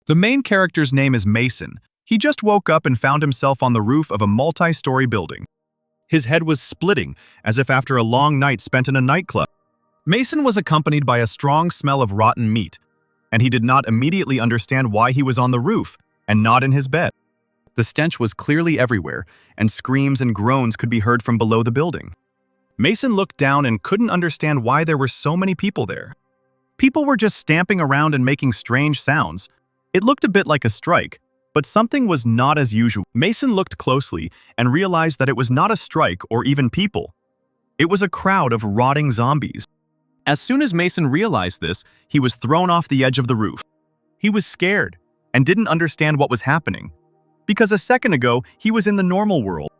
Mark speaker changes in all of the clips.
Speaker 1: The main character's name is Mason. He just woke up and found himself on the roof of a multi-story building. His head was splitting, as if after a long night spent in a nightclub. Mason was accompanied by a strong smell of rotten meat, and he did not immediately understand why he was on the roof and not in his bed. The stench was clearly everywhere, and screams and groans could be heard from below the building. Mason looked down and couldn't understand why there were so many people there. People were just stamping around and making strange sounds. It looked a bit like a strike, but something was not as usual. Mason looked closely and realized that it was not a strike or even people. It was a crowd of rotting zombies. As soon as Mason realized this, he was thrown off the edge of the roof. He was scared and didn't understand what was happening, because a second ago he was in the normal world.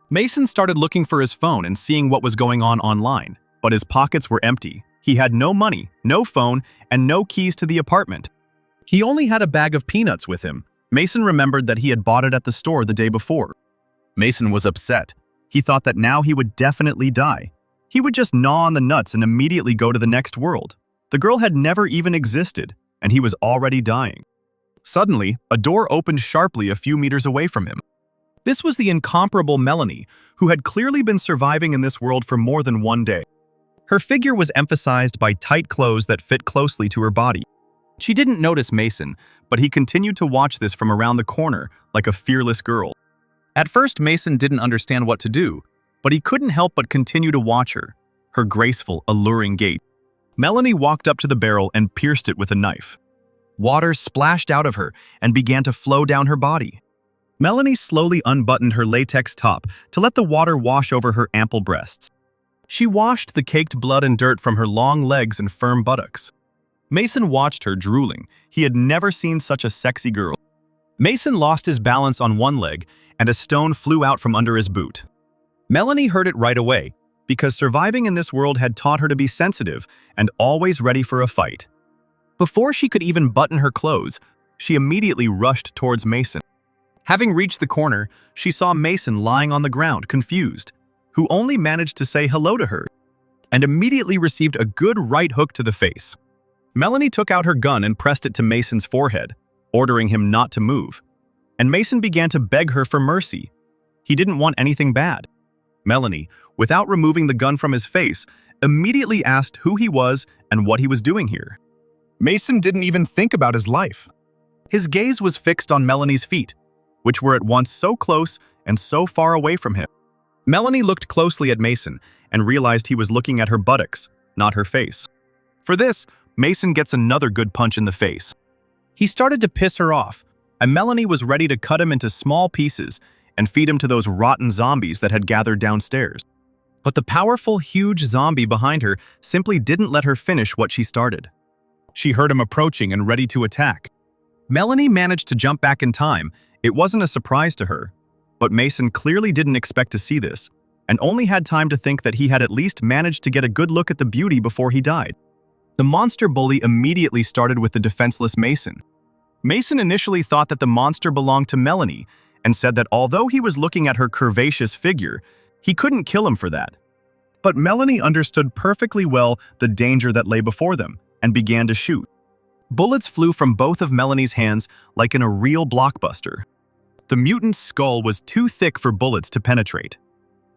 Speaker 1: Mason started looking for his phone and seeing what was going on online, but his pockets were empty. He had no money, no phone, and no keys to the apartment. He only had a bag of peanuts with him. Mason remembered that he had bought it at the store the day before. Mason was upset. He thought that now he would definitely die. He would just gnaw on the nuts and immediately go to the next world. The girl had never even existed, and he was already dying. Suddenly, a door opened sharply a few meters away from him. This was the incomparable Melanie, who had clearly been surviving in this world for more than one day. Her figure was emphasized by tight clothes that fit closely to her body. She didn't notice Mason, but he continued to watch this from around the corner like a fearless girl. At first, Mason didn't understand what to do, but he couldn't help but continue to watch her graceful, alluring gait. Melanie walked up to the barrel and pierced it with a knife. Water splashed out of her and began to flow down her body. Melanie slowly unbuttoned her latex top to let the water wash over her ample breasts. She washed the caked blood and dirt from her long legs and firm buttocks. Mason watched her, drooling. He had never seen such a sexy girl. Mason lost his balance on one leg, and a stone flew out from under his boot. Melanie heard it right away, because surviving in this world had taught her to be sensitive and always ready for a fight. Before she could even button her clothes, she immediately rushed towards Mason. Having reached the corner, she saw Mason lying on the ground, confused, who only managed to say hello to her, and immediately received a good right hook to the face. Melanie took out her gun and pressed it to Mason's forehead, ordering him not to move, and Mason began to beg her for mercy. He didn't want anything bad. Melanie, without removing the gun from his face, immediately asked who he was and what he was doing here. Mason didn't even think about his life. His gaze was fixed on Melanie's feet, which were at once so close and so far away from him. Melanie looked closely at Mason and realized he was looking at her buttocks, not her face. For this, Mason gets another good punch in the face. He started to piss her off, and Melanie was ready to cut him into small pieces and feed him to those rotten zombies that had gathered downstairs. But the powerful, huge zombie behind her simply didn't let her finish what she started. She heard him approaching and ready to attack. Melanie managed to jump back in time. It wasn't a surprise to her, but Mason clearly didn't expect to see this, and only had time to think that he had at least managed to get a good look at the beauty before he died. The monster bully immediately started with the defenseless Mason. Mason initially thought that the monster belonged to Melanie, and said that although he was looking at her curvaceous figure, he couldn't kill him for that. But Melanie understood perfectly well the danger that lay before them, and began to shoot. Bullets flew from both of Melanie's hands like in a real blockbuster. The mutant's skull was too thick for bullets to penetrate.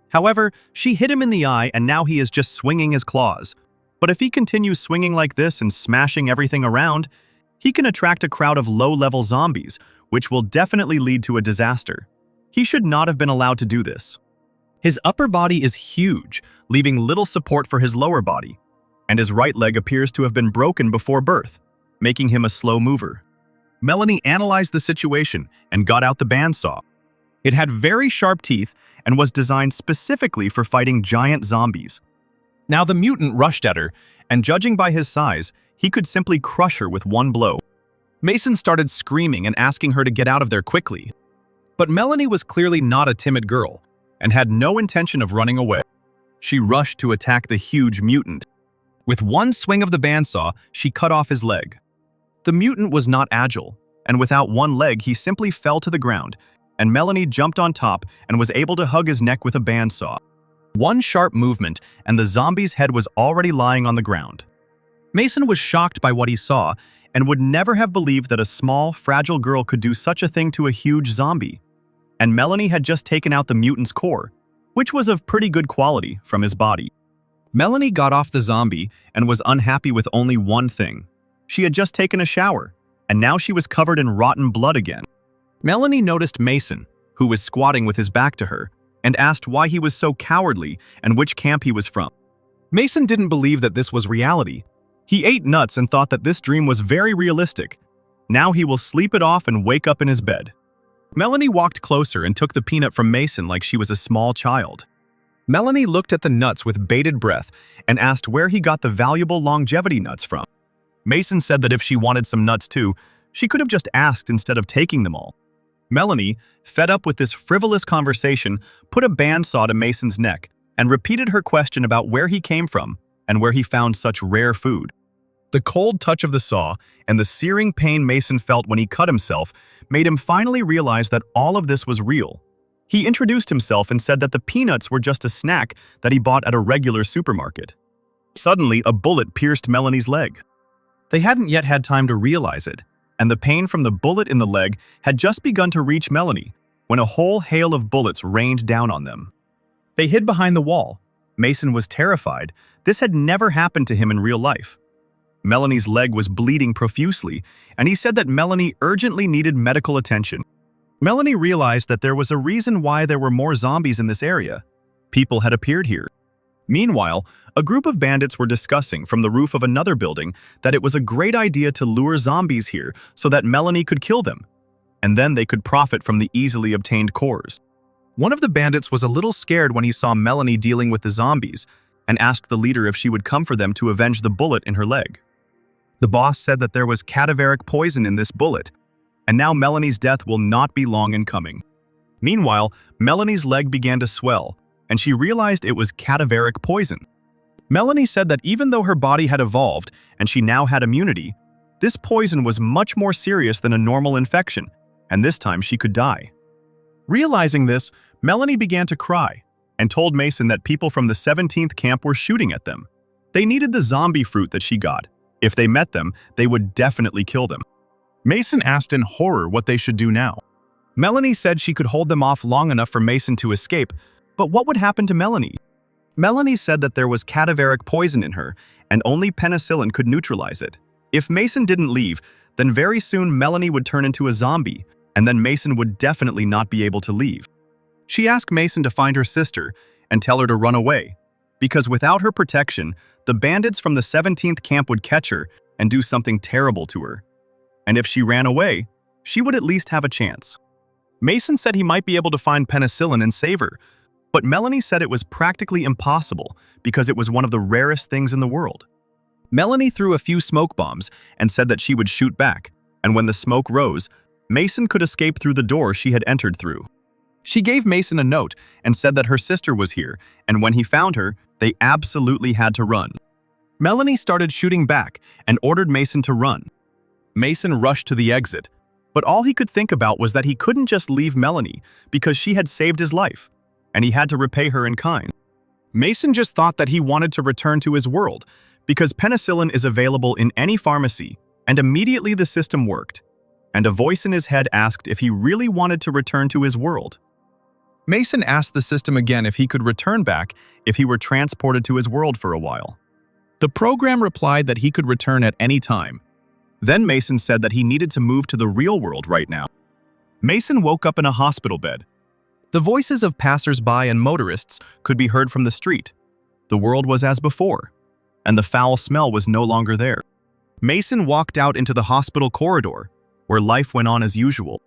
Speaker 1: However, she hit him in the eye and now he is just swinging his claws. But if he continues swinging like this and smashing everything around, he can attract a crowd of low-level zombies, which will definitely lead to a disaster. He should not have been allowed to do this. His upper body is huge, leaving little support for his lower body, and his right leg appears to have been broken before birth, making him a slow mover. Melanie analyzed the situation and got out the bandsaw. It had very sharp teeth and was designed specifically for fighting giant zombies. Now the mutant rushed at her, and judging by his size, he could simply crush her with one blow. Mason started screaming and asking her to get out of there quickly. But Melanie was clearly not a timid girl, and had no intention of running away. She rushed to attack the huge mutant. With one swing of the bandsaw, she cut off his leg. The mutant was not agile, and without one leg he simply fell to the ground, and Melanie jumped on top and was able to hug his neck with a bandsaw. One sharp movement, and the zombie's head was already lying on the ground. Mason was shocked by what he saw, and would never have believed that a small, fragile girl could do such a thing to a huge zombie. And Melanie had just taken out the mutant's core, which was of pretty good quality, from his body. Melanie got off the zombie and was unhappy with only one thing. She had just taken a shower, and now she was covered in rotten blood again. Melanie noticed Mason, who was squatting with his back to her, and asked why he was so cowardly and which camp he was from. Mason didn't believe that this was reality. He ate nuts and thought that this dream was very realistic. Now he will sleep it off and wake up in his bed. Melanie walked closer and took the peanut from Mason like she was a small child. Melanie looked at the nuts with bated breath and asked where he got the valuable longevity nuts from. Mason said that if she wanted some nuts too, she could have just asked instead of taking them all. Melanie, fed up with this frivolous conversation, put a bandsaw to Mason's neck and repeated her question about where he came from and where he found such rare food. The cold touch of the saw and the searing pain Mason felt when he cut himself made him finally realize that all of this was real. He introduced himself and said that the peanuts were just a snack that he bought at a regular supermarket. Suddenly, a bullet pierced Melanie's leg. They hadn't yet had time to realize it, and the pain from the bullet in the leg had just begun to reach Melanie when a whole hail of bullets rained down on them. They hid behind the wall. Mason was terrified. This had never happened to him in real life. Melanie's leg was bleeding profusely, and he said that Melanie urgently needed medical attention. Melanie realized that there was a reason why there were more zombies in this area. People had appeared here. Meanwhile, a group of bandits were discussing from the roof of another building that it was a great idea to lure zombies here so that Melanie could kill them, and then they could profit from the easily obtained cores. One of the bandits was a little scared when he saw Melanie dealing with the zombies and asked the leader if she would come for them to avenge the bullet in her leg. The boss said that there was cadaveric poison in this bullet, and now Melanie's death will not be long in coming. Meanwhile, Melanie's leg began to swell, and she realized it was cadaveric poison. Melanie said that even though her body had evolved and she now had immunity, this poison was much more serious than a normal infection, and this time she could die. Realizing this, Melanie began to cry and told Mason that people from the 17th camp were shooting at them. They needed the zombie fruit that she got. If they met them, they would definitely kill them. Mason asked in horror what they should do now. Melanie said she could hold them off long enough for Mason to escape, but what would happen to Melanie? Melanie said that there was cadaveric poison in her, and only penicillin could neutralize it. If Mason didn't leave, then very soon Melanie would turn into a zombie, and then Mason would definitely not be able to leave. She asked Mason to find her sister and tell her to run away, because without her protection, the bandits from the 17th camp would catch her and do something terrible to her. And if she ran away, she would at least have a chance. Mason said he might be able to find penicillin and save her, but Melanie said it was practically impossible because it was one of the rarest things in the world. Melanie threw a few smoke bombs and said that she would shoot back, and when the smoke rose, Mason could escape through the door she had entered through. She gave Mason a note and said that her sister was here, and when he found her, they absolutely had to run. Melanie started shooting back and ordered Mason to run. Mason rushed to the exit, but all he could think about was that he couldn't just leave Melanie because she had saved his life, and he had to repay her in kind. Mason just thought that he wanted to return to his world because penicillin is available in any pharmacy, and immediately the system worked, and a voice in his head asked if he really wanted to return to his world. Mason asked the system again if he could return back if he were transported to his world for a while. The program replied that he could return at any time. Then Mason said that he needed to move to the real world right now. Mason woke up in a hospital bed. The voices of passers-by and motorists could be heard from the street. The world was as before, and the foul smell was no longer there. Mason walked out into the hospital corridor, where life went on as usual.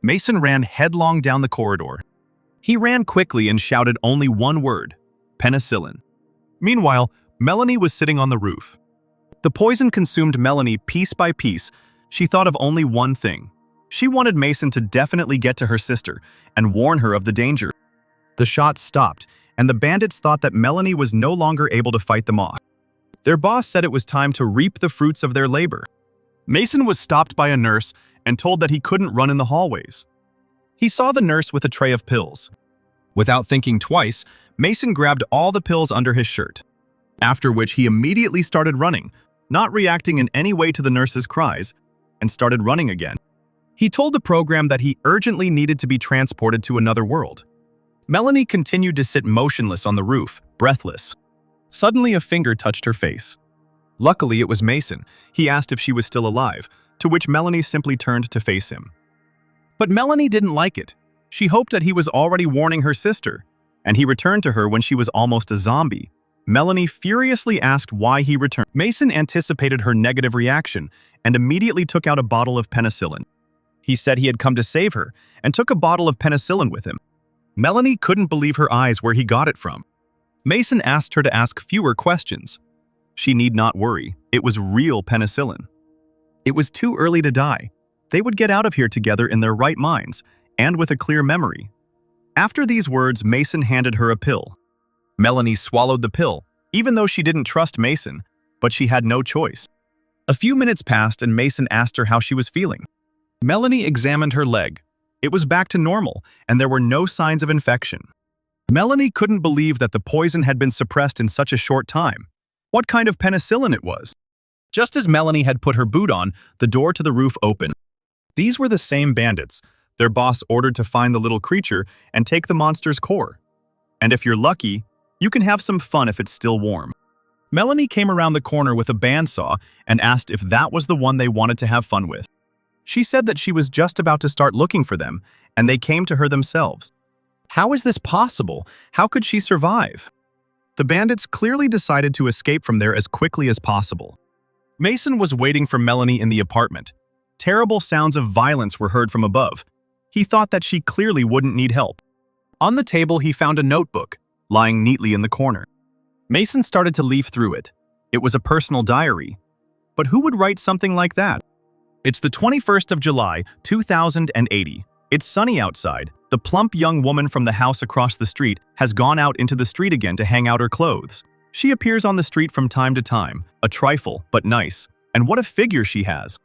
Speaker 1: Mason ran headlong down the corridor. He ran quickly and shouted only one word: penicillin. Meanwhile, Melanie was sitting on the roof. The poison consumed Melanie piece by piece. She thought of only one thing. She wanted Mason to definitely get to her sister and warn her of the danger. The shots stopped, and the bandits thought that Melanie was no longer able to fight them off. Their boss said it was time to reap the fruits of their labor. Mason was stopped by a nurse and told that he couldn't run in the hallways. He saw the nurse with a tray of pills. Without thinking twice, Mason grabbed all the pills under his shirt, after which he immediately started running, not reacting in any way to the nurse's cries, and started running again. He told the program that he urgently needed to be transported to another world. Melanie continued to sit motionless on the roof, breathless. Suddenly, a finger touched her face. Luckily, it was Mason. He asked if she was still alive, to which Melanie simply turned to face him. But Melanie didn't like it. She hoped that he was already warning her sister, and he returned to her when she was almost a zombie. Melanie furiously asked why he returned. Mason anticipated her negative reaction and immediately took out a bottle of penicillin. He said he had come to save her and took a bottle of penicillin with him. Melanie couldn't believe her eyes where he got it from. Mason asked her to ask fewer questions. She need not worry, it was real penicillin. It was too early to die. They would get out of here together in their right minds and with a clear memory. After these words, Mason handed her a pill. Melanie swallowed the pill, even though she didn't trust Mason, but she had no choice. A few minutes passed and Mason asked her how she was feeling. Melanie examined her leg. It was back to normal, and there were no signs of infection. Melanie couldn't believe that the poison had been suppressed in such a short time. What kind of penicillin it was? Just as Melanie had put her boot on, the door to the roof opened. These were the same bandits. Their boss ordered to find the little creature and take the monster's core. And if you're lucky, you can have some fun if it's still warm. Melanie came around the corner with a bandsaw and asked if that was the one they wanted to have fun with. She said that she was just about to start looking for them, and they came to her themselves. How is this possible? How could she survive? The bandits clearly decided to escape from there as quickly as possible. Mason was waiting for Melanie in the apartment. Terrible sounds of violence were heard from above. He thought that she clearly wouldn't need help. On the table, he found a notebook, lying neatly in the corner. Mason started to leaf through it. It was a personal diary. But who would write something like that? It's the 21st of July, 2080. It's sunny outside. The plump young woman from the house across the street has gone out into the street again to hang out her clothes. She appears on the street from time to time, a trifle, but nice. And what a figure she has.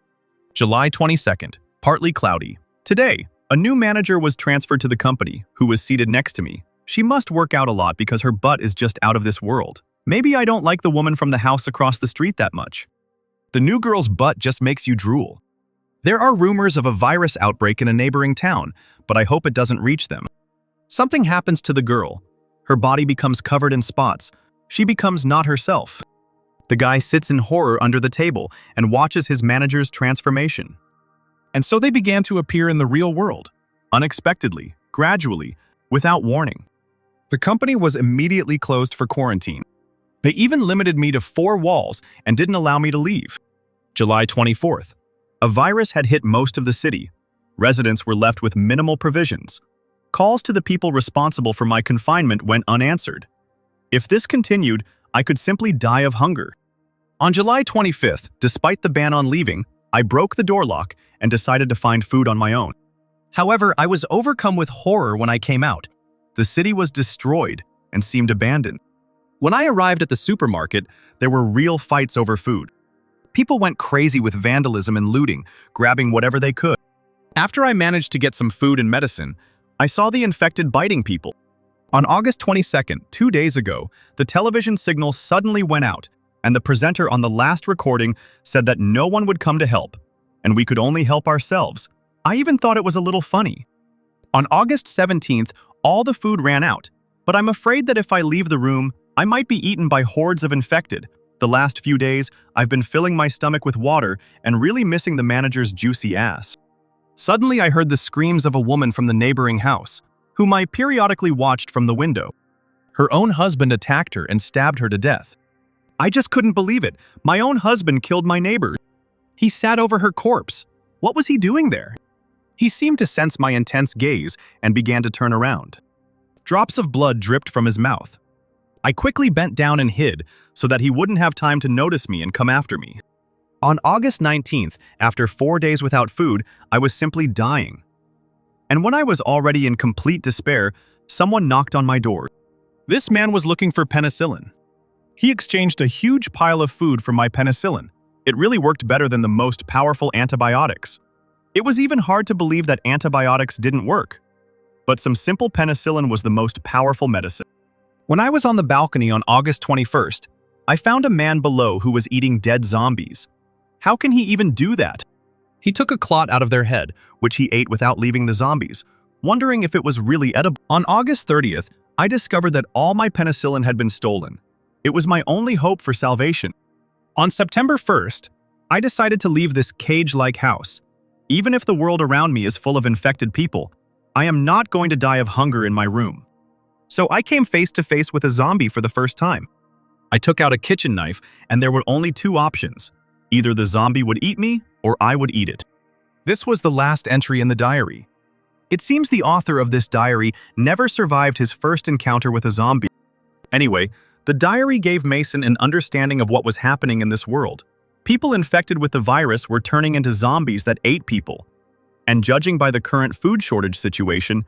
Speaker 1: July 22nd, partly cloudy. Today, a new manager was transferred to the company, who was seated next to me. She must work out a lot because her butt is just out of this world. Maybe I don't like the woman from the house across the street that much. The new girl's butt just makes you drool. There are rumors of a virus outbreak in a neighboring town, but I hope it doesn't reach them. Something happens to the girl. Her body becomes covered in spots. She becomes not herself. The guy sits in horror under the table and watches his manager's transformation. And so they began to appear in the real world, unexpectedly, gradually, without warning. The company was immediately closed for quarantine. They even limited me to 4 walls and didn't allow me to leave. July 24th. A virus had hit most of the city. Residents were left with minimal provisions. Calls to the people responsible for my confinement went unanswered. If this continued, I could simply die of hunger. On July 25th, despite the ban on leaving, I broke the door lock and decided to find food on my own. However, I was overcome with horror when I came out. The city was destroyed and seemed abandoned. When I arrived at the supermarket, there were real fights over food. People went crazy with vandalism and looting, grabbing whatever they could. After I managed to get some food and medicine, I saw the infected biting people. On August 22nd, 2 days ago, the television signal suddenly went out, and the presenter on the last recording said that no one would come to help, and we could only help ourselves. I even thought it was a little funny. On August 17th, all the food ran out, but I'm afraid that if I leave the room, I might be eaten by hordes of infected. The last few days, I've been filling my stomach with water and really missing the manager's juicy ass. Suddenly, I heard the screams of a woman from the neighboring house, whom I periodically watched from the window. Her own husband attacked her and stabbed her to death. I just couldn't believe it. My own husband killed my neighbor. He sat over her corpse. What was he doing there? He seemed to sense my intense gaze and began to turn around. Drops of blood dripped from his mouth. I quickly bent down and hid so that he wouldn't have time to notice me and come after me. On August 19th, after 4 days without food, I was simply dying. And when I was already in complete despair, someone knocked on my door. This man was looking for penicillin. He exchanged a huge pile of food for my penicillin. It really worked better than the most powerful antibiotics. It was even hard to believe that antibiotics didn't work. But some simple penicillin was the most powerful medicine. When I was on the balcony on August 21st, I found a man below who was eating dead zombies. How can he even do that? He took a clot out of their head, which he ate without leaving the zombies, wondering if it was really edible. On August 30th, I discovered that all my penicillin had been stolen. It was my only hope for salvation. On September 1st, I decided to leave this cage-like house. Even if the world around me is full of infected people, I am not going to die of hunger in my room. So I came face to face with a zombie for the first time. I took out a kitchen knife, and there were only two options. Either the zombie would eat me, or I would eat it. This was the last entry in the diary. It seems the author of this diary never survived his first encounter with a zombie. Anyway, the diary gave Mason an understanding of what was happening in this world. People infected with the virus were turning into zombies that ate people. And judging by the current food shortage situation,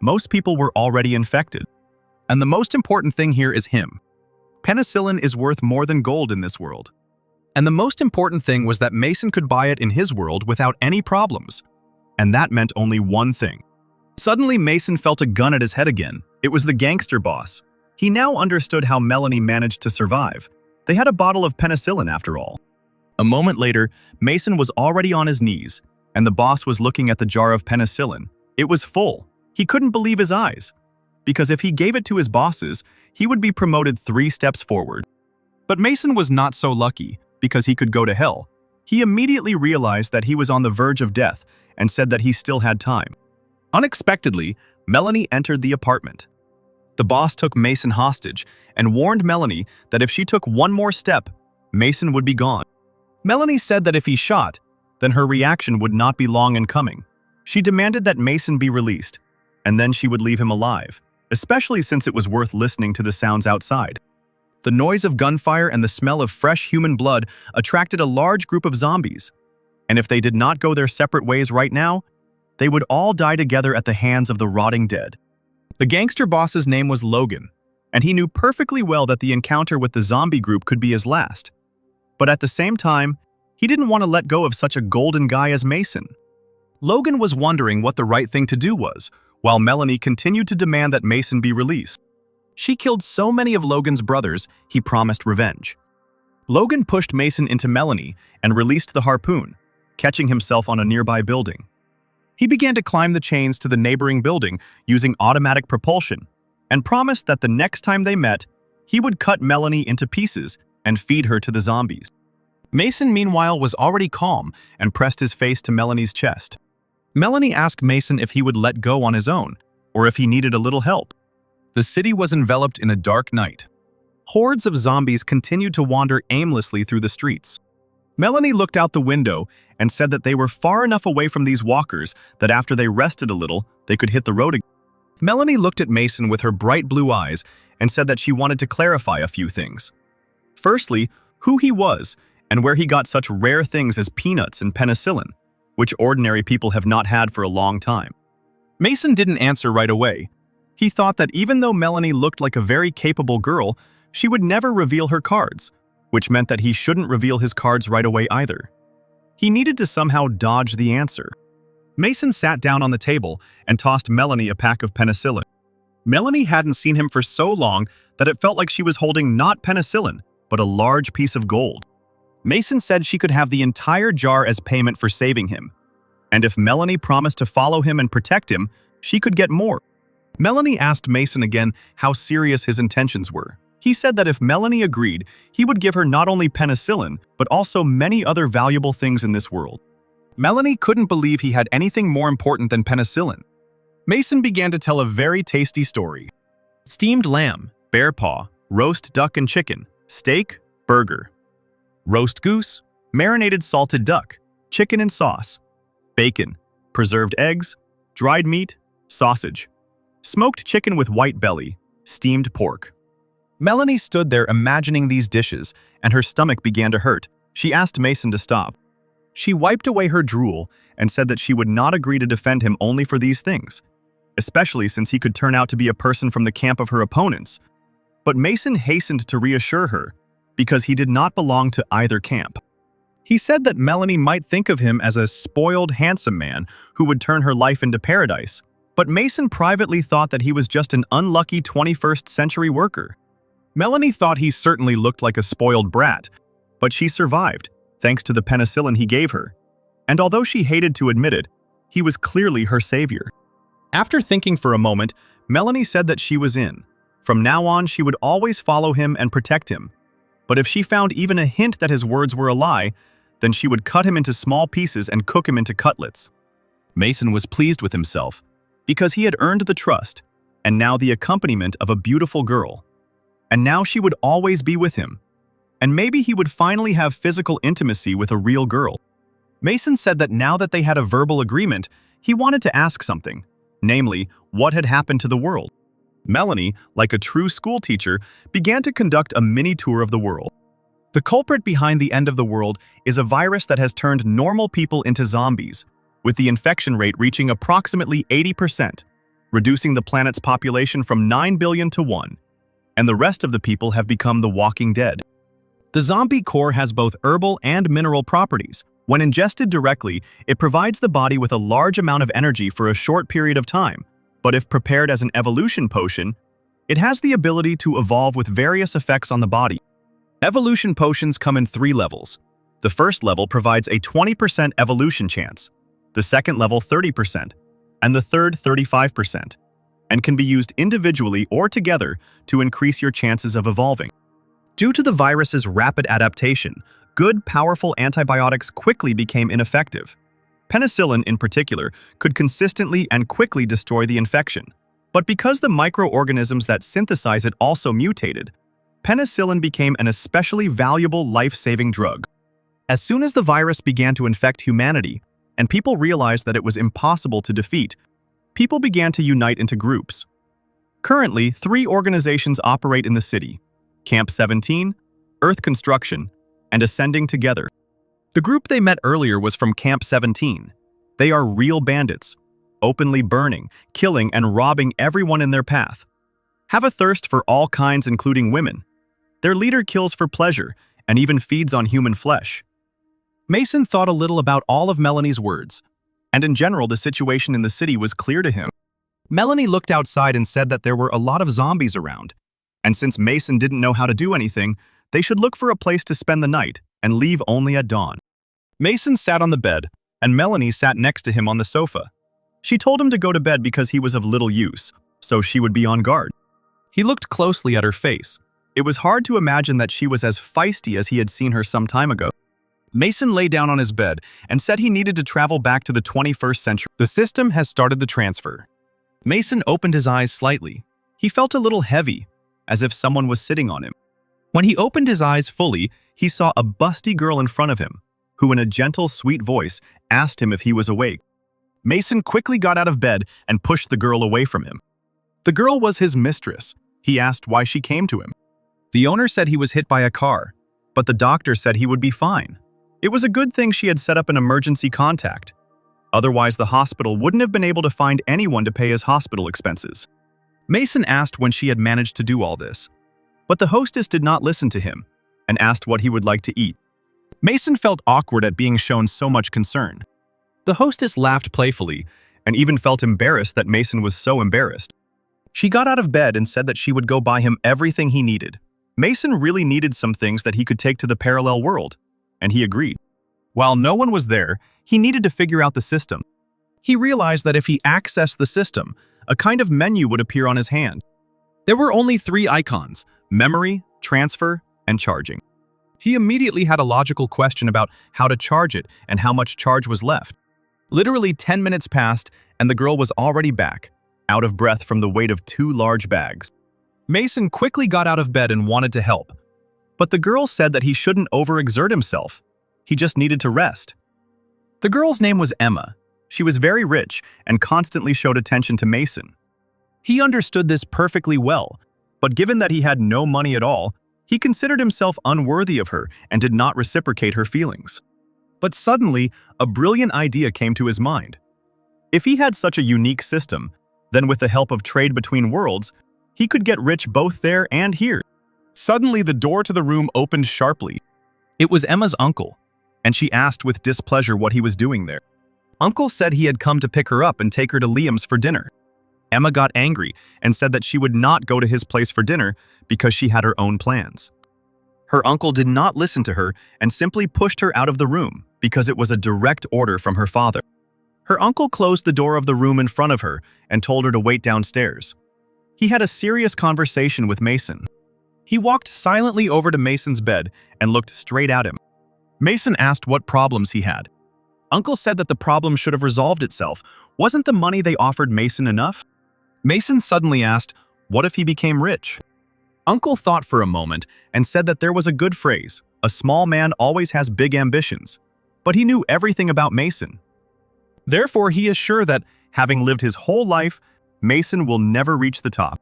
Speaker 1: most people were already infected. And the most important thing here is him. Penicillin is worth more than gold in this world. And the most important thing was that Mason could buy it in his world without any problems. And that meant only one thing. Suddenly, Mason felt a gun at his head again. It was the gangster boss. He now understood how Melanie managed to survive. They had a bottle of penicillin after all. A moment later, Mason was already on his knees, and the boss was looking at the jar of penicillin. It was full. He couldn't believe his eyes. Because if he gave it to his bosses, he would be promoted 3 steps forward. But Mason was not so lucky, because he could go to hell. He immediately realized that he was on the verge of death and said that he still had time. Unexpectedly, Melanie entered the apartment. The boss took Mason hostage and warned Melanie that if she took one more step, Mason would be gone. Melanie said that if he shot, then her reaction would not be long in coming. She demanded that Mason be released, and then she would leave him alive, especially since it was worth listening to the sounds outside. The noise of gunfire and the smell of fresh human blood attracted a large group of zombies, and if they did not go their separate ways right now, they would all die together at the hands of the rotting dead. The gangster boss's name was Logan, and he knew perfectly well that the encounter with the zombie group could be his last. But at the same time, he didn't want to let go of such a golden guy as Mason. Logan was wondering what the right thing to do was, while Melanie continued to demand that Mason be released. She killed so many of Logan's brothers, he promised revenge. Logan pushed Mason into Melanie and released the harpoon, catching himself on a nearby building. He began to climb the chains to the neighboring building using automatic propulsion, and promised that the next time they met, he would cut Melanie into pieces and feed her to the zombies. Mason, meanwhile, was already calm and pressed his face to Melanie's chest. Melanie asked Mason if he would let go on his own, or if he needed a little help. The city was enveloped in a dark night. Hordes of zombies continued to wander aimlessly through the streets. Melanie looked out the window and said that they were far enough away from these walkers that after they rested a little, they could hit the road again. Melanie looked at Mason with her bright blue eyes and said that she wanted to clarify a few things. Firstly, who he was and where he got such rare things as peanuts and penicillin, which ordinary people have not had for a long time. Mason didn't answer right away. He thought that even though Melanie looked like a very capable girl, she would never reveal her cards, which meant that he shouldn't reveal his cards right away either. He needed to somehow dodge the answer. Mason sat down on the table and tossed Melanie a pack of penicillin. Melanie hadn't seen him for so long that it felt like she was holding not penicillin, but a large piece of gold. Mason said she could have the entire jar as payment for saving him. And if Melanie promised to follow him and protect him, she could get more. Melanie asked Mason again how serious his intentions were. He said that if Melanie agreed, he would give her not only penicillin, but also many other valuable things in this world. Melanie couldn't believe he had anything more important than penicillin. Mason began to tell a very tasty story. Steamed lamb, bear paw, roast duck and chicken, steak, burger. Roast goose, marinated salted duck, chicken and sauce, bacon, preserved eggs, dried meat, sausage, smoked chicken with white belly, steamed pork. Melanie stood there imagining these dishes, and her stomach began to hurt. She asked Mason to stop. She wiped away her drool and said that she would not agree to defend him only for these things, especially since he could turn out to be a person from the camp of her opponents. But Mason hastened to reassure her, because he did not belong to either camp. He said that Melanie might think of him as a spoiled, handsome man who would turn her life into paradise, but Mason privately thought that he was just an unlucky 21st century worker. Melanie thought he certainly looked like a spoiled brat, but she survived, thanks to the penicillin he gave her. And although she hated to admit it, he was clearly her savior. After thinking for a moment, Melanie said that she was in. From now on, she would always follow him and protect him. But if she found even a hint that his words were a lie, then she would cut him into small pieces and cook him into cutlets. Mason was pleased with himself, because he had earned the trust, and now the accompaniment of a beautiful girl. And now she would always be with him. And maybe he would finally have physical intimacy with a real girl. Mason said that now that they had a verbal agreement, he wanted to ask something, namely, what had happened to the world. Melanie, like a true school teacher, began to conduct a mini tour of the world. The culprit behind the end of the world is a virus that has turned normal people into zombies, with the infection rate reaching approximately 80%, reducing the planet's population from 9 billion to 1, and the rest of the people have become the walking dead. The zombie core has both herbal and mineral properties. When ingested directly, it provides the body with a large amount of energy for a short period of time, but if prepared as an evolution potion, it has the ability to evolve with various effects on the body. Evolution potions come in 3 levels. The first level provides a 20% evolution chance, the second level 30%, and the third 35%, and can be used individually or together to increase your chances of evolving. Due to the virus's rapid adaptation, good, powerful antibiotics quickly became ineffective. Penicillin, in particular, could consistently and quickly destroy the infection. But because the microorganisms that synthesize it also mutated, penicillin became an especially valuable life-saving drug. As soon as the virus began to infect humanity, and people realized that it was impossible to defeat, people began to unite into groups. Currently, 3 organizations operate in the city: Camp 17, Earth Construction, and Ascending Together. The group they met earlier was from Camp 17. They are real bandits, openly burning, killing, and robbing everyone in their path. Have a thirst for all kinds, including women. Their leader kills for pleasure and even feeds on human flesh. Mason thought a little about all of Melanie's words, and in general, the situation in the city was clear to him. Melanie looked outside and said that there were a lot of zombies around, and since Mason didn't know how to do anything, they should look for a place to spend the night and leave only at dawn. Mason sat on the bed, and Melanie sat next to him on the sofa. She told him to go to bed because he was of little use, so she would be on guard. He looked closely at her face. It was hard to imagine that she was as feisty as he had seen her some time ago. Mason lay down on his bed and said he needed to travel back to the 21st century. The system has started the transfer. Mason opened his eyes slightly. He felt a little heavy, as if someone was sitting on him. When he opened his eyes fully, he saw a busty girl in front of him, who in a gentle, sweet voice asked him if he was awake. Mason quickly got out of bed and pushed the girl away from him. The girl was his mistress. He asked why she came to him. The owner said he was hit by a car, but the doctor said he would be fine. It was a good thing she had set up an emergency contact. Otherwise, the hospital wouldn't have been able to find anyone to pay his hospital expenses. Mason asked when she had managed to do all this, but the hostess did not listen to him and asked what he would like to eat. Mason felt awkward at being shown so much concern. The hostess laughed playfully and even felt embarrassed that Mason was so embarrassed. She got out of bed and said that she would go buy him everything he needed. Mason really needed some things that he could take to the parallel world, and he agreed. While no one was there, he needed to figure out the system. He realized that if he accessed the system, a kind of menu would appear on his hand. There were only 3 icons: memory, transfer, and charging. He immediately had a logical question about how to charge it and how much charge was left. Literally 10 minutes passed, and the girl was already back, out of breath from the weight of 2 large bags. Mason quickly got out of bed and wanted to help, but the girl said that he shouldn't overexert himself. He just needed to rest. The girl's name was Emma. She was very rich and constantly showed attention to Mason. He understood this perfectly well, but given that he had no money at all, he considered himself unworthy of her and did not reciprocate her feelings. But suddenly, a brilliant idea came to his mind. If he had such a unique system, then with the help of trade between worlds, he could get rich both there and here. Suddenly, the door to the room opened sharply. It was Emma's uncle, and she asked with displeasure what he was doing there. Uncle said he had come to pick her up and take her to Liam's for dinner. Emma got angry and said that she would not go to his place for dinner because she had her own plans. Her uncle did not listen to her and simply pushed her out of the room because it was a direct order from her father. Her uncle closed the door of the room in front of her and told her to wait downstairs. He had a serious conversation with Mason. He walked silently over to Mason's bed and looked straight at him. Mason asked what problems he had. Uncle said that the problem should have resolved itself. Wasn't the money they offered Mason enough? Mason suddenly asked, what if he became rich? Uncle thought for a moment and said that there was a good phrase, a small man always has big ambitions. But he knew everything about Mason. Therefore, he is sure that, having lived his whole life, Mason will never reach the top.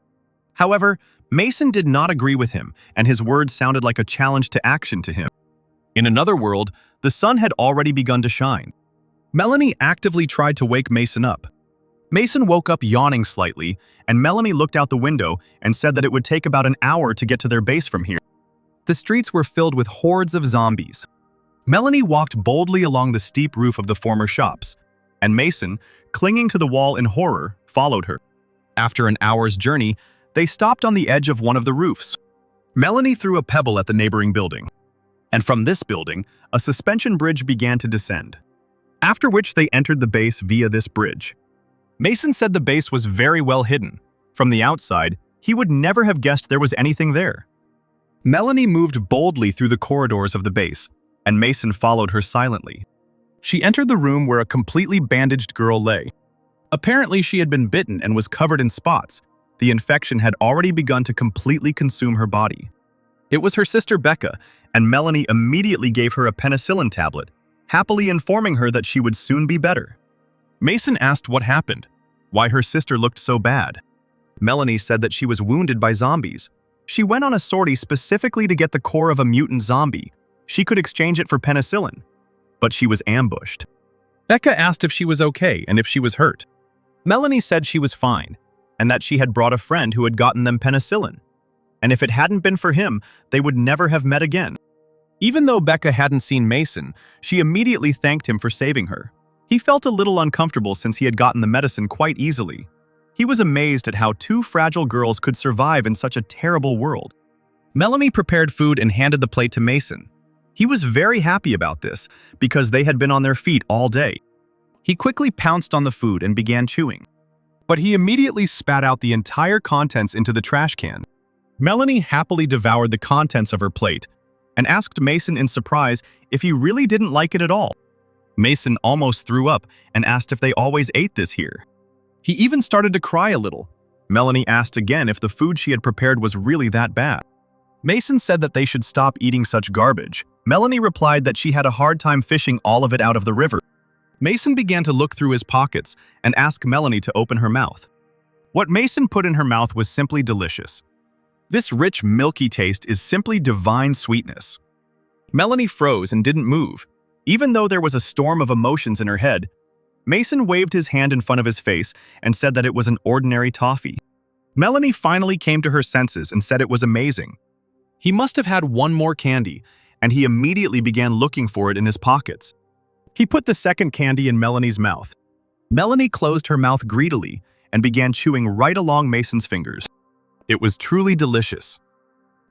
Speaker 1: However, Mason did not agree with him, and his words sounded like a challenge to action to him. In another world, the sun had already begun to shine. Melanie actively tried to wake Mason up. Mason woke up yawning slightly, and Melanie looked out the window and said that it would take about an hour to get to their base from here. The streets were filled with hordes of zombies. Melanie walked boldly along the steep roof of the former shops, and Mason, clinging to the wall in horror, followed her. After an hour's journey, they stopped on the edge of one of the roofs. Melanie threw a pebble at the neighboring building, and from this building, a suspension bridge began to descend, after which they entered the base via this bridge. Mason said the base was very well hidden. From the outside, he would never have guessed there was anything there. Melanie moved boldly through the corridors of the base, and Mason followed her silently. She entered the room where a completely bandaged girl lay. Apparently, she had been bitten and was covered in spots. The infection had already begun to completely consume her body. It was her sister Becca, and Melanie immediately gave her a penicillin tablet, happily informing her that she would soon be better. Mason asked what happened, why her sister looked so bad. Melanie said that she was wounded by zombies. She went on a sortie specifically to get the core of a mutant zombie. She could exchange it for penicillin, but she was ambushed. Becca asked if she was okay and if she was hurt. Melanie said she was fine, and that she had brought a friend who had gotten them penicillin. And if it hadn't been for him, they would never have met again. Even though Becca hadn't seen Mason, she immediately thanked him for saving her. He felt a little uncomfortable since he had gotten the medicine quite easily. He was amazed at how two fragile girls could survive in such a terrible world. Melanie prepared food and handed the plate to Mason. He was very happy about this because they had been on their feet all day. He quickly pounced on the food and began chewing. But he immediately spat out the entire contents into the trash can. Melanie happily devoured the contents of her plate and asked Mason in surprise if he really didn't like it at all. Mason almost threw up and asked if they always ate this here. He even started to cry a little. Melanie asked again if the food she had prepared was really that bad. Mason said that they should stop eating such garbage. Melanie replied that she had a hard time fishing all of it out of the river. Mason began to look through his pockets and ask Melanie to open her mouth. What Mason put in her mouth was simply delicious. This rich, milky taste is simply divine sweetness. Melanie froze and didn't move. Even though there was a storm of emotions in her head, Mason waved his hand in front of his face and said that it was an ordinary toffee. Melanie finally came to her senses and said it was amazing. He must have had one more candy, and he immediately began looking for it in his pockets. He put the second candy in Melanie's mouth. Melanie closed her mouth greedily and began chewing right along Mason's fingers. It was truly delicious.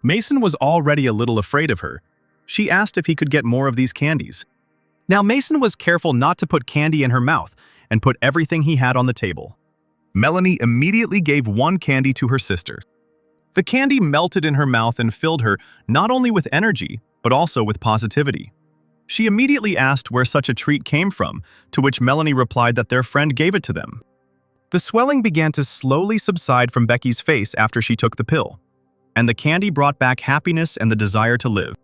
Speaker 1: Mason was already a little afraid of her. She asked if he could get more of these candies. Now Mason was careful not to put candy in her mouth and put everything he had on the table. Melanie immediately gave one candy to her sister. The candy melted in her mouth and filled her not only with energy, but also with positivity. She immediately asked where such a treat came from, to which Melanie replied that their friend gave it to them. The swelling began to slowly subside from Becky's face after she took the pill, and the candy brought back happiness and the desire to live.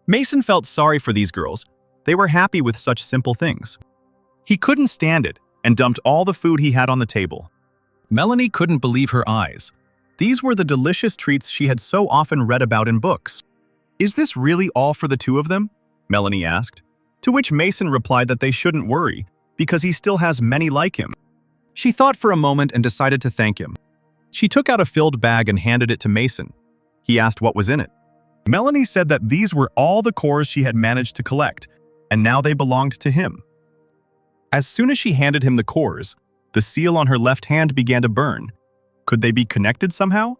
Speaker 1: Mason felt sorry for these girls. They were happy with such simple things. He couldn't stand it and dumped all the food he had on the table. Melanie couldn't believe her eyes. These were the delicious treats she had so often read about in books. "Is this really all for the two of them?" Melanie asked, to which Mason replied that they shouldn't worry because he still has many like him. She thought for a moment and decided to thank him. She took out a filled bag and handed it to Mason. He asked what was in it. Melanie said that these were all the cores she had managed to collect, and now they belonged to him. As soon as she handed him the cores, the seal on her left hand began to burn, Could they be connected somehow?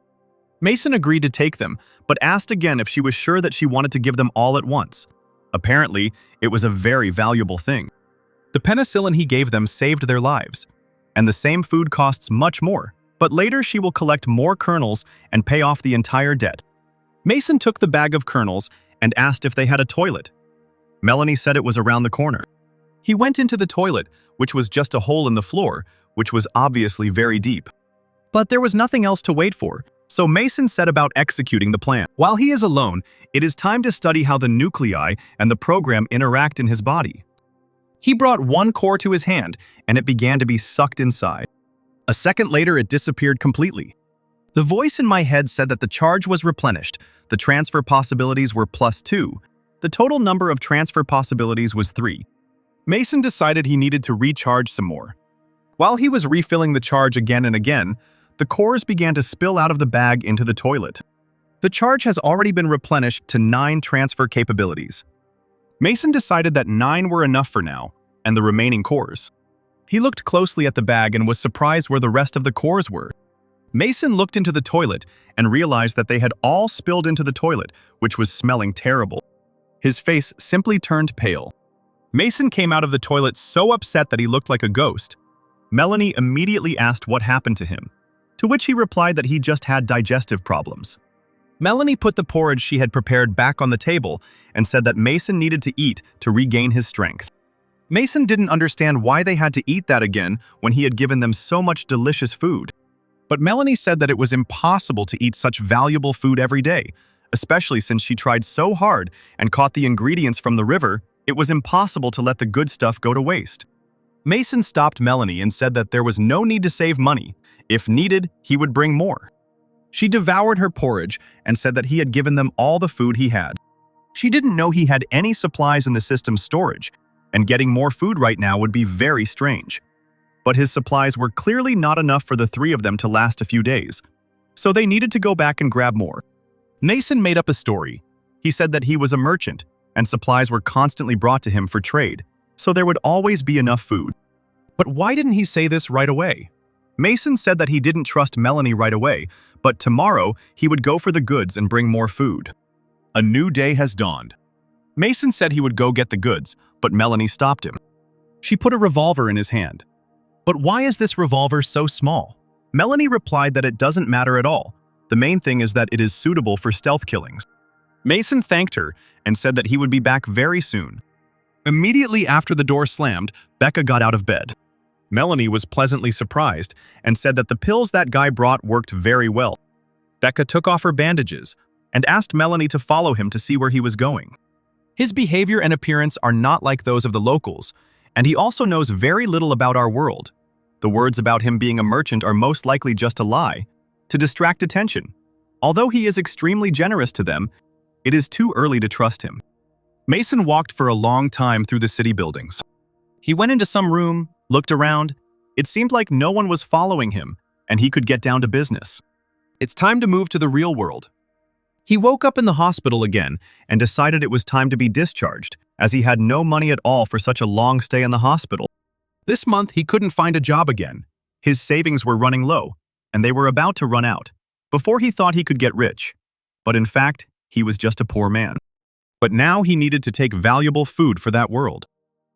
Speaker 1: Mason agreed to take them, but asked again if she was sure that she wanted to give them all at once. Apparently, it was a very valuable thing. The penicillin he gave them saved their lives, and the same food costs much more, but later she will collect more kernels and pay off the entire debt. Mason took the bag of kernels and asked if they had a toilet. Melanie said it was around the corner. He went into the toilet, which was just a hole in the floor, which was obviously very deep. But there was nothing else to wait for, so Mason set about executing the plan. While he is alone, it is time to study how the nuclei and the program interact in his body. He brought one core to his hand, and it began to be sucked inside. A second later, it disappeared completely. The voice in my head said that the charge was replenished, the transfer possibilities were +2, the total number of transfer possibilities was 3. Mason decided he needed to recharge some more. While he was refilling the charge again and again, the cores began to spill out of the bag into the toilet. The charge has already been replenished to 9 transfer capabilities. Mason decided that 9 were enough for now, and the remaining cores. He looked closely at the bag and was surprised where the rest of the cores were. Mason looked into the toilet and realized that they had all spilled into the toilet, which was smelling terrible. His face simply turned pale. Mason came out of the toilet so upset that he looked like a ghost. Melanie immediately asked what happened to him, to which he replied that he just had digestive problems. Melanie put the porridge she had prepared back on the table and said that Mason needed to eat to regain his strength. Mason didn't understand why they had to eat that again when he had given them so much delicious food. But Melanie said that it was impossible to eat such valuable food every day, especially since she tried so hard and caught the ingredients from the river. It was impossible to let the good stuff go to waste. Mason stopped Melanie and said that there was no need to save money. If needed, he would bring more. She devoured her porridge and said that he had given them all the food he had. She didn't know he had any supplies in the system's storage, and getting more food right now would be very strange. But his supplies were clearly not enough for the 3 of them to last a few days, so they needed to go back and grab more. Mason made up a story. He said that he was a merchant, and supplies were constantly brought to him for trade, so there would always be enough food. But why didn't he say this right away? Mason said that he didn't trust Melanie right away, but tomorrow he would go for the goods and bring more food. A new day has dawned. Mason said he would go get the goods, but Melanie stopped him. She put a revolver in his hand. But why is this revolver so small? Melanie replied that it doesn't matter at all. The main thing is that it is suitable for stealth killings. Mason thanked her and said that he would be back very soon. Immediately after the door slammed, Becca got out of bed. Melanie was pleasantly surprised and said that the pills that guy brought worked very well. Becca took off her bandages and asked Melanie to follow him to see where he was going. His behavior and appearance are not like those of the locals, and he also knows very little about our world. The words about him being a merchant are most likely just a lie, to distract attention. Although he is extremely generous to them, it is too early to trust him. Mason walked for a long time through the city buildings. He went into some room, looked around. It seemed like no one was following him, and he could get down to business. It's time to move to the real world. He woke up in the hospital again and decided it was time to be discharged, as he had no money at all for such a long stay in the hospital. This month, he couldn't find a job again. His savings were running low, and they were about to run out, before he thought he could get rich. But in fact, he was just a poor man. But now he needed to take valuable food for that world.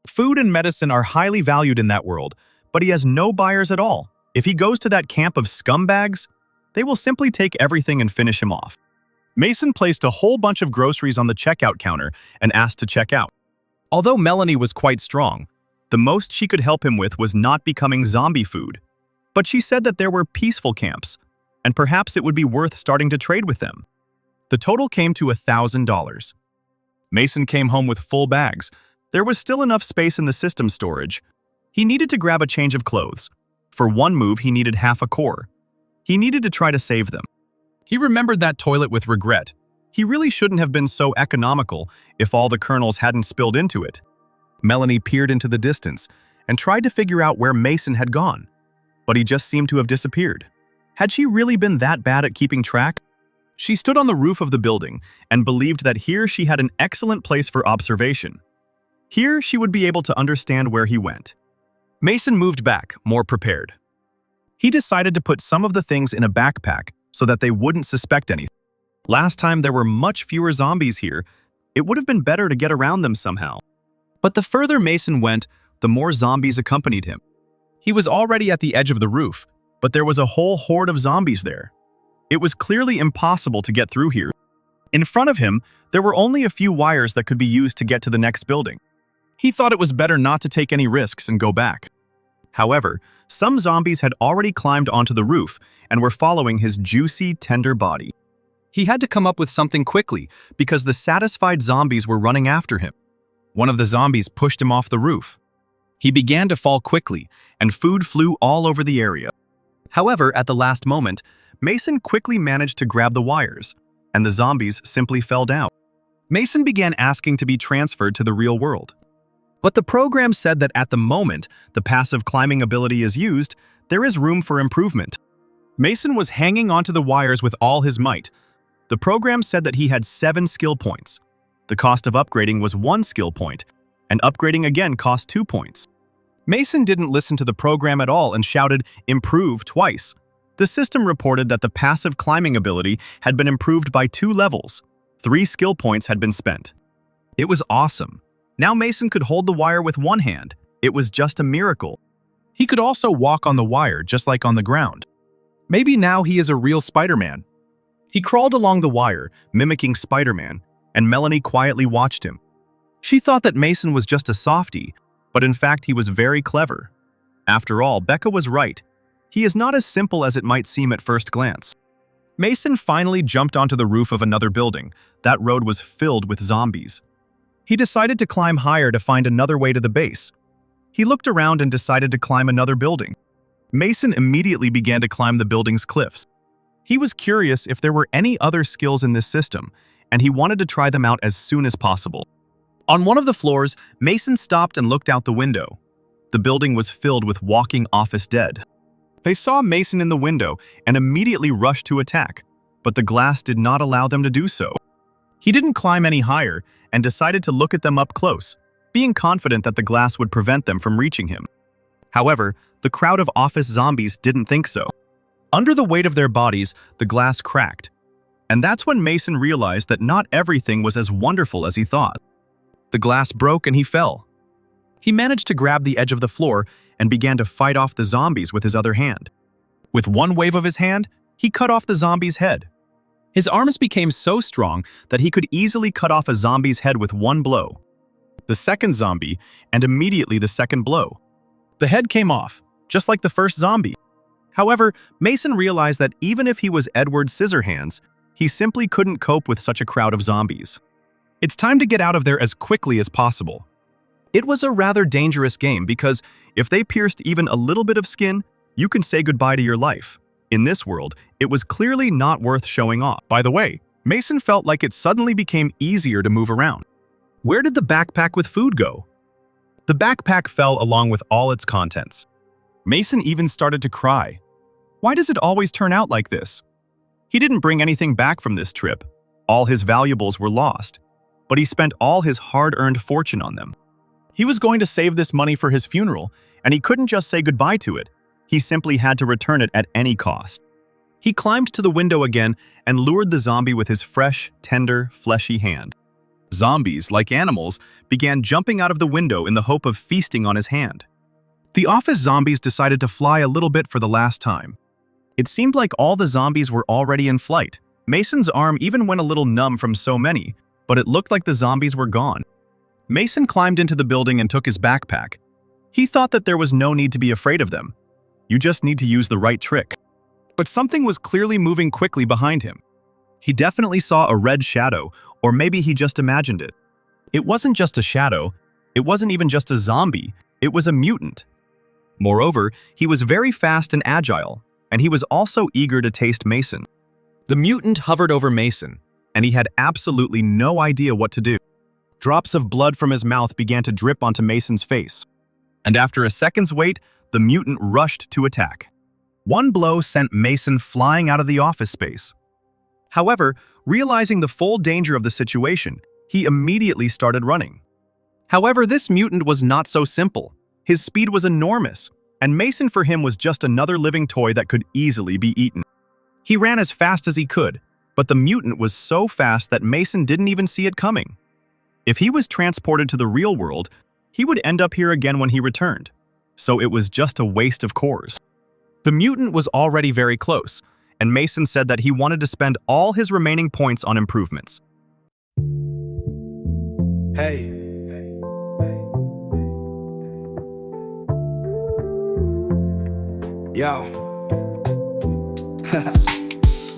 Speaker 1: Food and medicine are highly valued in that world, but he has no buyers at all. If he goes to that camp of scumbags, they will simply take everything and finish him off. Mason placed a whole bunch of groceries on the checkout counter and asked to check out. Although Melanie was quite strong, the most she could help him with was not becoming zombie food. But she said that there were peaceful camps, and perhaps it would be worth starting to trade with them. The total came to $1,000. Mason came home with full bags. There was still enough space in the system storage. He needed to grab a change of clothes. For one move, he needed half a core. He needed to try to save them. He remembered that toilet with regret. He really shouldn't have been so economical if all the kernels hadn't spilled into it. Melanie peered into the distance and tried to figure out where Mason had gone, but he just seemed to have disappeared. Had she really been that bad at keeping track? She stood on the roof of the building and believed that here she had an excellent place for observation. Here she would be able to understand where he went. Mason moved back, more prepared. He decided to put some of the things in a backpack so that they wouldn't suspect anything. Last time there were much fewer zombies here. It would have been better to get around them somehow. But the further Mason went, the more zombies accompanied him. He was already at the edge of the roof, but there was a whole horde of zombies there. It was clearly impossible to get through here. In front of him, there were only a few wires that could be used to get to the next building. He thought it was better not to take any risks and go back. However, some zombies had already climbed onto the roof and were following his juicy, tender body. He had to come up with something quickly because the satisfied zombies were running after him. One of the zombies pushed him off the roof. He began to fall quickly, and food flew all over the area. However, at the last moment, Mason quickly managed to grab the wires, and the zombies simply fell down. Mason began asking to be transferred to the real world. But the program said that at the moment the passive climbing ability is used, there is room for improvement. Mason was hanging onto the wires with all his might. The program said that he had 7 skill points. The cost of upgrading was 1 skill point, and upgrading again cost 2 points. Mason didn't listen to the program at all and shouted, "Improve," twice. The system reported that the passive climbing ability had been improved by 2 levels. 3 skill points had been spent. It was awesome. Now Mason could hold the wire with one hand. It was just a miracle. He could also walk on the wire just like on the ground. Maybe now he is a real Spider-Man. He crawled along the wire, mimicking Spider-Man, and Melanie quietly watched him. She thought that Mason was just a softie, but in fact he was very clever. After all, Becca was right. He is not as simple as it might seem at first glance. Mason finally jumped onto the roof of another building. That road was filled with zombies. He decided to climb higher to find another way to the base. He looked around and decided to climb another building. Mason immediately began to climb the building's cliffs. He was curious if there were any other skills in this system, and he wanted to try them out as soon as possible. On one of the floors, Mason stopped and looked out the window. The building was filled with walking office dead. They saw Mason in the window and immediately rushed to attack, but the glass did not allow them to do so. He didn't climb any higher and decided to look at them up close, being confident that the glass would prevent them from reaching him. However, the crowd of office zombies didn't think so. Under the weight of their bodies, the glass cracked. And that's when Mason realized that not everything was as wonderful as he thought. The glass broke and he fell. He managed to grab the edge of the floor and began to fight off the zombies with his other hand. With one wave of his hand, he cut off the zombie's head. His arms became so strong that he could easily cut off a zombie's head with one blow. The second zombie, and immediately the second blow. The head came off, just like the first zombie. However, Mason realized that even if he was Edward Scissorhands, he simply couldn't cope with such a crowd of zombies. It's time to get out of there as quickly as possible. It was a rather dangerous game because if they pierced even a little bit of skin, you can say goodbye to your life. In this world, it was clearly not worth showing off. By the way, Mason felt like it suddenly became easier to move around. Where did the backpack with food go? The backpack fell along with all its contents. Mason even started to cry. Why does it always turn out like this? He didn't bring anything back from this trip. All his valuables were lost, but he spent all his hard-earned fortune on them. He was going to save this money for his funeral, and he couldn't just say goodbye to it. He simply had to return it at any cost. He climbed to the window again and lured the zombie with his fresh, tender, fleshy hand. Zombies, like animals, began jumping out of the window in the hope of feasting on his hand. The office zombies decided to fly a little bit for the last time. It seemed like all the zombies were already in flight. Mason's arm even went a little numb from so many, but it looked like the zombies were gone. Mason climbed into the building and took his backpack. He thought that there was no need to be afraid of them. You just need to use the right trick. But something was clearly moving quickly behind him. He definitely saw a red shadow, or maybe he just imagined it. It wasn't just a shadow. It wasn't even just a zombie. It was a mutant. Moreover, he was very fast and agile, and he was also eager to taste Mason. The mutant hovered over Mason, and he had absolutely no idea what to do. Drops of blood from his mouth began to drip onto Mason's face. And after a second's wait, the mutant rushed to attack. One blow sent Mason flying out of the office space. However, realizing the full danger of the situation, he immediately started running. However, this mutant was not so simple. His speed was enormous. and Mason for him was just another living toy that could easily be eaten. He ran as fast as he could, but the mutant was so fast that Mason didn't even see it coming. If he was transported to the real world, he would end up here again when he returned, so it was just a waste of cores. The mutant was already very close, and Mason said that he wanted to spend all his remaining points on improvements.
Speaker 2: Hey. Yo.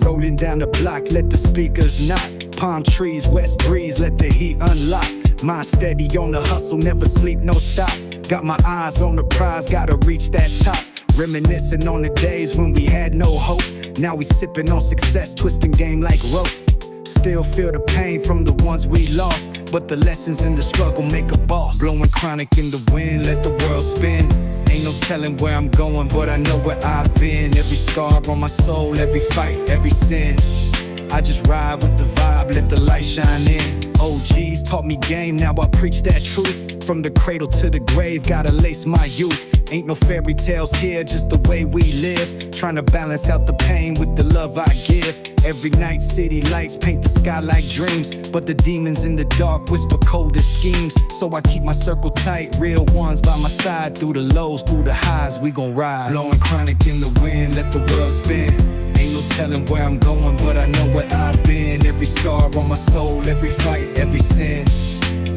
Speaker 2: Rolling down the block, let the speakers knock. Palm trees, west breeze, let the heat unlock. Mind steady on the hustle, never sleep, no stop. Got my eyes on the prize, gotta reach that top. Reminiscing on the days when we had no hope. Now we sipping on success, twisting game like rope. Still feel the pain from the ones we lost, but the lessons in the struggle make a boss. Blowing chronic in the wind, let the world spin. Ain't no telling where I'm going, but I know where I've been. Every scar on my soul, every fight, every sin. I just ride with the vibe, let the light shine in. OGs taught me game, now I preach that truth. From the cradle to the grave, gotta lace my youth. Ain't no fairy tales here, just the way we live. Trying to balance out the pain with the love I give. Every night city lights paint the sky like dreams, but the demons in the dark whisper coldest schemes. So I keep my circle tight, real ones by my side. Through the lows, through the highs, we gon' ride. Blowing chronic in the wind, let the world spin. Ain't no telling where I'm going, but I know where I've been. Every scar on my soul, every fight, every sin.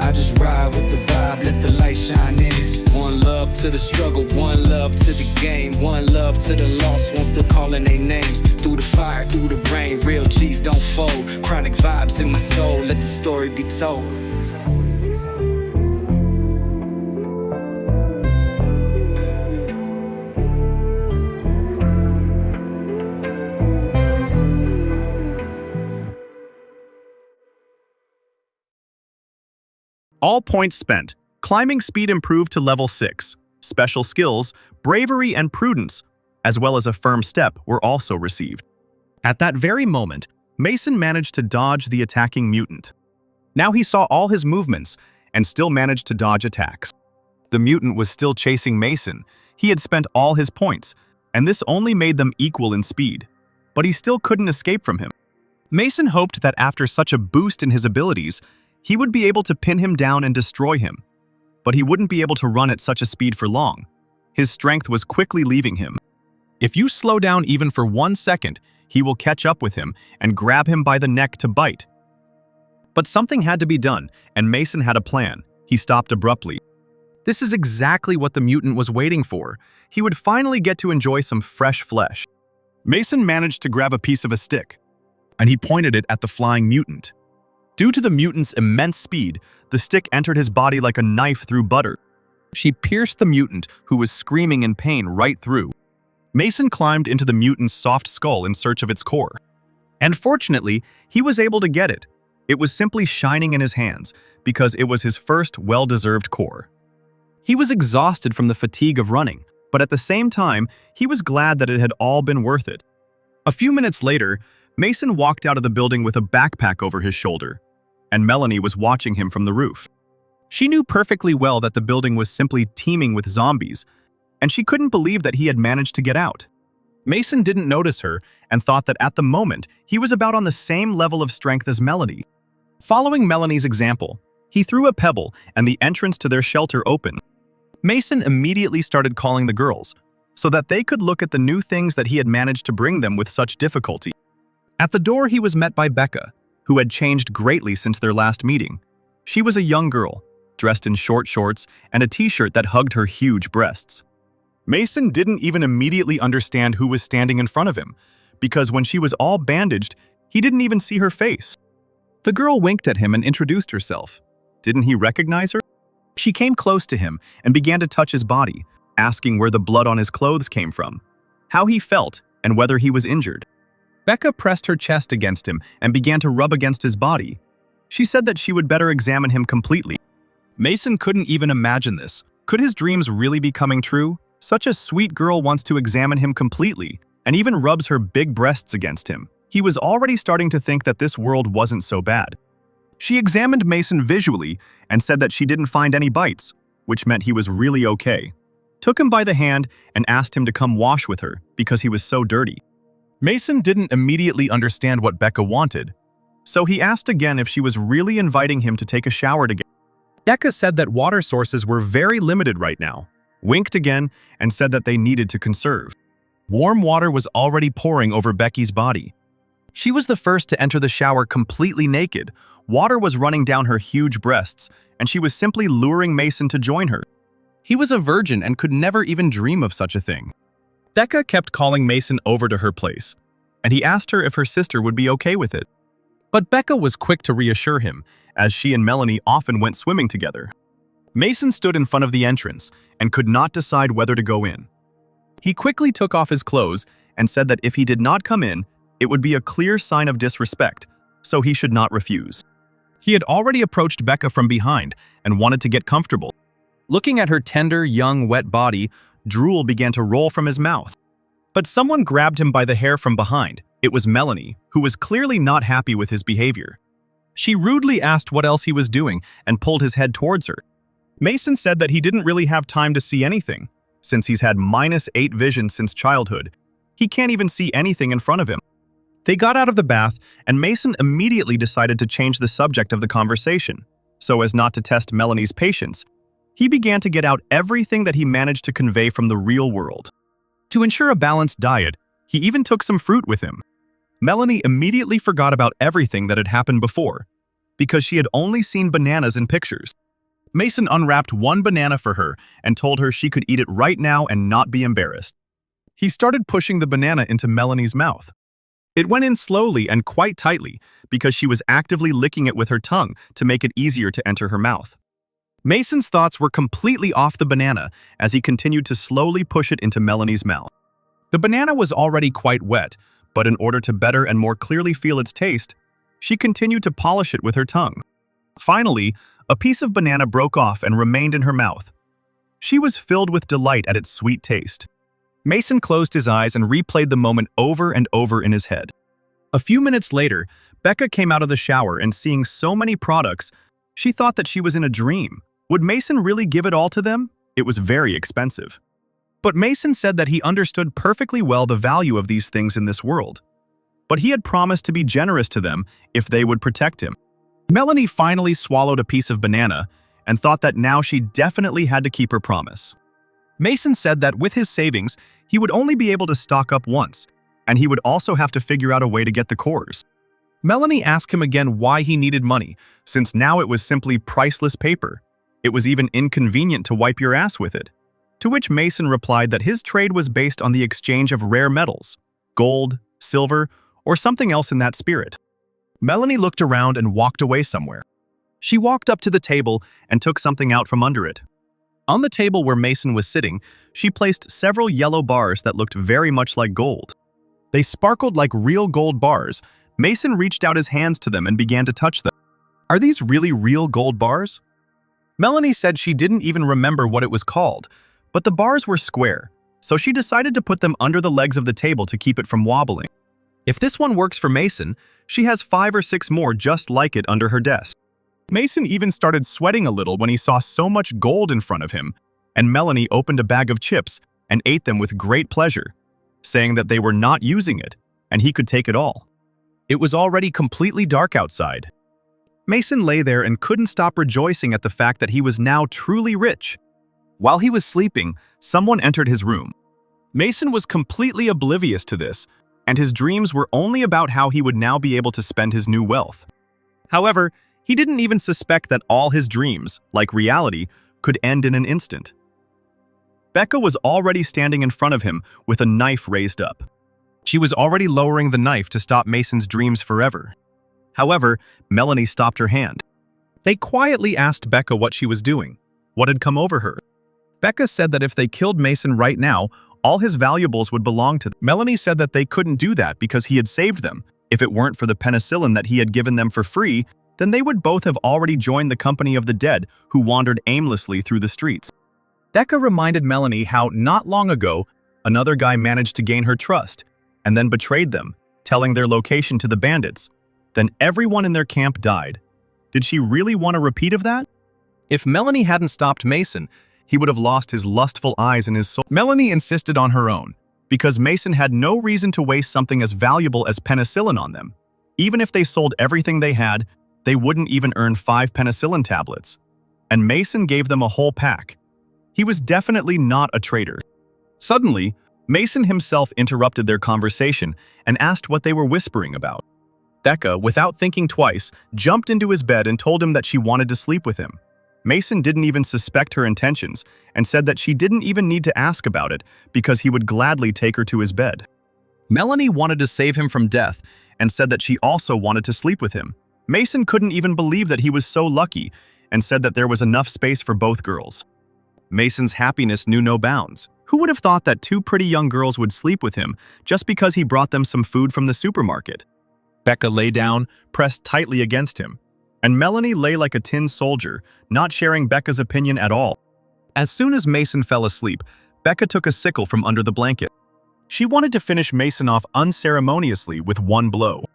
Speaker 2: I just ride with the vibe, let the light shine in. One love to the struggle, one love to the game. One love to the lost ones still calling their names. Through the fire, through the rain, real G's don't fold. Chronic vibes in my soul, let the story be told.
Speaker 1: All points spent. Climbing speed improved to level 6. Special skills, bravery and prudence, as well as a firm step were also received. At that very moment, Mason managed to dodge the attacking mutant. Now he saw all his movements and still managed to dodge attacks. The mutant was still chasing Mason. He had spent all his points, and this only made them equal in speed. But he still couldn't escape from him. Mason hoped that after such a boost in his abilities, he would be able to pin him down and destroy him. But he wouldn't be able to run at such a speed for long. His strength was quickly leaving him. If you slow down even for 1 second, he will catch up with him and grab him by the neck to bite. But something had to be done, and Mason had a plan. He stopped abruptly. This is exactly what the mutant was waiting for. He would finally get to enjoy some fresh flesh. Mason managed to grab a piece of a stick, and he pointed it at the flying mutant. Due to the mutant's immense speed, the stick entered his body like a knife through butter. She pierced the mutant, who was screaming in pain, right through. Mason climbed into the mutant's soft skull in search of its core. And fortunately, he was able to get it. It was simply shining in his hands, because it was his first well-deserved core. He was exhausted from the fatigue of running, but at the same time, he was glad that it had all been worth it. A few minutes later, Mason walked out of the building with a backpack over his shoulder, and Melanie was watching him from the roof. She knew perfectly well that the building was simply teeming with zombies, and she couldn't believe that he had managed to get out. Mason didn't notice her and thought that at the moment, he was about on the same level of strength as Melanie. Following Melanie's example, he threw a pebble and the entrance to their shelter opened. Mason immediately started calling the girls, so that they could look at the new things that he had managed to bring them with such difficulty. At the door, he was met by Becca, who had changed greatly since their last meeting. She was a young girl, dressed in short shorts and a t-shirt that hugged her huge breasts. Mason didn't even immediately understand who was standing in front of him, because when she was all bandaged, he didn't even see her face. The girl winked at him and introduced herself. Didn't he recognize her? She came close to him and began to touch his body, asking where the blood on his clothes came from, how he felt, and whether he was injured. Becca pressed her chest against him and began to rub against his body. She said that she would better examine him completely. Mason couldn't even imagine this. Could his dreams really be coming true? Such a sweet girl wants to examine him completely, and even rubs her big breasts against him. He was already starting to think that this world wasn't so bad. She examined Mason visually and said that she didn't find any bites, which meant he was really okay. took him by the hand and asked him to come wash with her because he was so dirty. Mason didn't immediately understand what Becca wanted, so he asked again if she was really inviting him to take a shower together. Becca said that water sources were very limited right now, winked again, and said that they needed to conserve. Warm water was already pouring over Becky's body. She was the first to enter the shower completely naked. Water was running down her huge breasts, and she was simply luring Mason to join her. He was a virgin and could never even dream of such a thing. Becca kept calling Mason over to her place, and he asked her if her sister would be okay with it. But Becca was quick to reassure him, as she and Melanie often went swimming together. Mason stood in front of the entrance and could not decide whether to go in. He quickly took off his clothes and said that if he did not come in, it would be a clear sign of disrespect, so he should not refuse. He had already approached Becca from behind and wanted to get comfortable. Looking at her tender, young, wet body, drool began to roll from his mouth. But someone grabbed him by the hair from behind. It was Melanie, who was clearly not happy with his behavior. She rudely asked what else he was doing and pulled his head towards her. Mason said that he didn't really have time to see anything, since he's had -8 vision since childhood. He can't even see anything in front of him. They got out of the bath, and Mason immediately decided to change the subject of the conversation. So as not to test Melanie's patience, he began to get out everything that he managed to convey from the real world. To ensure a balanced diet, he even took some fruit with him. Melanie immediately forgot about everything that had happened before, because she had only seen bananas in pictures. Mason unwrapped one banana for her and told her she could eat it right now and not be embarrassed. He started pushing the banana into Melanie's mouth. It went in slowly and quite tightly because she was actively licking it with her tongue to make it easier to enter her mouth. Mason's thoughts were completely off the banana as he continued to slowly push it into Melanie's mouth. The banana was already quite wet, but in order to better and more clearly feel its taste, she continued to polish it with her tongue. Finally, a piece of banana broke off and remained in her mouth. She was filled with delight at its sweet taste. Mason closed his eyes and replayed the moment over and over in his head. A few minutes later, Becca came out of the shower and seeing so many products, she thought that she was in a dream. Would Mason really give it all to them? It was very expensive. But Mason said that he understood perfectly well the value of these things in this world. But he had promised to be generous to them if they would protect him. Melanie finally swallowed a piece of banana and thought that now she definitely had to keep her promise. Mason said that with his savings, he would only be able to stock up once, and he would also have to figure out a way to get the cores. Melanie asked him again why he needed money, since now it was simply priceless paper. It was even inconvenient to wipe your ass with it. To which Mason replied that his trade was based on the exchange of rare metals, gold, silver, or something else in that spirit. Melanie looked around and walked away somewhere. She walked up to the table and took something out from under it. On the table where Mason was sitting, she placed several yellow bars that looked very much like gold. They sparkled like real gold bars. Mason reached out his hands to them and began to touch them. Are these really real gold bars? Melanie said she didn't even remember what it was called, but the bars were square, so she decided to put them under the legs of the table to keep it from wobbling. If this one works for Mason, she has 5 or 6 more just like it under her desk. Mason even started sweating a little when he saw so much gold in front of him, and Melanie opened a bag of chips and ate them with great pleasure, saying that they were not using it, and he could take it all. It was already completely dark outside. Mason lay there and couldn't stop rejoicing at the fact that he was now truly rich. While he was sleeping, someone entered his room. Mason was completely oblivious to this, and his dreams were only about how he would now be able to spend his new wealth. However, he didn't even suspect that all his dreams, like reality, could end in an instant. Becca was already standing in front of him with a knife raised up. She was already lowering the knife to stop Mason's dreams forever. However, Melanie stopped her hand. They quietly asked Becca what she was doing, what had come over her. Becca said that if they killed Mason right now, all his valuables would belong to them. Melanie said that they couldn't do that because he had saved them. If it weren't for the penicillin that he had given them for free, then they would both have already joined the company of the dead who wandered aimlessly through the streets. Becca reminded Melanie how not long ago, another guy managed to gain her trust and then betrayed them, telling their location to the bandits. Then everyone in their camp died. Did she really want a repeat of that? If Melanie hadn't stopped Mason, he would have lost his lustful eyes and his soul. Melanie insisted on her own, because Mason had no reason to waste something as valuable as penicillin on them. Even if they sold everything they had, they wouldn't even earn 5 penicillin tablets. And Mason gave them a whole pack. He was definitely not a traitor. Suddenly, Mason himself interrupted their conversation and asked what they were whispering about. Becca, without thinking twice, jumped into his bed and told him that she wanted to sleep with him. Mason didn't even suspect her intentions and said that she didn't even need to ask about it because he would gladly take her to his bed. Melanie wanted to save him from death and said that she also wanted to sleep with him. Mason couldn't even believe that he was so lucky and said that there was enough space for both girls. Mason's happiness knew no bounds. Who would have thought that 2 pretty young girls would sleep with him just because he brought them some food from the supermarket? Becca lay down, pressed tightly against him, and Melanie lay like a tin soldier, not sharing Becca's opinion at all. As soon as Mason fell asleep, Becca took a sickle from under the blanket. She wanted to finish Mason off unceremoniously with one blow.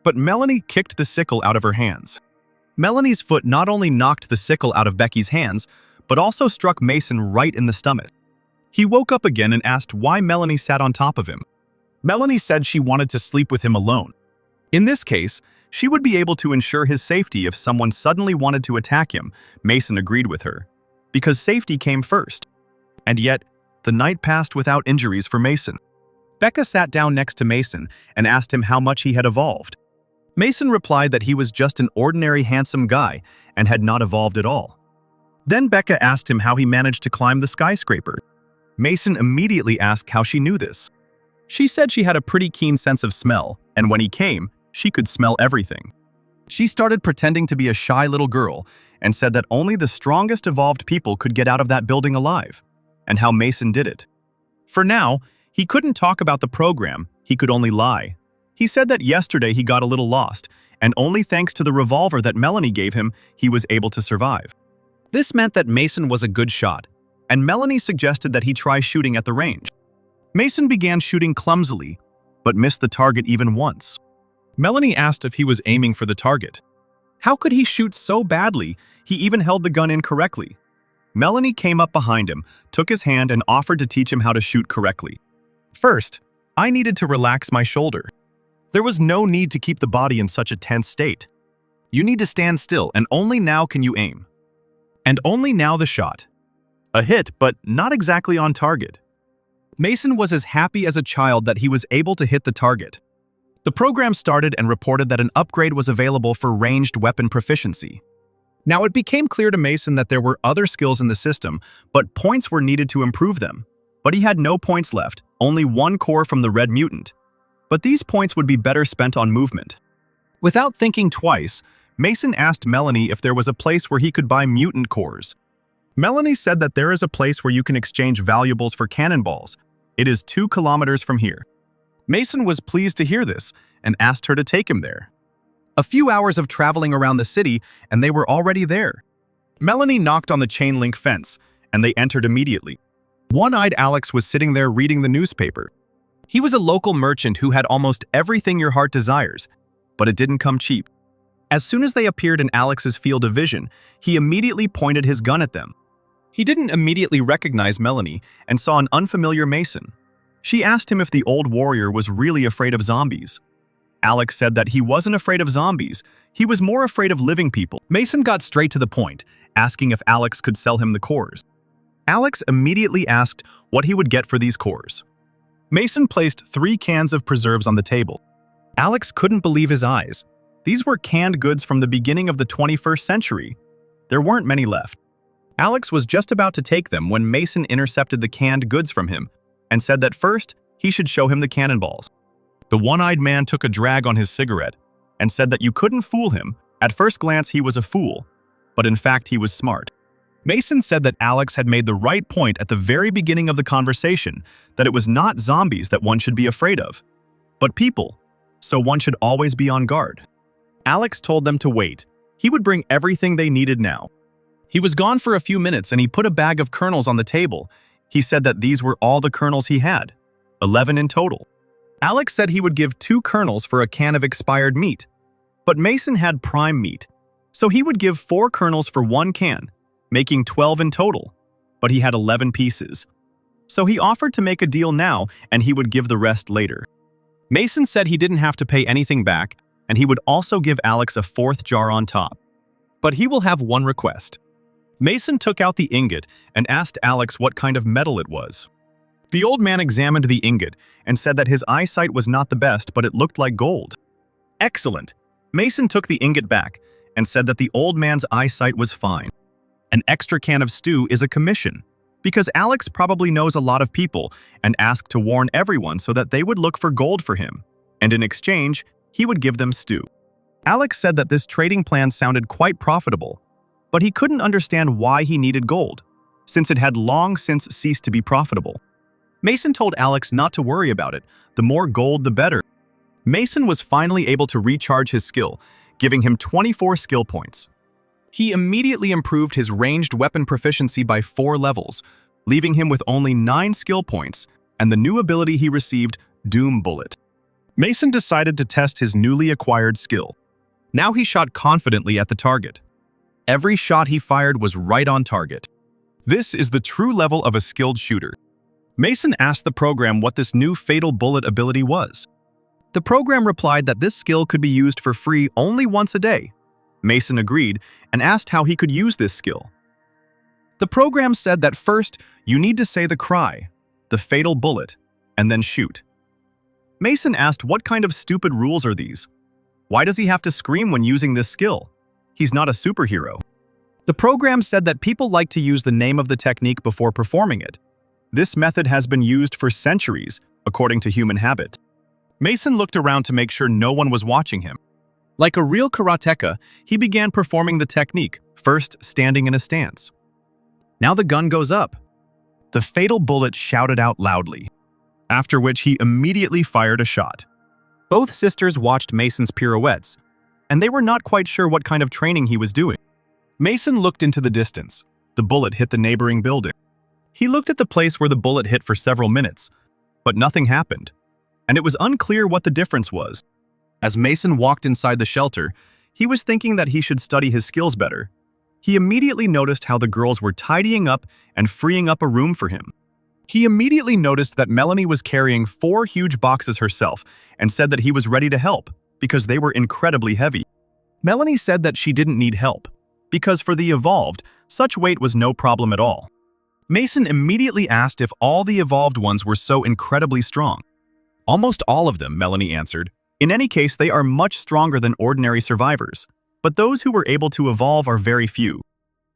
Speaker 1: But Melanie kicked the sickle out of her hands. Melanie's foot not only knocked the sickle out of Becky's hands, but also struck Mason right in the stomach. He woke up again and asked why Melanie sat on top of him. Melanie said she wanted to sleep with him alone. In this case, she would be able to ensure his safety if someone suddenly wanted to attack him. Mason agreed with her, because safety came first. And yet, the night passed without injuries for Mason. Becca sat down next to Mason and asked him how much he had evolved. Mason replied that he was just an ordinary handsome guy and had not evolved at all. Then Becca asked him how he managed to climb the skyscraper. Mason immediately asked how she knew this. She said she had a pretty keen sense of smell, and when he came, she could smell everything. She started pretending to be a shy little girl and said that only the strongest evolved people could get out of that building alive, and how Mason did it. For now, he couldn't talk about the program, he could only lie. He said that yesterday he got a little lost, and only thanks to the revolver that Melanie gave him, he was able to survive. This meant that Mason was a good shot, and Melanie suggested that he try shooting at the range. Mason began shooting clumsily, but missed the target even once. Melanie asked if he was aiming for the target. How could he shoot so badly? He even held the gun incorrectly. Melanie came up behind him, took his hand and offered to teach him how to shoot correctly. First, I needed to relax my shoulder. There was no need to keep the body in such a tense state. You need to stand still, and only now can you aim. And only now the shot. A hit, but not exactly on target. Mason was as happy as a child that he was able to hit the target. The program started and reported that an upgrade was available for ranged weapon proficiency. Now it became clear to Mason that there were other skills in the system, but points were needed to improve them. But he had no points left, only 1 core from the Red Mutant. But these points would be better spent on movement. Without thinking twice, Mason asked Melanie if there was a place where he could buy mutant cores. Melanie said that there is a place where you can exchange valuables for cannonballs. It is 2 kilometers from here. Mason was pleased to hear this and asked her to take him there. A few hours of traveling around the city and they were already there. Melanie knocked on the chain link fence and they entered immediately. One-eyed Alex was sitting there reading the newspaper. He was a local merchant who had almost everything your heart desires, but it didn't come cheap. As soon as they appeared in Alex's field of vision, he immediately pointed his gun at them. He didn't immediately recognize Melanie and saw an unfamiliar Mason. She asked him if the old warrior was really afraid of zombies. Alex said that he wasn't afraid of zombies, he was more afraid of living people. Mason got straight to the point, asking if Alex could sell him the cores. Alex immediately asked what he would get for these cores. Mason placed 3 cans of preserves on the table. Alex couldn't believe his eyes. These were canned goods from the beginning of the 21st century. There weren't many left. Alex was just about to take them when Mason intercepted the canned goods from him and said that first, he should show him the cannonballs. The one-eyed man took a drag on his cigarette and said that you couldn't fool him. At first glance, he was a fool, but in fact, he was smart. Mason said that Alex had made the right point at the very beginning of the conversation, that it was not zombies that one should be afraid of, but people, so one should always be on guard. Alex told them to wait. He would bring everything they needed now. He was gone for a few minutes and he put a bag of kernels on the table. He said that these were all the kernels he had, 11 in total. Alex said he would give 2 kernels for a can of expired meat, but Mason had prime meat, so he would give 4 kernels for 1 can, making 12 in total. but he had 11 pieces. So he offered to make a deal now and he would give the rest later. Mason said he didn't have to pay anything back and he would also give Alex a 4th jar on top. But he will have one request. Mason took out the ingot and asked Alex what kind of metal it was. The old man examined the ingot and said that his eyesight was not the best, but it looked like gold. Excellent. Mason took the ingot back and said that the old man's eyesight was fine. An extra can of stew is a commission, because Alex probably knows a lot of people and asked to warn everyone so that they would look for gold for him, and in exchange, he would give them stew. Alex said that this trading plan sounded quite profitable, but he couldn't understand why he needed gold, since it had long since ceased to be profitable. Mason told Alex not to worry about it, the more gold the better. Mason was finally able to recharge his skill, giving him 24 skill points. He immediately improved his ranged weapon proficiency by 4 levels, leaving him with only 9 skill points and the new ability he received, Doom Bullet. Mason decided to test his newly acquired skill. Now he shot confidently at the target. Every shot he fired was right on target. This is the true level of a skilled shooter. Mason asked the program what this new Fatal Bullet ability was. The program replied that this skill could be used for free only once a day. Mason agreed and asked how he could use this skill. The program said that first, you need to say the cry, the Fatal Bullet, and then shoot. Mason asked what kind of stupid rules are these? Why does he have to scream when using this skill? He's not a superhero. The program said that people like to use the name of the technique before performing it. This method has been used for centuries, according to human habit. Mason looked around to make sure no one was watching him. Like a real karateka, he began performing the technique, first standing in a stance. Now the gun goes up. The Fatal Bullet shouted out loudly, after which he immediately fired a shot. Both sisters watched Mason's pirouettes, and they were not quite sure what kind of training he was doing. Mason looked into the distance. The bullet hit the neighboring building. He looked at the place where the bullet hit for several minutes, but nothing happened, and it was unclear what the difference was. As Mason walked inside the shelter, he was thinking that he should study his skills better. He immediately noticed how the girls were tidying up and freeing up a room for him. He immediately noticed that Melanie was carrying 4 huge boxes herself and said that he was ready to help because they were incredibly heavy. Melanie said that she didn't need help because for the evolved, such weight was no problem at all. Mason immediately asked if all the evolved ones were so incredibly strong. Almost all of them, Melanie answered. In any case, they are much stronger than ordinary survivors, but those who were able to evolve are very few.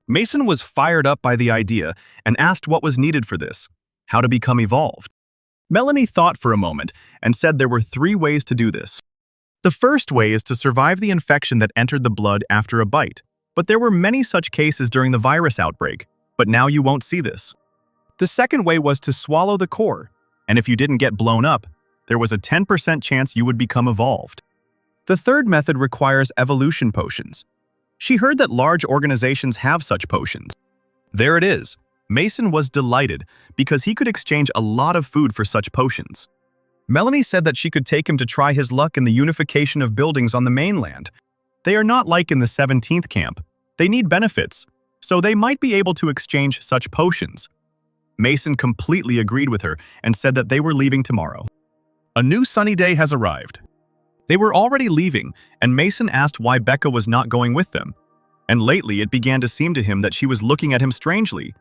Speaker 1: Mason was fired up by the idea and asked what was needed for this, how to become evolved. Melanie thought for a moment and said there were 3 ways to do this. The first way is to survive the infection that entered the blood after a bite, but there were many such cases during the virus outbreak, but now you won't see this. The second way was to swallow the core, and if you didn't get blown up, there was a 10% chance you would become evolved. The third method requires evolution potions. She heard that large organizations have such potions. There it is. Mason was delighted because he could exchange a lot of food for such potions. Melanie said that she could take him to try his luck in the unification of buildings on the mainland. They are not like in the 17th camp. They need benefits, so they might be able to exchange such potions. Mason completely agreed with her and said that they were leaving tomorrow. A new sunny day has arrived. They were already leaving, and Mason asked why Becca was not going with them. And lately it began to seem to him that she was looking at him strangely.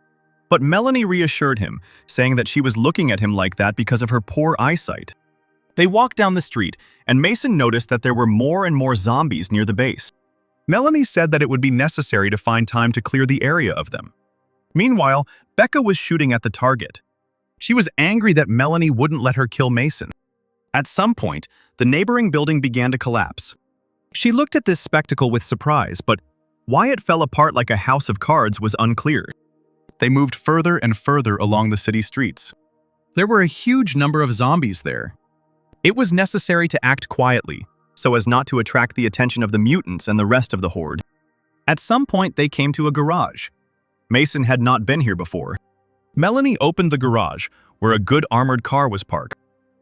Speaker 1: But Melanie reassured him, saying that she was looking at him like that because of her poor eyesight. They walked down the street, and Mason noticed that there were more and more zombies near the base. Melanie said that it would be necessary to find time to clear the area of them. Meanwhile, Becca was shooting at the target. She was angry that Melanie wouldn't let her kill Mason. At some point, the neighboring building began to collapse. She looked at this spectacle with surprise, but why it fell apart like a house of cards was unclear. They moved further and further along the city streets. There were a huge number of zombies there. It was necessary to act quietly, so as not to attract the attention of the mutants and the rest of the horde. At some point, they came to a garage. Mason had not been here before. Melanie opened the garage, where a good armored car was parked.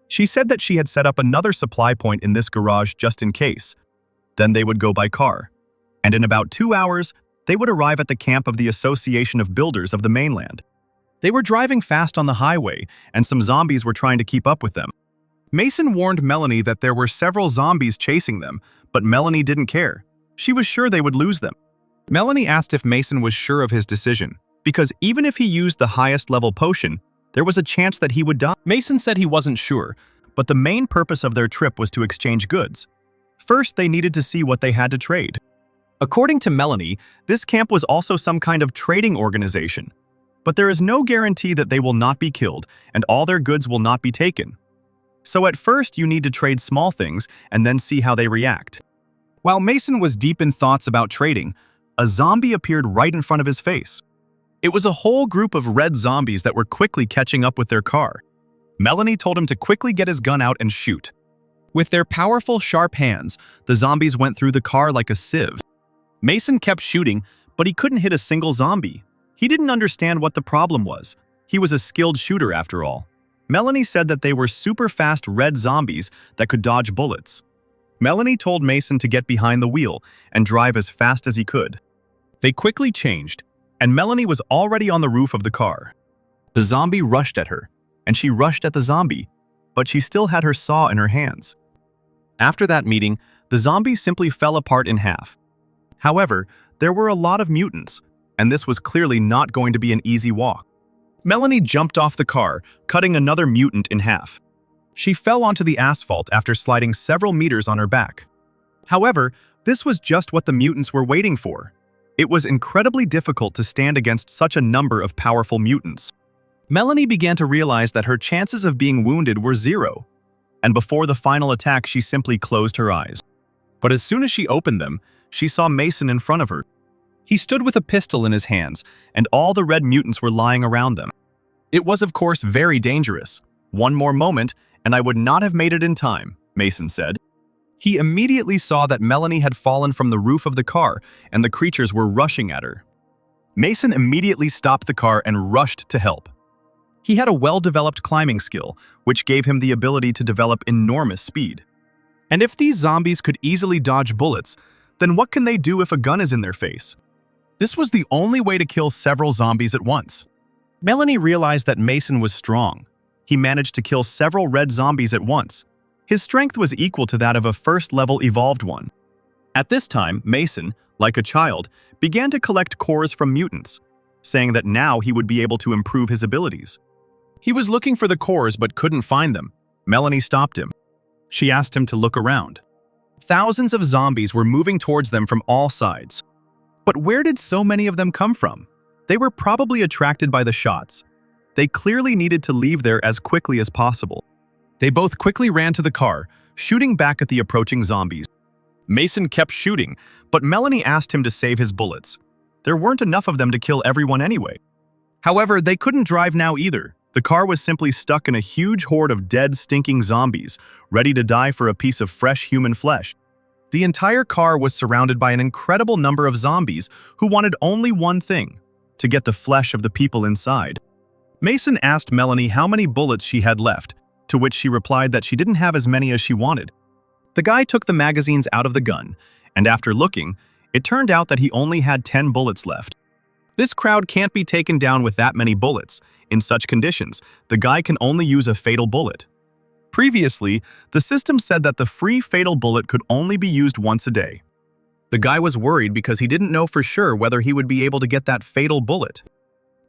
Speaker 1: She said that she had set up another supply point in this garage just in case. Then they would go by car. And in about 2 hours, they would arrive at the camp of the Association of Builders of the mainland. They were driving fast on the highway, and some zombies were trying to keep up with them. Mason warned Melanie that there were several zombies chasing them, but Melanie didn't care. She was sure they would lose them. Melanie asked if Mason was sure of his decision, because even if he used the highest level potion, there was a chance that he would die. Mason said he wasn't sure, but the main purpose of their trip was to exchange goods. First, they needed to see what they had to trade. According to Melanie, this camp was also some kind of trading organization. But there is no guarantee that they will not be killed and all their goods will not be taken. So at first, you need to trade small things and then see how they react. While Mason was deep in thoughts about trading, a zombie appeared right in front of his face. It was a whole group of red zombies that were quickly catching up with their car. Melanie told him to quickly get his gun out and shoot. With their powerful, sharp hands, the zombies went through the car like a sieve. Mason kept shooting, but he couldn't hit a single zombie. He didn't understand what the problem was. He was a skilled shooter after all. Melanie said that they were super fast red zombies that could dodge bullets. Melanie told Mason to get behind the wheel and drive as fast as he could. They quickly changed, and Melanie was already on the roof of the car. The zombie rushed at her, and she rushed at the zombie, but she still had her saw in her hands. After that meeting, the zombie simply fell apart in half. However, there were a lot of mutants, and this was clearly not going to be an easy walk. Melanie jumped off the car, cutting another mutant in half. She fell onto the asphalt after sliding several meters on her back. However, this was just what the mutants were waiting for. It was incredibly difficult to stand against such a number of powerful mutants. Melanie began to realize that her chances of being wounded were zero, and before the final attack she simply closed her eyes. But as soon as she opened them, she saw Mason in front of her. He stood with a pistol in his hands, and all the red mutants were lying around them. It was of course very dangerous. One more moment, and I would not have made it in time, Mason said. He immediately saw that Melanie had fallen from the roof of the car, and the creatures were rushing at her. Mason immediately stopped the car and rushed to help. He had a well-developed climbing skill, which gave him the ability to develop enormous speed. And if these zombies could easily dodge bullets, then what can they do if a gun is in their face? This was the only way to kill several zombies at once. Melanie realized that Mason was strong. He managed to kill several red zombies at once. His strength was equal to that of a first-level evolved one. At this time, Mason, like a child, began to collect cores from mutants, saying that now he would be able to improve his abilities. He was looking for the cores but couldn't find them. Melanie stopped him. She asked him to look around. Thousands of zombies were moving towards them from all sides. But where did so many of them come from? They were probably attracted by the shots. They clearly needed to leave there as quickly as possible. They both quickly ran to the car, shooting back at the approaching zombies. Mason kept shooting, but Melanie asked him to save his bullets. There weren't enough of them to kill everyone anyway. However, they couldn't drive now either. The car was simply stuck in a huge horde of dead, stinking zombies, ready to die for a piece of fresh human flesh. The entire car was surrounded by an incredible number of zombies who wanted only one thing: to get the flesh of the people inside. Mason asked Melanie how many bullets she had left, to which she replied that she didn't have as many as she wanted. The guy took the magazines out of the gun, and after looking, it turned out that he only had 10 bullets left. This crowd can't be taken down with that many bullets. In such conditions, the guy can only use a fatal bullet. Previously, the system said that the free fatal bullet could only be used once a day. The guy was worried because he didn't know for sure whether he would be able to get that fatal bullet.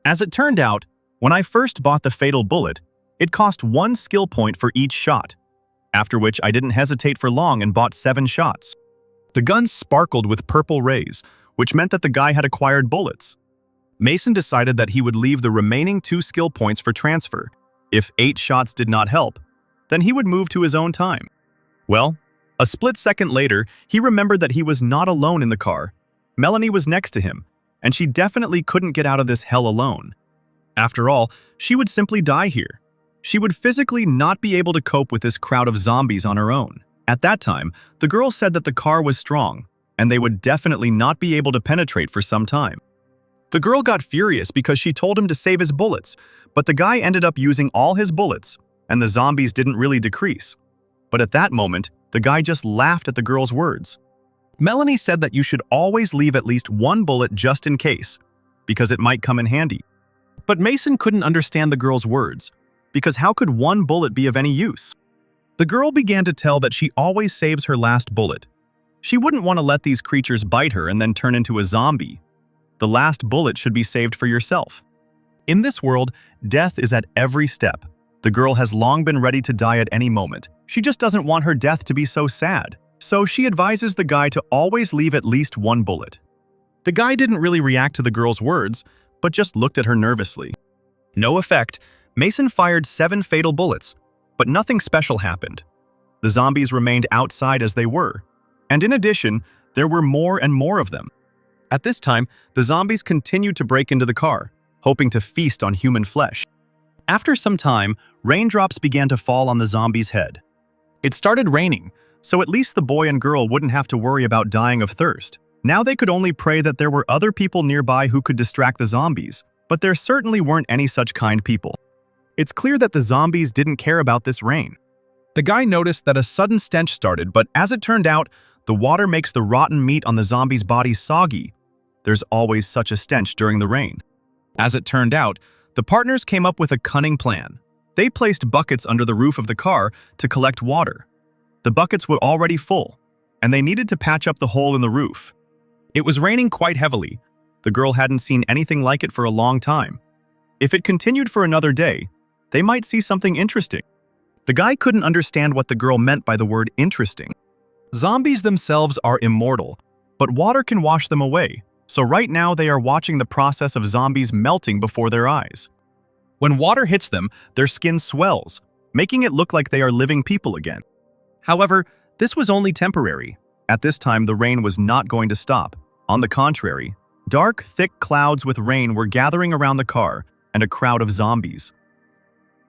Speaker 1: As it turned out, when I first bought the fatal bullet, it cost 1 skill point for each shot, after which I didn't hesitate for long and bought 7 shots. The gun sparkled with purple rays, which meant that the guy had acquired bullets. Mason decided that he would leave the remaining 2 skill points for transfer. If 8 shots did not help, then he would move to his own time. Well, a split second later, he remembered that he was not alone in the car. Melanie was next to him, and she definitely couldn't get out of this hell alone. After all, she would simply die here. She would physically not be able to cope with this crowd of zombies on her own. At that time, the girl said that the car was strong, and they would definitely not be able to penetrate for some time. The girl got furious because she told him to save his bullets, but the guy ended up using all his bullets, and the zombies didn't really decrease. But at that moment, the guy just laughed at the girl's words. Melanie said that you should always leave at least 1 bullet just in case, because it might come in handy. But Mason couldn't understand the girl's words, because how could one bullet be of any use? The girl began to tell that she always saves her last bullet. She wouldn't want to let these creatures bite her and then turn into a zombie. The last bullet should be saved for yourself. In this world, death is at every step. The girl has long been ready to die at any moment. She just doesn't want her death to be so sad. So she advises the guy to always leave at least one bullet. The guy didn't really react to the girl's words, but just looked at her nervously. No effect. Mason fired 7 fatal bullets, but nothing special happened. The zombies remained outside as they were, and in addition, there were more and more of them. At this time, the zombies continued to break into the car, hoping to feast on human flesh. After some time, raindrops began to fall on the zombie's head. It started raining, so at least the boy and girl wouldn't have to worry about dying of thirst. Now they could only pray that there were other people nearby who could distract the zombies, but there certainly weren't any such kind people. It's clear that the zombies didn't care about this rain. The guy noticed that a sudden stench started, but as it turned out, the water makes the rotten meat on the zombies' bodies soggy. There's always such a stench during the rain. As it turned out, the partners came up with a cunning plan. They placed buckets under the roof of the car to collect water. The buckets were already full, and they needed to patch up the hole in the roof. It was raining quite heavily. The girl hadn't seen anything like it for a long time. If it continued for another day, they might see something interesting. The guy couldn't understand what the girl meant by the word interesting. Zombies themselves are immortal, but water can wash them away. So right now they are watching the process of zombies melting before their eyes. When water hits them, their skin swells, making it look like they are living people again. However, this was only temporary. At this time, the rain was not going to stop. On the contrary, dark, thick clouds with rain were gathering around the car and a crowd of zombies.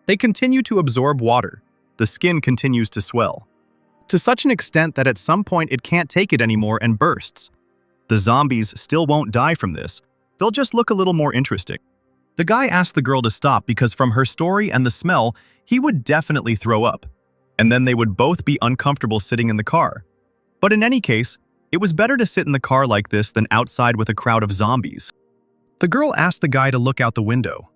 Speaker 1: They continue to absorb water. The skin continues to swell, to such an extent that at some point it can't take it anymore and bursts. The zombies still won't die from this. They'll just look a little more interesting. The guy asked the girl to stop because from her story and the smell, he would definitely throw up. And then they would both be uncomfortable sitting in the car. But in any case, it was better to sit in the car like this than outside with a crowd of zombies. The girl asked the guy to look out the window.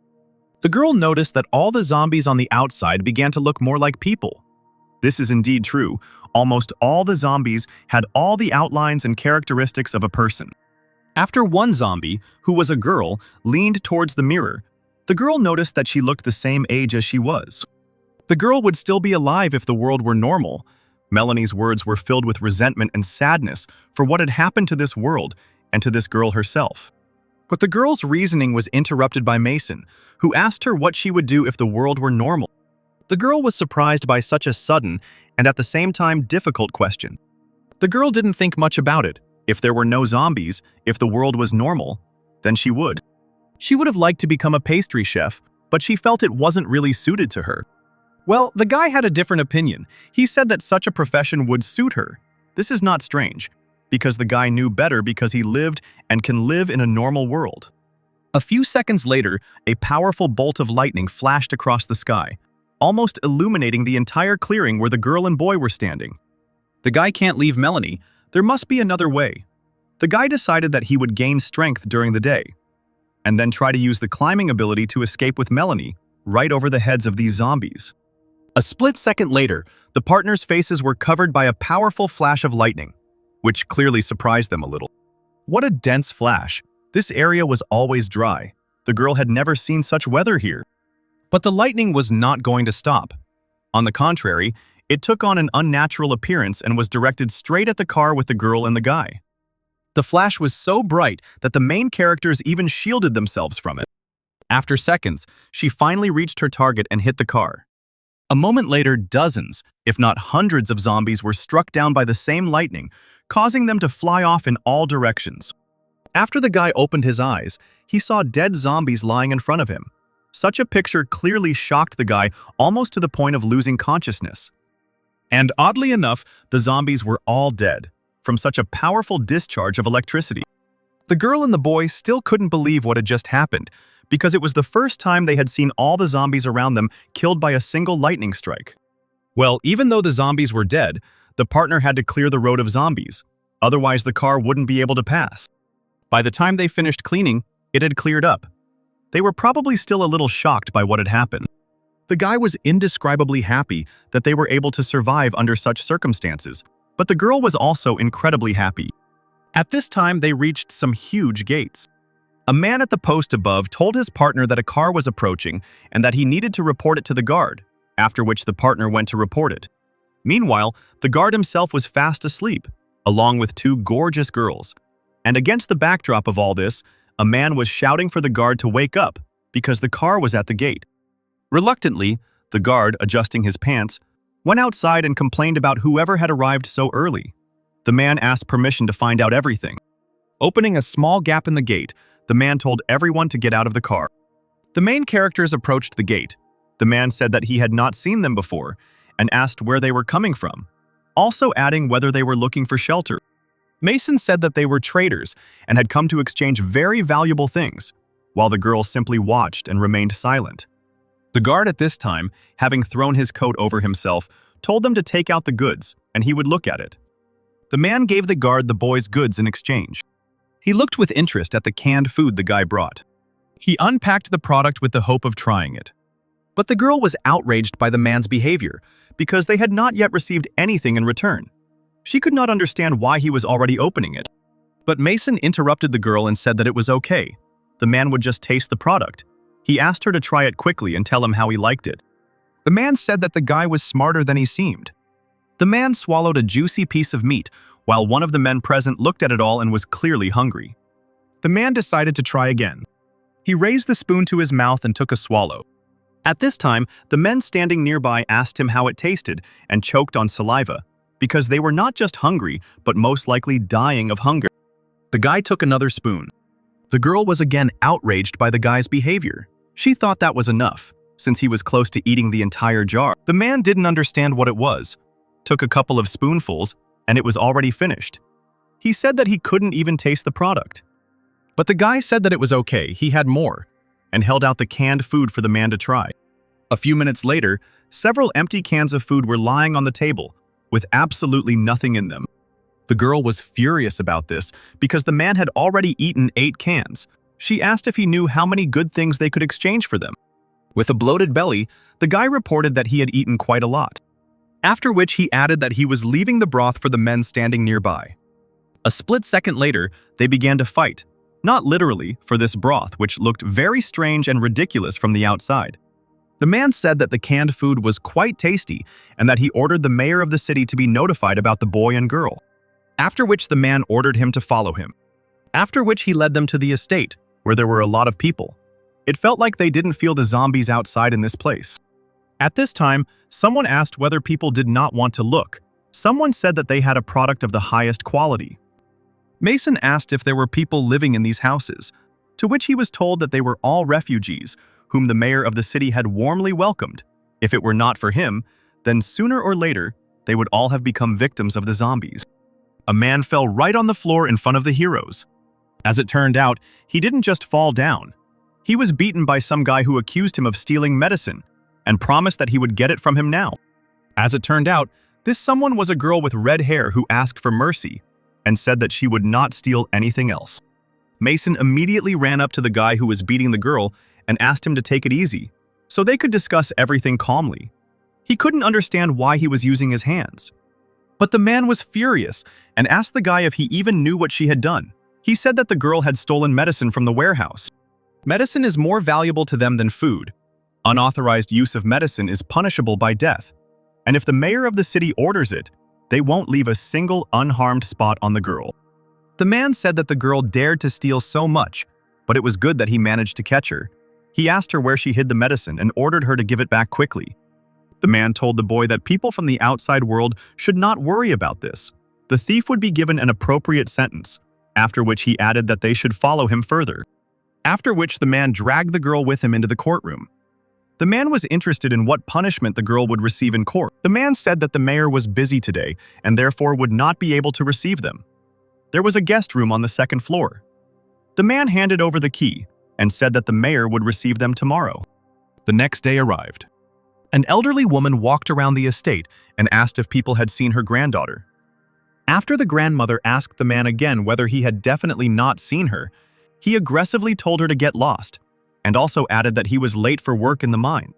Speaker 1: The girl noticed that all the zombies on the outside began to look more like people. This is indeed true. Almost all the zombies had all the outlines and characteristics of a person. After one zombie, who was a girl, leaned towards the mirror, the girl noticed that she looked the same age as she was. The girl would still be alive if the world were normal. Melanie's words were filled with resentment and sadness for what had happened to this world and to this girl herself. But the girl's reasoning was interrupted by Mason, who asked her what she would do if the world were normal. The girl was surprised by such a sudden and at the same time difficult question. The girl didn't think much about it. If there were no zombies, if the world was normal, then she would. She would have liked to become a pastry chef, but she felt it wasn't really suited to her. Well, the guy had a different opinion. He said that such a profession would suit her. This is not strange, because the guy knew better because he lived and can live in a normal world. A few seconds later, a powerful bolt of lightning flashed across the sky, almost illuminating the entire clearing where the girl and boy were standing. The guy can't leave Melanie. There must be another way. The guy decided that he would gain strength during the day, and then try to use the climbing ability to escape with Melanie right over the heads of these zombies. A split second later, the partners' faces were covered by a powerful flash of lightning, which clearly surprised them a little. What a dense flash. This area was always dry. The girl had never seen such weather here. But the lightning was not going to stop. On the contrary, it took on an unnatural appearance and was directed straight at the car with the girl and the guy. The flash was so bright that the main characters even shielded themselves from it. After seconds, she finally reached her target and hit the car. A moment later, dozens, if not hundreds of zombies were struck down by the same lightning, causing them to fly off in all directions. After the guy opened his eyes, he saw dead zombies lying in front of him. Such a picture clearly shocked the guy almost to the point of losing consciousness. And oddly enough, the zombies were all dead, from such a powerful discharge of electricity. The girl and the boy still couldn't believe what had just happened, because it was the first time they had seen all the zombies around them killed by a single lightning strike. Well, even though the zombies were dead, the partner had to clear the road of zombies, otherwise the car wouldn't be able to pass. By the time they finished cleaning, it had cleared up. They were probably still a little shocked by what had happened. The guy was indescribably happy that they were able to survive under such circumstances, but the girl was also incredibly happy. At this time, they reached some huge gates. A man at the post above told his partner that a car was approaching and that he needed to report it to the guard, after which the partner went to report it. Meanwhile, the guard himself was fast asleep, along with two gorgeous girls. And against the backdrop of all this, a man was shouting for the guard to wake up because the car was at the gate. Reluctantly, the guard, adjusting his pants, went outside and complained about whoever had arrived so early. The man asked permission to find out everything. Opening a small gap in the gate, the man told everyone to get out of the car. The main characters approached the gate. The man said that he had not seen them before and asked where they were coming from, also adding whether they were looking for shelter. Mason said that they were traders and had come to exchange very valuable things, while the girl simply watched and remained silent. The guard at this time, having thrown his coat over himself, told them to take out the goods and he would look at it. The man gave the guard the boy's goods in exchange. He looked with interest at the canned food the guy brought. He unpacked the product with the hope of trying it. But the girl was outraged by the man's behavior because they had not yet received anything in return. She could not understand why he was already opening it. But Mason interrupted the girl and said that it was okay. The man would just taste the product. He asked her to try it quickly and tell him how he liked it. The man said that the guy was smarter than he seemed. The man swallowed a juicy piece of meat while one of the men present looked at it all and was clearly hungry. The man decided to try again. He raised the spoon to his mouth and took a swallow. At this time, the men standing nearby asked him how it tasted and choked on saliva, because they were not just hungry, but most likely dying of hunger. The guy took another spoon. The girl was again outraged by the guy's behavior. She thought that was enough, since he was close to eating the entire jar. The man didn't understand what it was, took a couple of spoonfuls, and it was already finished. He said that he couldn't even taste the product. But the guy said that it was okay, he had more, and held out the canned food for the man to try. A few minutes later, several empty cans of food were lying on the table, with absolutely nothing in them. The girl was furious about this because the man had already eaten 8 cans. She asked if he knew how many good things they could exchange for them. With a bloated belly, the guy reported that he had eaten quite a lot. After which he added that he was leaving the broth for the men standing nearby. A split second later, they began to fight. Not literally, for this broth, which looked very strange and ridiculous from the outside. The man said that the canned food was quite tasty and that he ordered the mayor of the city to be notified about the boy and girl. After which the man ordered him to follow him. After which he led them to the estate, where there were a lot of people. It felt like they didn't feel the zombies outside in this place. At this time, someone asked whether people did not want to look. Someone said that they had a product of the highest quality. Mason asked if there were people living in these houses, to which he was told that they were all refugees, whom the mayor of the city had warmly welcomed. If it were not for him, then sooner or later, they would all have become victims of the zombies. A man fell right on the floor in front of the heroes. As it turned out, he didn't just fall down. He was beaten by some guy who accused him of stealing medicine and promised that he would get it from him now. As it turned out, this someone was a girl with red hair who asked for mercy and said that she would not steal anything else. Mason immediately ran up to the guy who was beating the girl and asked him to take it easy, so they could discuss everything calmly. He couldn't understand why he was using his hands. But the man was furious and asked the guy if he even knew what she had done. He said that the girl had stolen medicine from the warehouse. Medicine is more valuable to them than food. Unauthorized use of medicine is punishable by death, and if the mayor of the city orders it, they won't leave a single unharmed spot on the girl. The man said that the girl dared to steal so much, but it was good that he managed to catch her. He asked her where she hid the medicine and ordered her to give it back quickly. The man told the boy that people from the outside world should not worry about this. The thief would be given an appropriate sentence, after which he added that they should follow him further. After which the man dragged the girl with him into the courtroom. The man was interested in what punishment the girl would receive in court. The man said that the mayor was busy today and therefore would not be able to receive them. There was a guest room on the second floor. The man handed over the key and said that the mayor would receive them tomorrow. The next day arrived. An elderly woman walked around the estate and asked if people had seen her granddaughter. After the grandmother asked the man again whether he had definitely not seen her, he aggressively told her to get lost, and also added that he was late for work in the mine.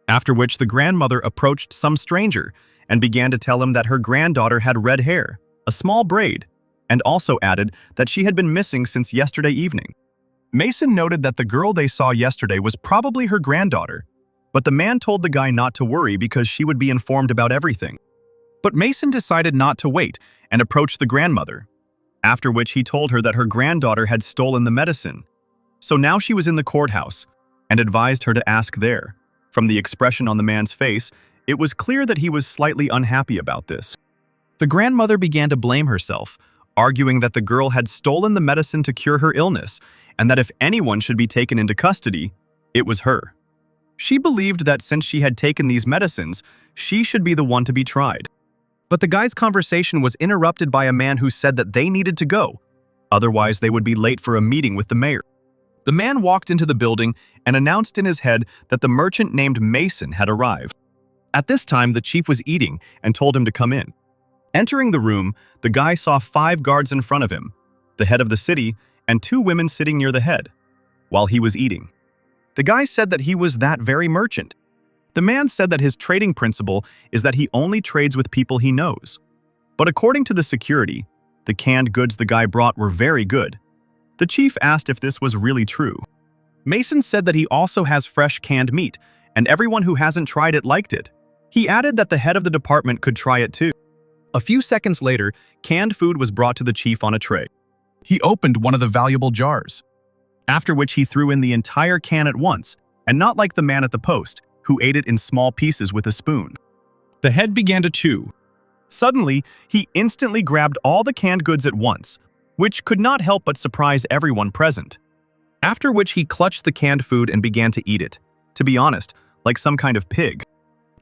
Speaker 1: After which the grandmother approached some stranger and began to tell him that her granddaughter had red hair, a small braid, and also added that she had been missing since yesterday evening. Mason noted that the girl they saw yesterday was probably her granddaughter, but the man told the guy not to worry because she would be informed about everything. But Mason decided not to wait and approached the grandmother, after which he told her that her granddaughter had stolen the medicine. So now she was in the courthouse and advised her to ask there. From the expression on the man's face, it was clear that he was slightly unhappy about this. The grandmother began to blame herself, arguing that the girl had stolen the medicine to cure her illness and that if anyone should be taken into custody, it was her. She believed that since she had taken these medicines, she should be the one to be tried. But the guy's conversation was interrupted by a man who said that they needed to go, otherwise they would be late for a meeting with the mayor. The man walked into the building and announced in his head that the merchant named Mason had arrived. At this time, the chief was eating and told him to come in. Entering the room, the guy saw 5 guards in front of him, the head of the city, and 2 women sitting near the head, while he was eating. The guy said that he was that very merchant. The man said that his trading principle is that he only trades with people he knows. But according to the security, the canned goods the guy brought were very good. The chief asked if this was really true. Mason said that he also has fresh canned meat, and everyone who hasn't tried it liked it. He added that the head of the department could try it too. A few seconds later, canned food was brought to the chief on a tray. He opened one of the valuable jars, after which he threw in the entire can at once, and not like the man at the post, who ate it in small pieces with a spoon. The head began to chew. Suddenly, he instantly grabbed all the canned goods at once, which could not help but surprise everyone present. After which he clutched the canned food and began to eat it, to be honest, like some kind of pig.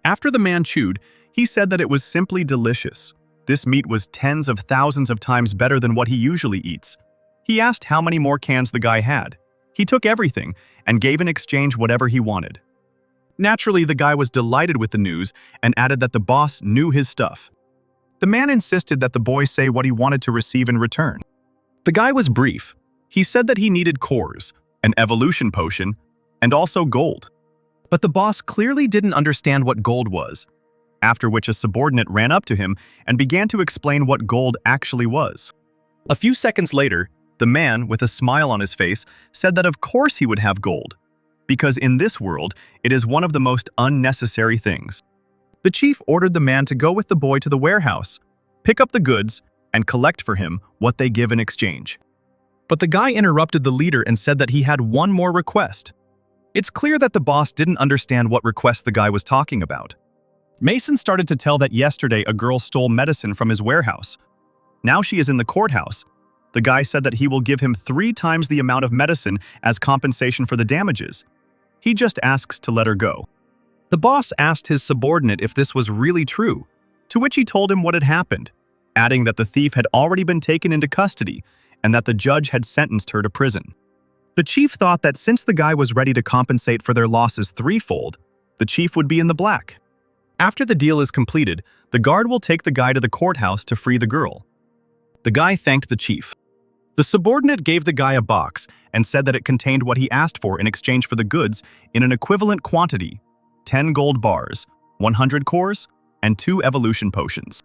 Speaker 1: After the man chewed, he said that it was simply delicious. This meat was tens of thousands of times better than what he usually eats. He asked how many more cans the guy had. He took everything and gave in exchange whatever he wanted. Naturally, the guy was delighted with the news and added that the boss knew his stuff. The man insisted that the boy say what he wanted to receive in return. The guy was brief. He said that he needed cores, an evolution potion, and also gold. But the boss clearly didn't understand what gold was, after which a subordinate ran up to him and began to explain what gold actually was. A few seconds later, the man, with a smile on his face, said that of course he would have gold, because in this world, it is one of the most unnecessary things. The chief ordered the man to go with the boy to the warehouse, pick up the goods, and collect for him what they give in exchange. But the guy interrupted the leader and said that he had one more request. It's clear that the boss didn't understand what request the guy was talking about. Mason started to tell that yesterday a girl stole medicine from his warehouse. Now she is in the courthouse. The guy said that he will give him 3 times the amount of medicine as compensation for the damages. He just asks to let her go. The boss asked his subordinate if this was really true, to which he told him what had happened, adding that the thief had already been taken into custody and that the judge had sentenced her to prison. The chief thought that since the guy was ready to compensate for their losses threefold, the chief would be in the black. After the deal is completed, the guard will take the guy to the courthouse to free the girl. The guy thanked the chief. The subordinate gave the guy a box and said that it contained what he asked for in exchange for the goods in an equivalent quantity: 10 gold bars, 100 cores, and 2 evolution potions.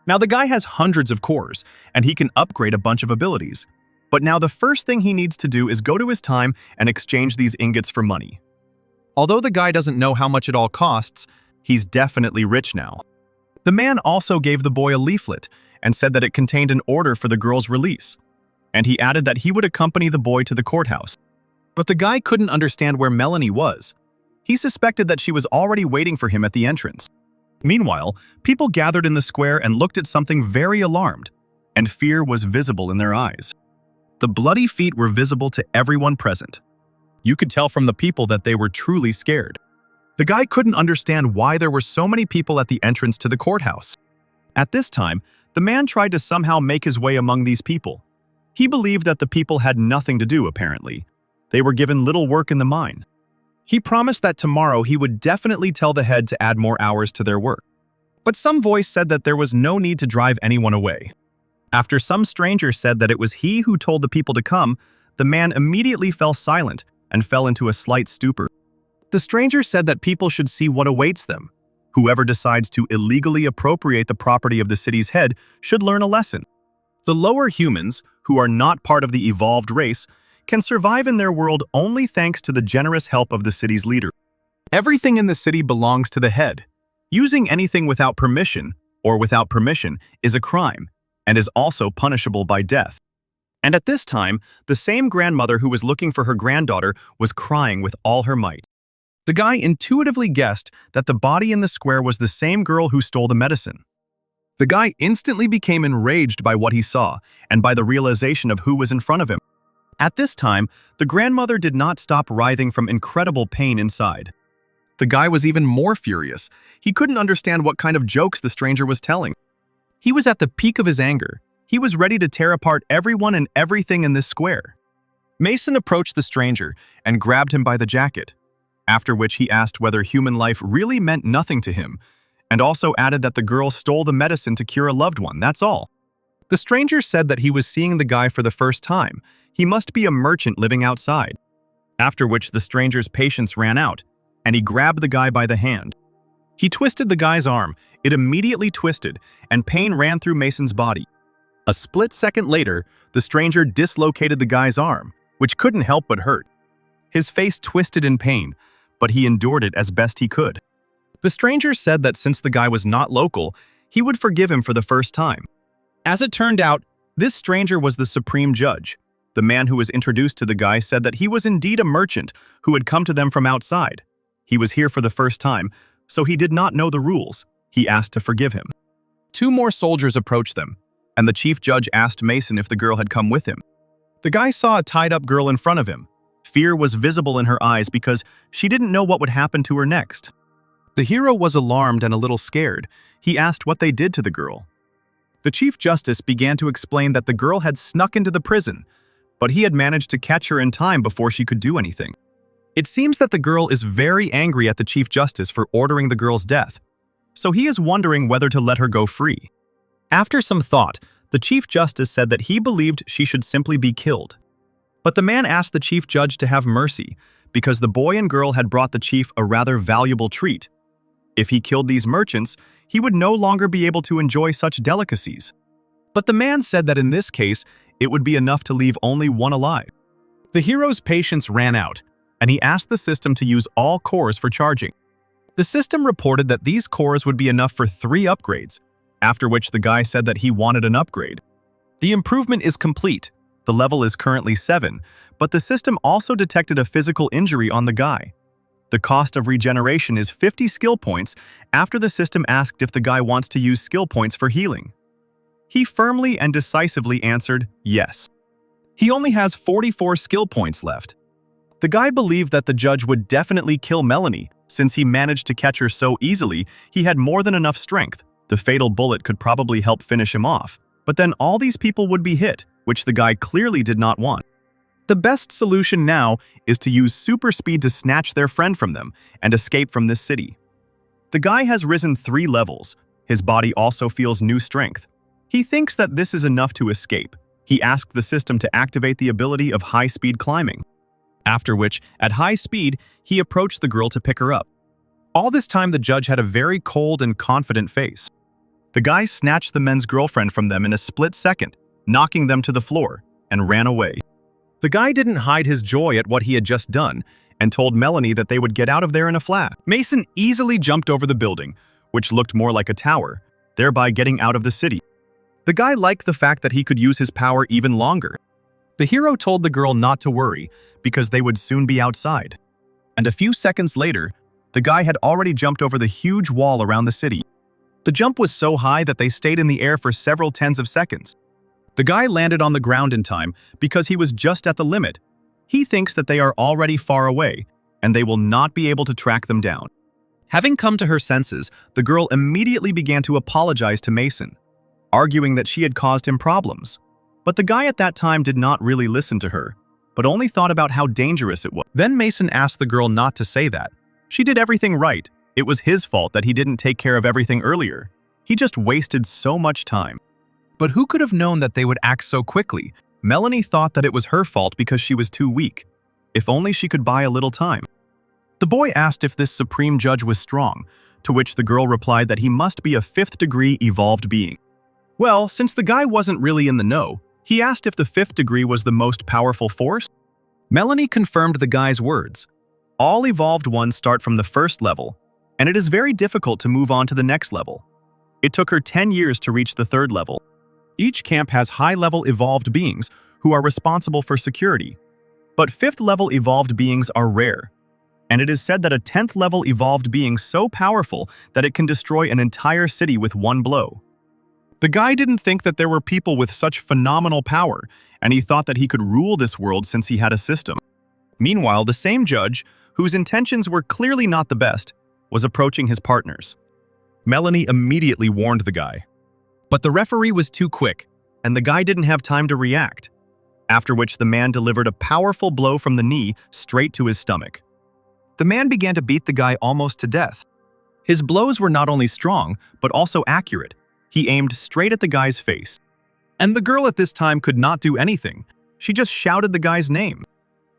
Speaker 1: Now the guy has hundreds of cores, and he can upgrade a bunch of abilities. But now the first thing he needs to do is go to his time and exchange these ingots for money. Although the guy doesn't know how much it all costs, he's definitely rich now. The man also gave the boy a leaflet and said that it contained an order for the girl's release, and he added that he would accompany the boy to the courthouse. But the guy couldn't understand where Melanie was. He suspected that she was already waiting for him at the entrance. Meanwhile, people gathered in the square and looked at something very alarmed, and fear was visible in their eyes. The bloody feet were visible to everyone present. You could tell from the people that they were truly scared. The guy couldn't understand why there were so many people at the entrance to the courthouse. At this time, the man tried to somehow make his way among these people. He believed that the people had nothing to do, apparently. They were given little work in the mine. He promised that tomorrow he would definitely tell the head to add more hours to their work. But some voice said that there was no need to drive anyone away. After some stranger said that it was he who told the people to come, the man immediately fell silent and fell into a slight stupor. The stranger said that people should see what awaits them. Whoever decides to illegally appropriate the property of the city's head should learn a lesson. The lower humans, who are not part of the evolved race, can survive in their world only thanks to the generous help of the city's leader. Everything in the city belongs to the head. Using anything without permission, or without permission, is a crime, and is also punishable by death. And at this time, the same grandmother who was looking for her granddaughter was crying with all her might. The guy intuitively guessed that the body in the square was the same girl who stole the medicine. The guy instantly became enraged by what he saw and by the realization of who was in front of him. At this time, the grandmother did not stop writhing from incredible pain inside. The guy was even more furious. He couldn't understand what kind of jokes the stranger was telling. He was at the peak of his anger. He was ready to tear apart everyone and everything in this square. Mason approached the stranger and grabbed him by the jacket, after which he asked whether human life really meant nothing to him, and also added that the girl stole the medicine to cure a loved one, that's all. The stranger said that he was seeing the guy for the first time. He must be a merchant living outside. After which the stranger's patience ran out, and he grabbed the guy by the hand. He twisted the guy's arm. It immediately twisted, and pain ran through Mason's body. A split second later, the stranger dislocated the guy's arm, which couldn't help but hurt. His face twisted in pain, but he endured it as best he could. The stranger said that since the guy was not local, he would forgive him for the first time. As it turned out, this stranger was the supreme judge. The man who was introduced to the guy said that he was indeed a merchant who had come to them from outside. He was here for the first time, so he did not know the rules. He asked to forgive him. 2 more soldiers approached them, and the chief judge asked Mason if the girl had come with him. The guy saw a tied-up girl in front of him. Fear was visible in her eyes because she didn't know what would happen to her next. The hero was alarmed and a little scared. He asked what they did to the girl. The Chief Justice began to explain that the girl had snuck into the prison, but he had managed to catch her in time before she could do anything. It seems that the girl is very angry at the Chief Justice for ordering the girl's death, so he is wondering whether to let her go free. After some thought, the Chief Justice said that he believed she should simply be killed. But the man asked the Chief Judge to have mercy because the boy and girl had brought the chief a rather valuable treat. If he killed these merchants, he would no longer be able to enjoy such delicacies. But the man said that in this case, it would be enough to leave only one alive. The hero's patience ran out, and he asked the system to use all cores for charging. The system reported that these cores would be enough for 3 upgrades, after which the guy said that he wanted an upgrade. The improvement is complete. The level is currently 7, but the system also detected a physical injury on the guy. The cost of regeneration is 50 skill points after the system asked if the guy wants to use skill points for healing. He firmly and decisively answered yes. He only has 44 skill points left. The guy believed that the judge would definitely kill Melanie. Since he managed to catch her so easily, he had more than enough strength. The fatal bullet could probably help finish him off. But then all these people would be hit, which the guy clearly did not want. The best solution now is to use super speed to snatch their friend from them and escape from this city. The guy has risen 3 levels. His body also feels new strength. He thinks that this is enough to escape. He asked the system to activate the ability of high-speed climbing. After which, at high speed, he approached the girl to pick her up. All this time, the judge had a very cold and confident face. The guy snatched the men's girlfriend from them in a split second, knocking them to the floor, and ran away. The guy didn't hide his joy at what he had just done and told Melanie that they would get out of there in a flash. Mason easily jumped over the building, which looked more like a tower, thereby getting out of the city. The guy liked the fact that he could use his power even longer. The hero told the girl not to worry because they would soon be outside. And a few seconds later, the guy had already jumped over the huge wall around the city. The jump was so high that they stayed in the air for several tens of seconds. The guy landed on the ground in time because he was just at the limit. He thinks that they are already far away, and they will not be able to track them down. Having come to her senses, the girl immediately began to apologize to Mason, arguing that she had caused him problems. But the guy at that time did not really listen to her, but only thought about how dangerous it was. Then Mason asked the girl not to say that. She did everything right. It was his fault that he didn't take care of everything earlier. He just wasted so much time. But who could have known that they would act so quickly? Melanie thought that it was her fault because she was too weak. If only she could buy a little time. The boy asked if this supreme judge was strong, to which the girl replied that he must be a fifth-degree evolved being. Well, since the guy wasn't really in the know, he asked if the fifth degree was the most powerful force. Melanie confirmed the guy's words. All evolved ones start from the first level, and it is very difficult to move on to the next level. It took her 10 years to reach the third level. Each camp has high-level evolved beings who are responsible for security, but fifth-level evolved beings are rare, and it is said that a 10th-level evolved being so powerful that it can destroy an entire city with one blow. The guy didn't think that there were people with such phenomenal power, and he thought that he could rule this world since he had a system. Meanwhile, the same judge, whose intentions were clearly not the best, was approaching his partners. Melanie immediately warned the guy. But the referee was too quick, and the guy didn't have time to react, after which the man delivered a powerful blow from the knee straight to his stomach. The man began to beat the guy almost to death. His blows were not only strong, but also accurate. He aimed straight at the guy's face. And the girl at this time could not do anything. She just shouted the guy's name.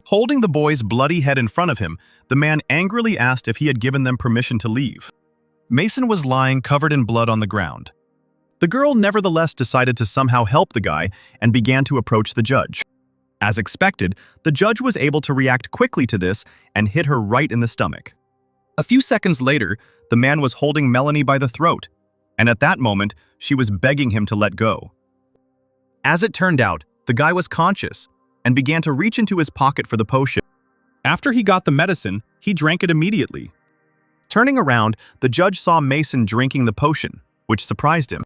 Speaker 1: Holding the boy's bloody head in front of him, the man angrily asked if he had given them permission to leave. Mason was lying covered in blood on the ground. The girl nevertheless decided to somehow help the guy and began to approach the judge. As expected, the judge was able to react quickly to this and hit her right in the stomach. A few seconds later, the man was holding Melanie by the throat, and at that moment, she was begging him to let go. As it turned out, the guy was conscious and began to reach into his pocket for the potion. After he got the medicine, he drank it immediately. Turning around, the judge saw Mason drinking the potion, which surprised him.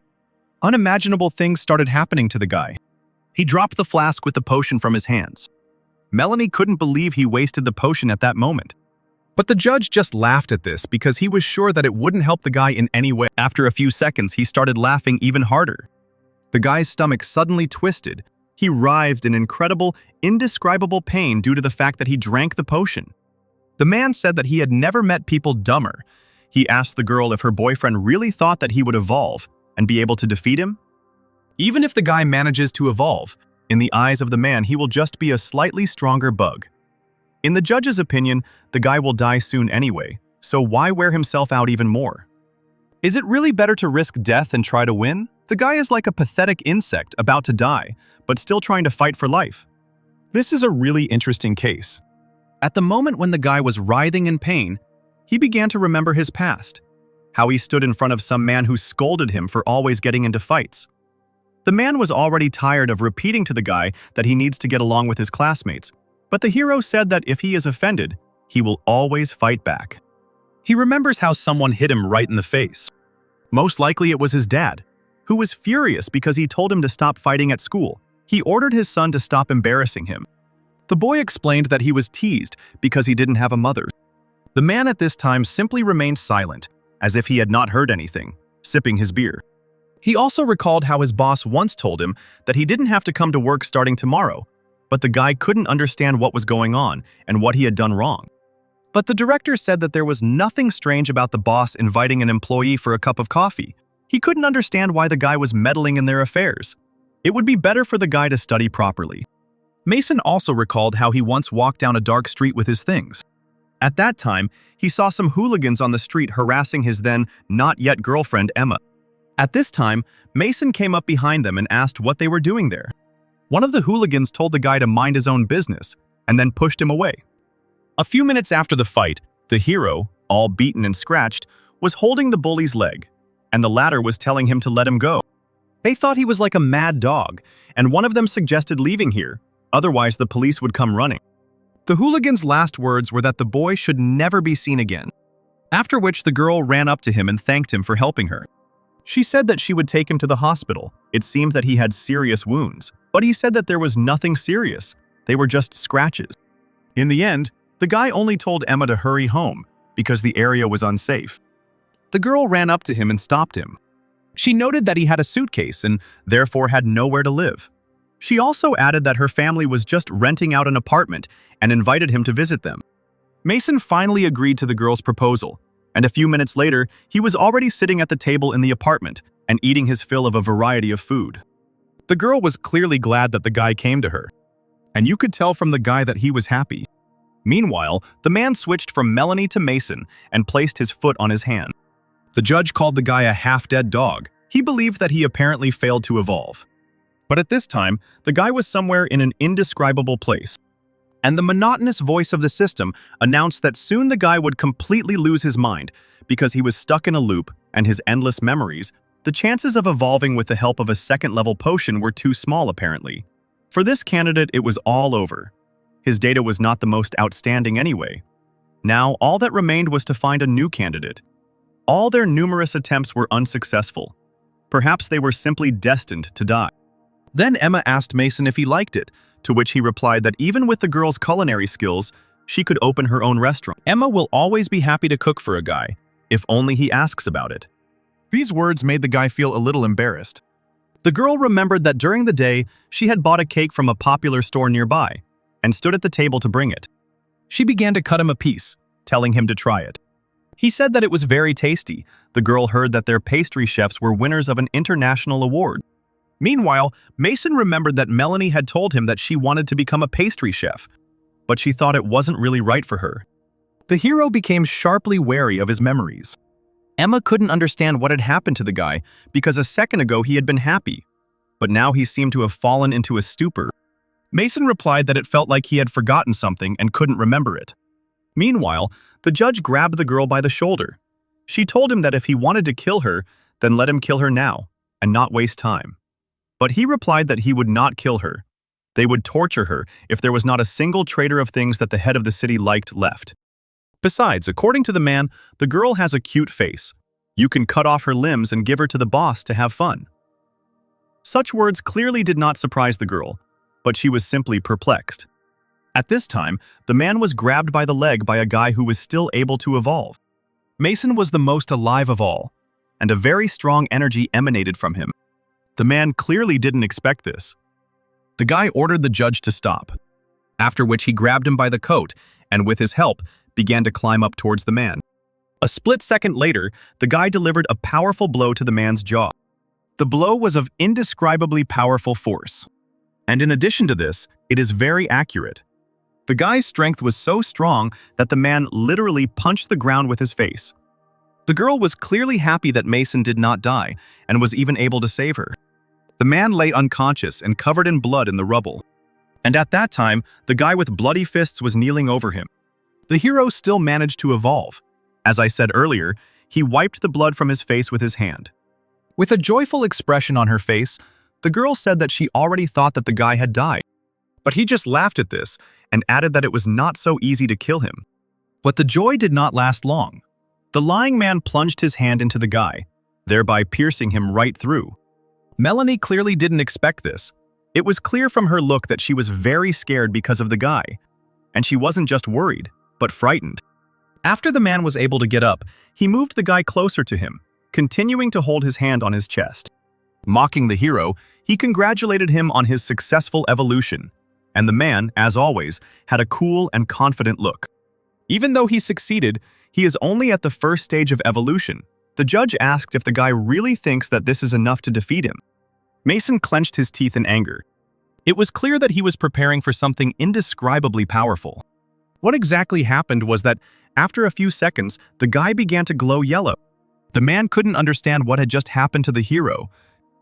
Speaker 1: Unimaginable things started happening to the guy. He dropped the flask with the potion from his hands. Melanie couldn't believe he wasted the potion at that moment. But the judge just laughed at this because he was sure that it wouldn't help the guy in any way. After a few seconds, he started laughing even harder. The guy's stomach suddenly twisted. He writhed in incredible, indescribable pain due to the fact that he drank the potion. The man said that he had never met people dumber. He asked the girl if her boyfriend really thought that he would evolve and be able to defeat him. Even if the guy manages to evolve, in the eyes of the man he will just be a slightly stronger bug. In the judge's opinion, the guy will die soon anyway, so why wear himself out even more? Is it really better to risk death and try to win? The guy is like a pathetic insect about to die, but still trying to fight for life. This is a really interesting case. At the moment when the guy was writhing in pain, he began to remember his past, how he stood in front of some man who scolded him for always getting into fights. The man was already tired of repeating to the guy that he needs to get along with his classmates, but the hero said that if he is offended, he will always fight back. He remembers how someone hit him right in the face. Most likely it was his dad, who was furious because he told him to stop fighting at school. He ordered his son to stop embarrassing him. The boy explained that he was teased because he didn't have a mother. The man at this time simply remained silent, as if he had not heard anything, sipping his beer. He also recalled how his boss once told him that he didn't have to come to work starting tomorrow, but the guy couldn't understand what was going on and what he had done wrong. But the director said that there was nothing strange about the boss inviting an employee for a cup of coffee. He couldn't understand why the guy was meddling in their affairs. It would be better for the guy to study properly. Mason also recalled how he once walked down a dark street with his things. At that time, he saw some hooligans on the street harassing his then not-yet girlfriend Emma. At this time, Mason came up behind them and asked what they were doing there. One of the hooligans told the guy to mind his own business and then pushed him away. A few minutes after the fight, the hero, all beaten and scratched, was holding the bully's leg, and the latter was telling him to let him go. They thought he was like a mad dog, and one of them suggested leaving here, otherwise the police would come running. The hooligan's last words were that the boy should never be seen again, after which the girl ran up to him and thanked him for helping her. She said that she would take him to the hospital. It seemed that he had serious wounds, but he said that there was nothing serious. They were just scratches. In the end, the guy only told Emma to hurry home because the area was unsafe. The girl ran up to him and stopped him. She noted that he had a suitcase and therefore had nowhere to live. She also added that her family was just renting out an apartment and invited him to visit them. Mason finally agreed to the girl's proposal, and a few minutes later, he was already sitting at the table in the apartment and eating his fill of a variety of food. The girl was clearly glad that the guy came to her, and you could tell from the guy that he was happy. Meanwhile, the man switched from Melanie to Mason and placed his foot on his hand. The judge called the guy a half-dead dog. He believed that he apparently failed to evolve. But at this time, the guy was somewhere in an indescribable place. And the monotonous voice of the system announced that soon the guy would completely lose his mind because he was stuck in a loop and his endless memories. The chances of evolving with the help of a second-level potion were too small, apparently. For this candidate, it was all over. His data was not the most outstanding anyway. Now, all that remained was to find a new candidate. All their numerous attempts were unsuccessful. Perhaps they were simply destined to die. Then Emma asked Mason if he liked it, to which he replied that even with the girl's culinary skills, she could open her own restaurant. Emma will always be happy to cook for a guy, if only he asks about it. These words made the guy feel a little embarrassed. The girl remembered that during the day, she had bought a cake from a popular store nearby and stood at the table to bring it. She began to cut him a piece, telling him to try it. He said that it was very tasty. The girl heard that their pastry chefs were winners of an international award. Meanwhile, Mason remembered that Melanie had told him that she wanted to become a pastry chef, but she thought it wasn't really right for her. The hero became sharply wary of his memories. Emma couldn't understand what had happened to the guy because a second ago he had been happy, but now he seemed to have fallen into a stupor. Mason replied that it felt like he had forgotten something and couldn't remember it. Meanwhile, the judge grabbed the girl by the shoulder. She told him that if he wanted to kill her, then let him kill her now and not waste time. But he replied that he would not kill her. They would torture her if there was not a single trader of things that the head of the city liked left. Besides, according to the man, the girl has a cute face. You can cut off her limbs and give her to the boss to have fun. Such words clearly did not surprise the girl, but she was simply perplexed. At this time, the man was grabbed by the leg by a guy who was still able to evolve. Mason was the most alive of all, and a very strong energy emanated from him. The man clearly didn't expect this. The guy ordered the judge to stop, after which he grabbed him by the coat and with his help began to climb up towards the man. A split second later, the guy delivered a powerful blow to the man's jaw. The blow was of indescribably powerful force. And in addition to this, it is very accurate. The guy's strength was so strong that the man literally punched the ground with his face. The girl was clearly happy that Mason did not die and was even able to save her. The man lay unconscious and covered in blood in the rubble. And at that time, the guy with bloody fists was kneeling over him. The hero still managed to evolve. As I said earlier, he wiped the blood from his face with his hand. With a joyful expression on her face, the girl said that she already thought that the guy had died. But he just laughed at this and added that it was not so easy to kill him. But the joy did not last long. The lying man plunged his hand into the guy, thereby piercing him right through. Melanie clearly didn't expect this. It was clear from her look that she was very scared because of the guy. And she wasn't just worried, but frightened. After the man was able to get up, he moved the guy closer to him, continuing to hold his hand on his chest. Mocking the hero, he congratulated him on his successful evolution, and the man, as always, had a cool and confident look. Even though he succeeded, he is only at the first stage of evolution. The judge asked if the guy really thinks that this is enough to defeat him. Mason clenched his teeth in anger. It was clear that he was preparing for something indescribably powerful. What exactly happened was that, after a few seconds, the guy began to glow yellow. The man couldn't understand what had just happened to the hero.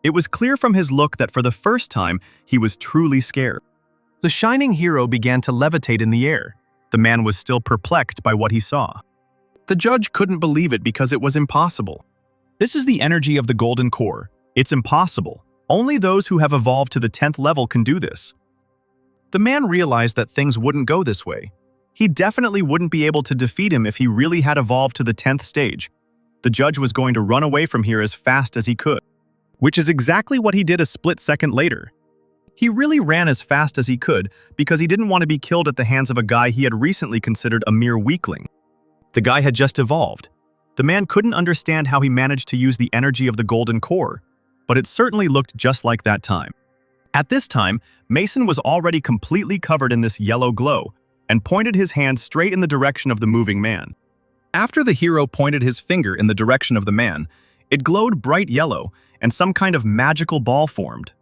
Speaker 1: It was clear from his look that for the first time, he was truly scared. The shining hero began to levitate in the air. The man was still perplexed by what he saw. The judge couldn't believe it because it was impossible. This is the energy of the golden core. It's impossible. Only those who have evolved to the 10th level can do this. The man realized that things wouldn't go this way. He definitely wouldn't be able to defeat him if he really had evolved to the 10th stage. The judge was going to run away from here as fast as he could, which is exactly what he did a split second later. He really ran as fast as he could because he didn't want to be killed at the hands of a guy he had recently considered a mere weakling. The guy had just evolved. The man couldn't understand how he managed to use the energy of the golden core, but it certainly looked just like that time. At this time, Mason was already completely covered in this yellow glow and pointed his hand straight in the direction of the moving man. After the hero pointed his finger in the direction of the man, it glowed bright yellow and some kind of magical ball formed.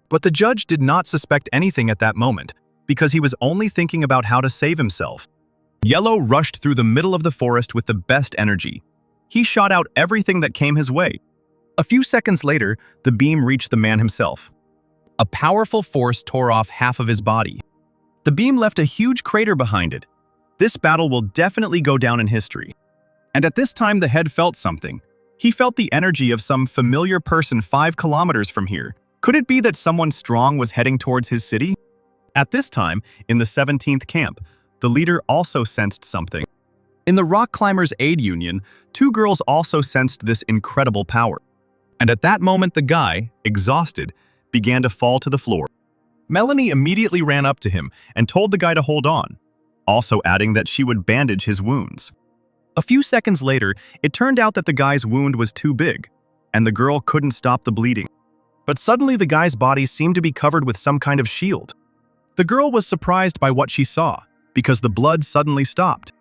Speaker 1: But the judge did not suspect anything at that moment because he was only thinking about how to save himself. Yahello rushed through the middle of the forest with the best energy. He shot out everything that came his way. A few seconds later, the beam reached the man himself. A powerful force tore off half of his body. The beam left a huge crater behind it. This battle will definitely go down in history. And at this time, the head felt something. He felt the energy of some familiar person 5 kilometers from here. Could it be that someone strong was heading towards his city? At this time, in the 17th camp, the leader also sensed something. In the Rock Climbers Aid Union, 2 girls also sensed this incredible power. And at that moment, the guy, exhausted, began to fall to the floor. Melanie immediately ran up to him and told the guy to hold on, also adding that she would bandage his wounds. A few seconds later, it turned out that the guy's wound was too big, and the girl couldn't stop the bleeding. But suddenly the guy's body seemed to be covered with some kind of shield. The girl was surprised by what she saw, because the blood suddenly stopped.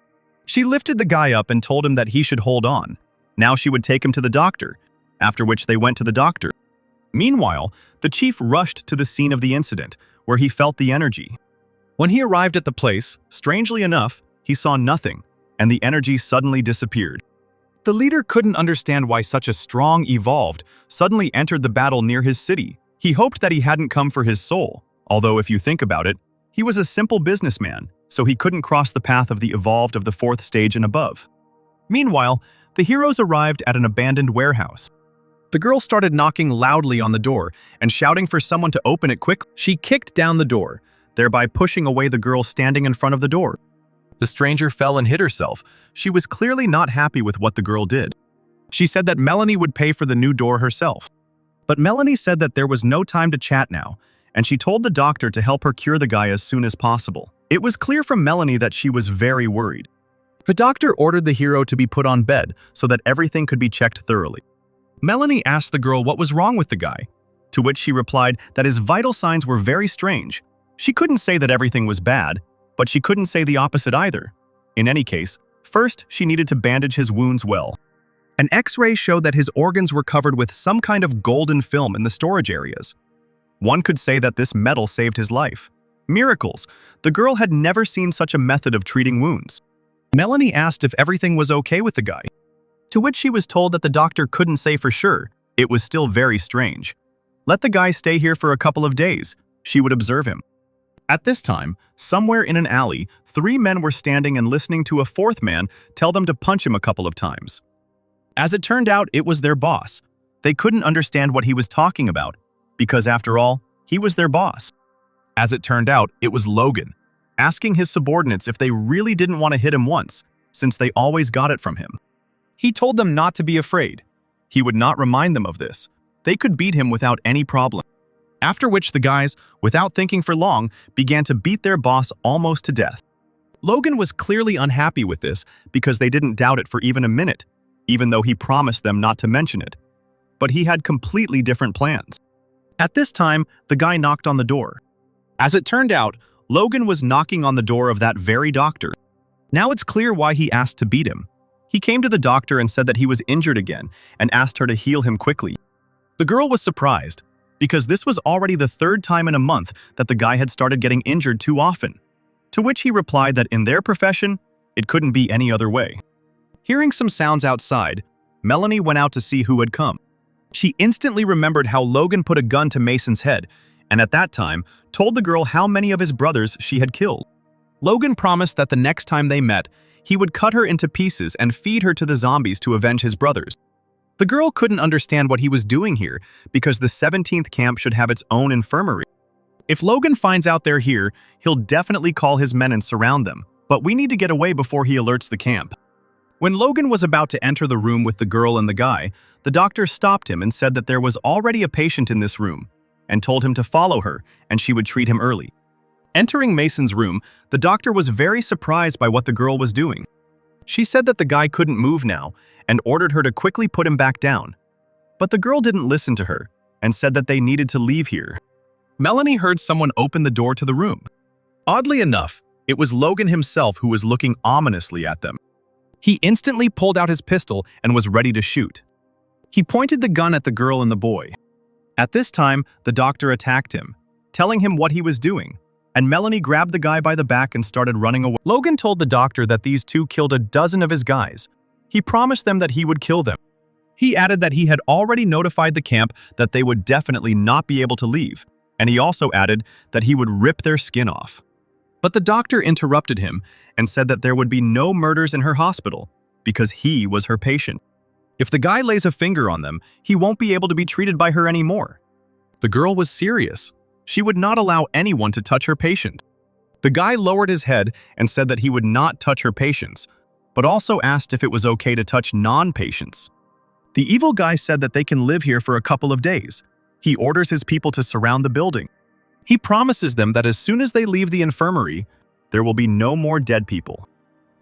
Speaker 1: She lifted the guy up and told him that he should hold on. Now she would take him to the doctor, after which they went to the doctor. Meanwhile, the chief rushed to the scene of the incident, where he felt the energy. When he arrived at the place, strangely enough, he saw nothing, and the energy suddenly disappeared. The leader couldn't understand why such a strong evolved suddenly entered the battle near his city. He hoped that he hadn't come for his soul, although if you think about it, he was a simple businessman, so he couldn't cross the path of the evolved of the 4th stage and above. Meanwhile, the heroes arrived at an abandoned warehouse. The girl started knocking loudly on the door and shouting for someone to open it quickly. She kicked down the door, thereby pushing away the girl standing in front of the door. The stranger fell and hit herself. She was clearly not happy with what the girl did. She said that Melanie would pay for the new door herself. But Melanie said that there was no time to chat now, and she told the doctor to help her cure the guy as soon as possible. It was clear from Melanie that she was very worried. The doctor ordered the hero to be put on bed so that everything could be checked thoroughly. Melanie asked the girl what was wrong with the guy, to which she replied that his vital signs were very strange. She couldn't say that everything was bad, but she couldn't say the opposite either. In any case, first she needed to bandage his wounds well. An X-ray showed that his organs were covered with some kind of golden film in the storage areas. One could say that this metal saved his life. Miracles! The girl had never seen such a method of treating wounds. Melanie asked if everything was okay with the guy, to which she was told that the doctor couldn't say for sure. It was still very strange. Let the guy stay here for a couple of days. She would observe him. At this time, somewhere in an alley, 3 men were standing and listening to a 4th man tell them to punch him a couple of times. As it turned out, it was their boss. They couldn't understand what he was talking about, because after all, he was their boss. As it turned out, it was Logan, asking his subordinates if they really didn't want to hit him once, since they always got it from him. He told them not to be afraid. He would not remind them of this. They could beat him without any problem. After which the guys, without thinking for long, began to beat their boss almost to death. Logan was clearly unhappy with this because they didn't doubt it for even a minute, even though he promised them not to mention it. But he had completely different plans. At this time, the guy knocked on the door. As it turned out, Logan was knocking on the door of that very doctor. Now it's clear why he asked to beat him. He came to the doctor and said that he was injured again and asked her to heal him quickly. The girl was surprised, because this was already the 3rd time in a month that the guy had started getting injured too often. To which he replied that in their profession, it couldn't be any other way. Hearing some sounds outside, Melanie went out to see who had come. She instantly remembered how Logan put a gun to Mason's head, and at that time, told the girl how many of his brothers she had killed. Logan promised that the next time they met, he would cut her into pieces and feed her to the zombies to avenge his brothers. The girl couldn't understand what he was doing here, because the 17th camp should have its own infirmary. If Logan finds out they're here, he'll definitely call his men and surround them, but we need to get away before he alerts the camp. When Logan was about to enter the room with the girl and the guy, the doctor stopped him and said that there was already a patient in this room, and told him to follow her, and she would treat him early. Entering Mason's room, the doctor was very surprised by what the girl was doing. She said that the guy couldn't move now, and ordered her to quickly put him back down. But the girl didn't listen to her, and said that they needed to leave here. Melanie heard someone open the door to the room. Oddly enough, it was Logan himself who was looking ominously at them. He instantly pulled out his pistol and was ready to shoot. He pointed the gun at the girl and the boy. At this time, the doctor attacked him, telling him what he was doing. and Melanie grabbed the guy by the back and started running away. Logan told the doctor that these two killed a dozen of his guys. He promised them that he would kill them. He added that he had already notified the camp that they would definitely not be able to leave, and he also added that he would rip their skin off. But the doctor interrupted him and said that there would be no murders in her hospital because he was her patient. If the guy lays a finger on them, he won't be able to be treated by her anymore. The girl was serious. She would not allow anyone to touch her patient. The guy lowered his head and said that he would not touch her patients, but also asked if it was okay to touch non-patients. The evil guy said that they can live here for a couple of days. He orders his people to surround the building. He promises them that as soon as they leave the infirmary, there will be no more dead people.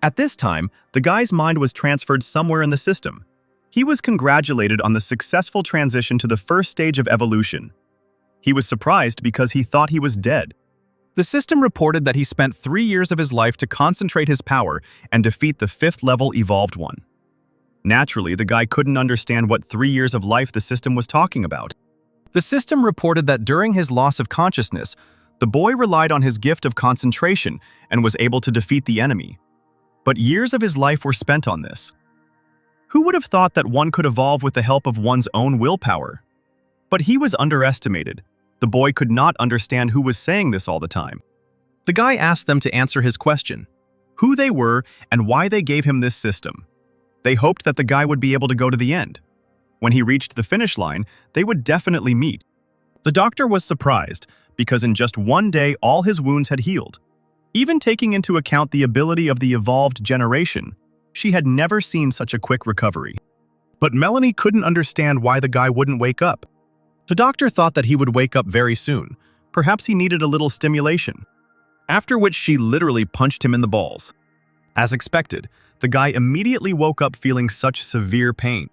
Speaker 1: At this time, the guy's mind was transferred somewhere in the system. He was congratulated on the successful transition to the first stage of evolution. He was surprised because he thought he was dead. The system reported that he spent 3 years of his life to concentrate his power and defeat the 5th level evolved one. Naturally, the guy couldn't understand what 3 years of life the system was talking about. The system reported that during his loss of consciousness, the boy relied on his gift of concentration and was able to defeat the enemy. But years of his life were spent on this. Who would have thought that one could evolve with the help of one's own willpower? But he was underestimated. The boy could not understand who was saying this all the time. The guy asked them to answer his question, who they were and why they gave him this system. They hoped that the guy would be able to go to the end. When he reached the finish line, they would definitely meet. The doctor was surprised because in just 1 day all his wounds had healed. Even taking into account the ability of the evolved generation, she had never seen such a quick recovery. But Melanie couldn't understand why the guy wouldn't wake up. The doctor thought that he would wake up very soon. Perhaps he needed a little stimulation. After which she literally punched him in the balls. As expected, the guy immediately woke up feeling such severe pain.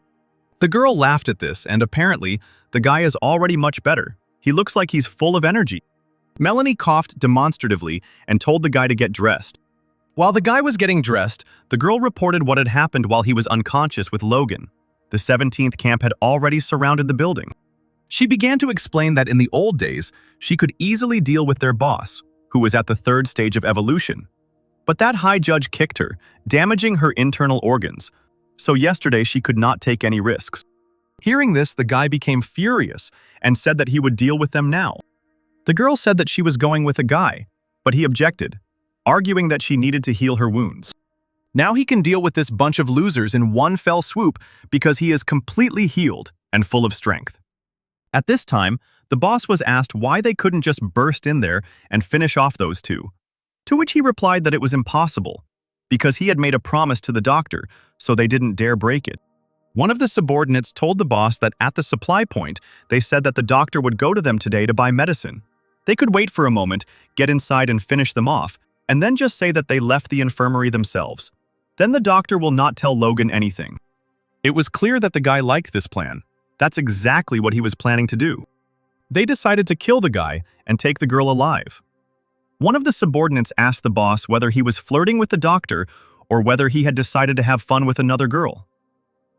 Speaker 1: The girl laughed at this, and apparently, the guy is already much better. He looks like he's full of energy. Melanie coughed demonstratively and told the guy to get dressed. While the guy was getting dressed, the girl reported what had happened while he was unconscious with Logan. The 17th camp had already surrounded the building. She began to explain that in the old days, she could easily deal with their boss, who was at the 3rd stage of evolution. But that high judge kicked her, damaging her internal organs. So yesterday she could not take any risks. Hearing this, the guy became furious and said that he would deal with them now. The girl said that she was going with a guy, but he objected, arguing that she needed to heal her wounds. Now he can deal with this bunch of losers in one fell swoop because he is completely healed and full of strength. At this time, the boss was asked why they couldn't just burst in there and finish off those two, to which he replied that it was impossible, because he had made a promise to the doctor, so they didn't dare break it. One of the subordinates told the boss that at the supply point, they said that the doctor would go to them today to buy medicine. They could wait for a moment, get inside and finish them off, and then just say that they left the infirmary themselves. Then the doctor will not tell Logan anything. It was clear that the guy liked this plan. That's exactly what he was planning to do. They decided to kill the guy and take the girl alive. One of the subordinates asked the boss whether he was flirting with the doctor or whether he had decided to have fun with another girl.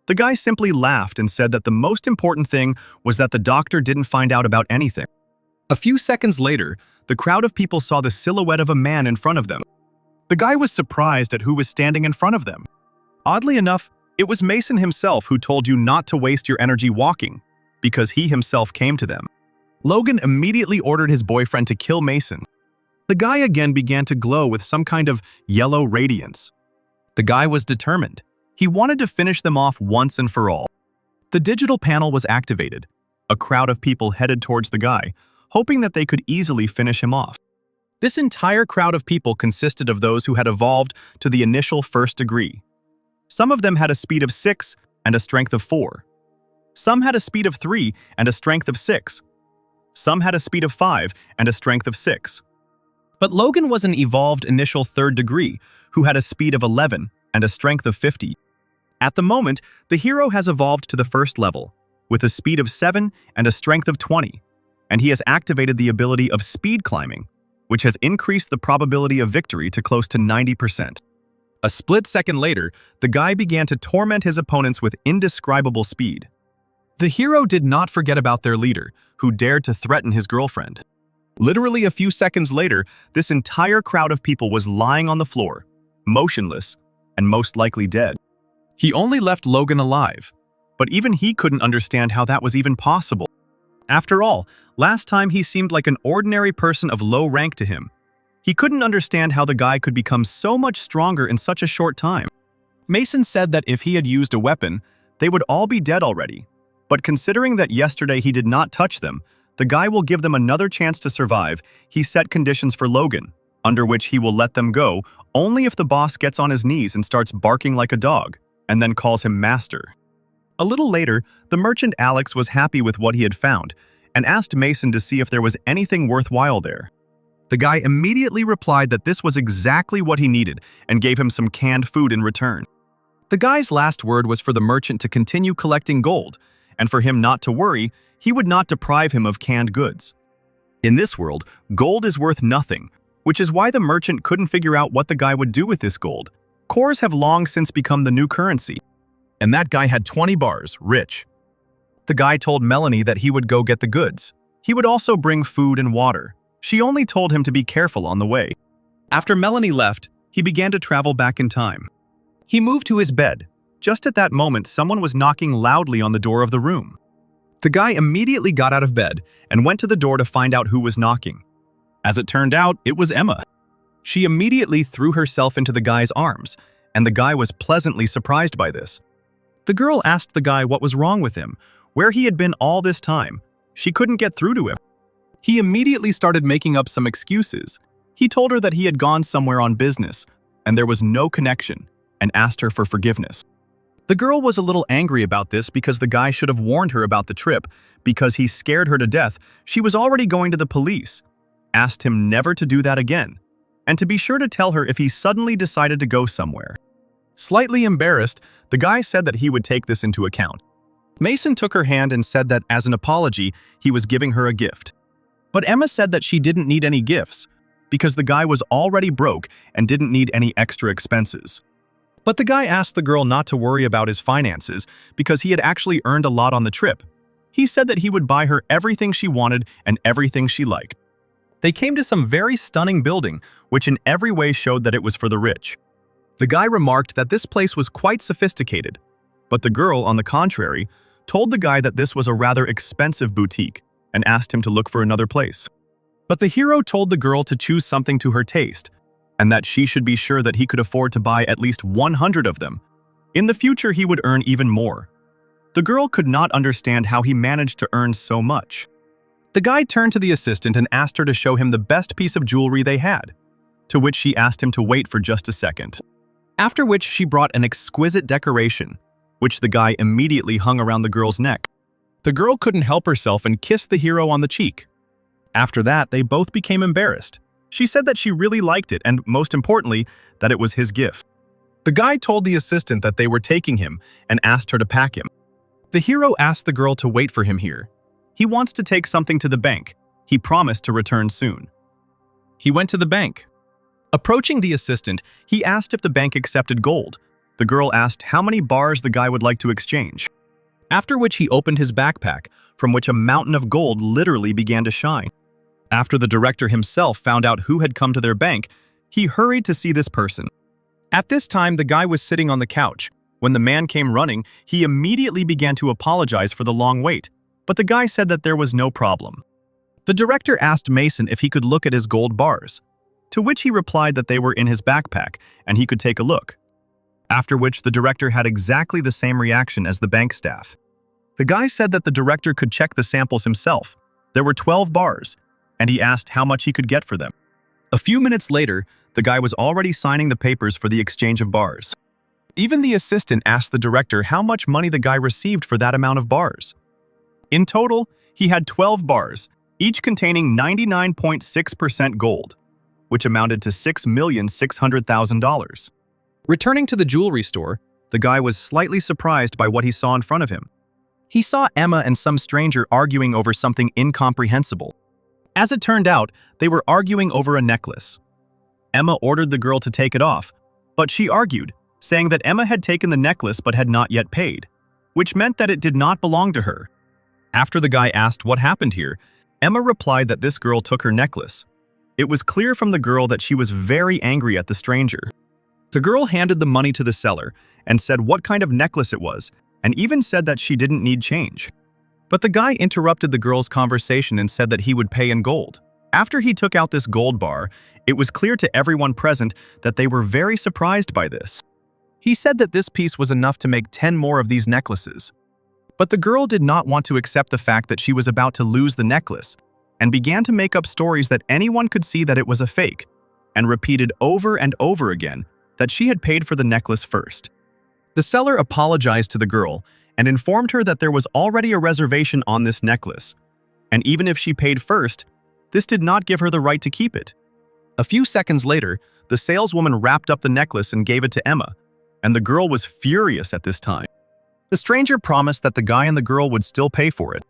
Speaker 1: The guy simply laughed and said that the most important thing was that the doctor didn't find out about anything. A few seconds later, the crowd of people saw the silhouette of a man in front of them. The guy was surprised at who was standing in front of them. Oddly enough, it was Mason himself who told you not to waste your energy walking, because he himself came to them. Logan immediately ordered his boyfriend to kill Mason. The guy again began to glow with some kind of yellow radiance. The guy was determined. He wanted to finish them off once and for all. The digital panel was activated. A crowd of people headed towards the guy, hoping that they could easily finish him off. This entire crowd of people consisted of those who had evolved to the initial 1st degree. Some of them had a speed of 6 and a strength of 4. Some had a speed of 3 and a strength of 6. Some had a speed of 5 and a strength of 6. But Logan was an evolved initial 3rd degree who had a speed of 11 and a strength of 50. At the moment, the hero has evolved to the 1st level, with a speed of 7 and a strength of 20, and he has activated the ability of speed climbing, which has increased the probability of victory to close to 90%. A split second later, the guy began to torment his opponents with indescribable speed. The hero did not forget about their leader, who dared to threaten his girlfriend. Literally a few seconds later, this entire crowd of people was lying on the floor, motionless, and most likely dead. He only left Logan alive, but even he couldn't understand how that was even possible. After all, last time he seemed like an ordinary person of low rank to him. He couldn't understand how the guy could become so much stronger in such a short time. Mason said that if he had used a weapon, they would all be dead already. But considering that yesterday he did not touch them, the guy will give them another chance to survive. He set conditions for Logan, under which he will let them go only if the boss gets on his knees and starts barking like a dog, and then calls him master. A little later, the merchant Alex was happy with what he had found and asked Mason to see if there was anything worthwhile there. The guy immediately replied that this was exactly what he needed and gave him some canned food in return. The guy's last word was for the merchant to continue collecting gold, and for him not to worry, he would not deprive him of canned goods. In this world, gold is worth nothing, which is why the merchant couldn't figure out what the guy would do with this gold. Cores have long since become the new currency. And that guy had 20 bars, rich. The guy told Melanie that he would go get the goods. He would also bring food and water. She only told him to be careful on the way. After Melanie left, he began to travel back in time. He moved to his bed. Just at that moment, someone was knocking loudly on the door of the room. The guy immediately got out of bed and went to the door to find out who was knocking. As it turned out, it was Emma. She immediately threw herself into the guy's arms, and the guy was pleasantly surprised by this. The girl asked the guy what was wrong with him, where he had been all this time. She couldn't get through to him. He immediately started making up some excuses. He told her that he had gone somewhere on business, and there was no connection, and asked her for forgiveness. The girl was a little angry about this because the guy should have warned her about the trip. Because he scared her to death, she was already going to the police, asked him never to do that again, and to be sure to tell her if he suddenly decided to go somewhere. Slightly embarrassed, the guy said that he would take this into account. Mason took her hand and said that as an apology, he was giving her a gift. But Emma said that she didn't need any gifts, because the guy was already broke and didn't need any extra expenses. But the guy asked the girl not to worry about his finances because he had actually earned a lot on the trip. He said that he would buy her everything she wanted and everything she liked. They came to some very stunning building, which in every way showed that it was for the rich. The guy remarked that this place was quite sophisticated, but the girl, on the contrary, told the guy that this was a rather expensive boutique and asked him to look for another place. But the hero told the girl to choose something to her taste, and that she should be sure that he could afford to buy at least 100 of them. In the future, he would earn even more. The girl could not understand how he managed to earn so much. The guy turned to the assistant and asked her to show him the best piece of jewelry they had, to which she asked him to wait for just a second. After which she brought an exquisite decoration, which the guy immediately hung around the girl's neck. The girl couldn't help herself and kissed the hero on the cheek. After that, they both became embarrassed. She said that she really liked it and, most importantly, that it was his gift. The guy told the assistant that they were taking him and asked her to pack him. The hero asked the girl to wait for him here. He wants to take something to the bank. He promised to return soon. He went to the bank. Approaching the assistant, he asked if the bank accepted gold. The girl asked how many bars the guy would like to exchange. After which he opened his backpack, from which a mountain of gold literally began to shine. After the director himself found out who had come to their bank, he hurried to see this person. At this time, the guy was sitting on the couch. When the man came running, he immediately began to apologize for the long wait, but the guy said that there was no problem. The director asked Mason if he could look at his gold bars, to which he replied that they were in his backpack and he could take a look. After which the director had exactly the same reaction as the bank staff. The guy said that the director could check the samples himself. There were 12 bars, and he asked how much he could get for them. A few minutes later, the guy was already signing the papers for the exchange of bars. Even the assistant asked the director how much money the guy received for that amount of bars. In total, he had 12 bars, each containing 99.6% gold, which amounted to $6,600,000. Returning to the jewelry store, the guy was slightly surprised by what he saw in front of him. He saw Emma and some stranger arguing over something incomprehensible. As it turned out, they were arguing over a necklace. Emma ordered the girl to take it off, but she argued, saying that Emma had taken the necklace but had not yet paid, which meant that it did not belong to her. After the guy asked what happened here, Emma replied that this girl took her necklace. It was clear from the girl that she was very angry at the stranger. The girl handed the money to the seller and said what kind of necklace it was, and even said that she didn't need change. But the guy interrupted the girl's conversation and said that he would pay in gold. After he took out this gold bar, it was clear to everyone present that they were very surprised by this. He said that this piece was enough to make 10 more of these necklaces. But the girl did not want to accept the fact that she was about to lose the necklace, and began to make up stories that anyone could see that it was a fake, and repeated over and over again that she had paid for the necklace first. The seller apologized to the girl and informed her that there was already a reservation on this necklace, and even if she paid first, this did not give her the right to keep it. A few seconds later, the saleswoman wrapped up the necklace and gave it to Emma, and the girl was furious at this time. The stranger promised that the guy and the girl would still pay for it.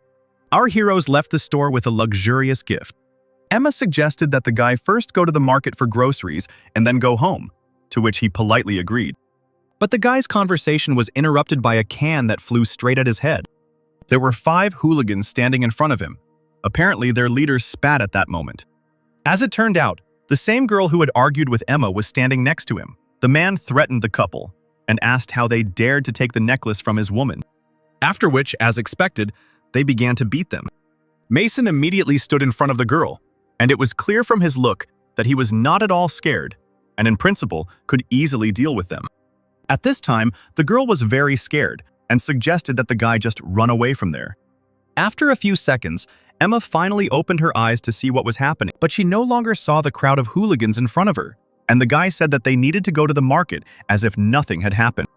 Speaker 1: Our heroes left the store with a luxurious gift. Emma suggested that the guy first go to the market for groceries and then go home, to which he politely agreed. But the guy's conversation was interrupted by a can that flew straight at his head. There were 5 hooligans standing in front of him. Apparently, their leader spat at that moment. As it turned out, the same girl who had argued with Emma was standing next to him. The man threatened the couple and asked how they dared to take the necklace from his woman. After which, as expected, they began to beat them. Mason immediately stood in front of the girl, and it was clear from his look that he was not at all scared, and in principle could easily deal with them. At this time, the girl was very scared and suggested that the guy just run away from there. After a few seconds, Emma finally opened her eyes to see what was happening, but she no longer saw the crowd of hooligans in front of her, and the guy said that they needed to go to the market as if nothing had happened.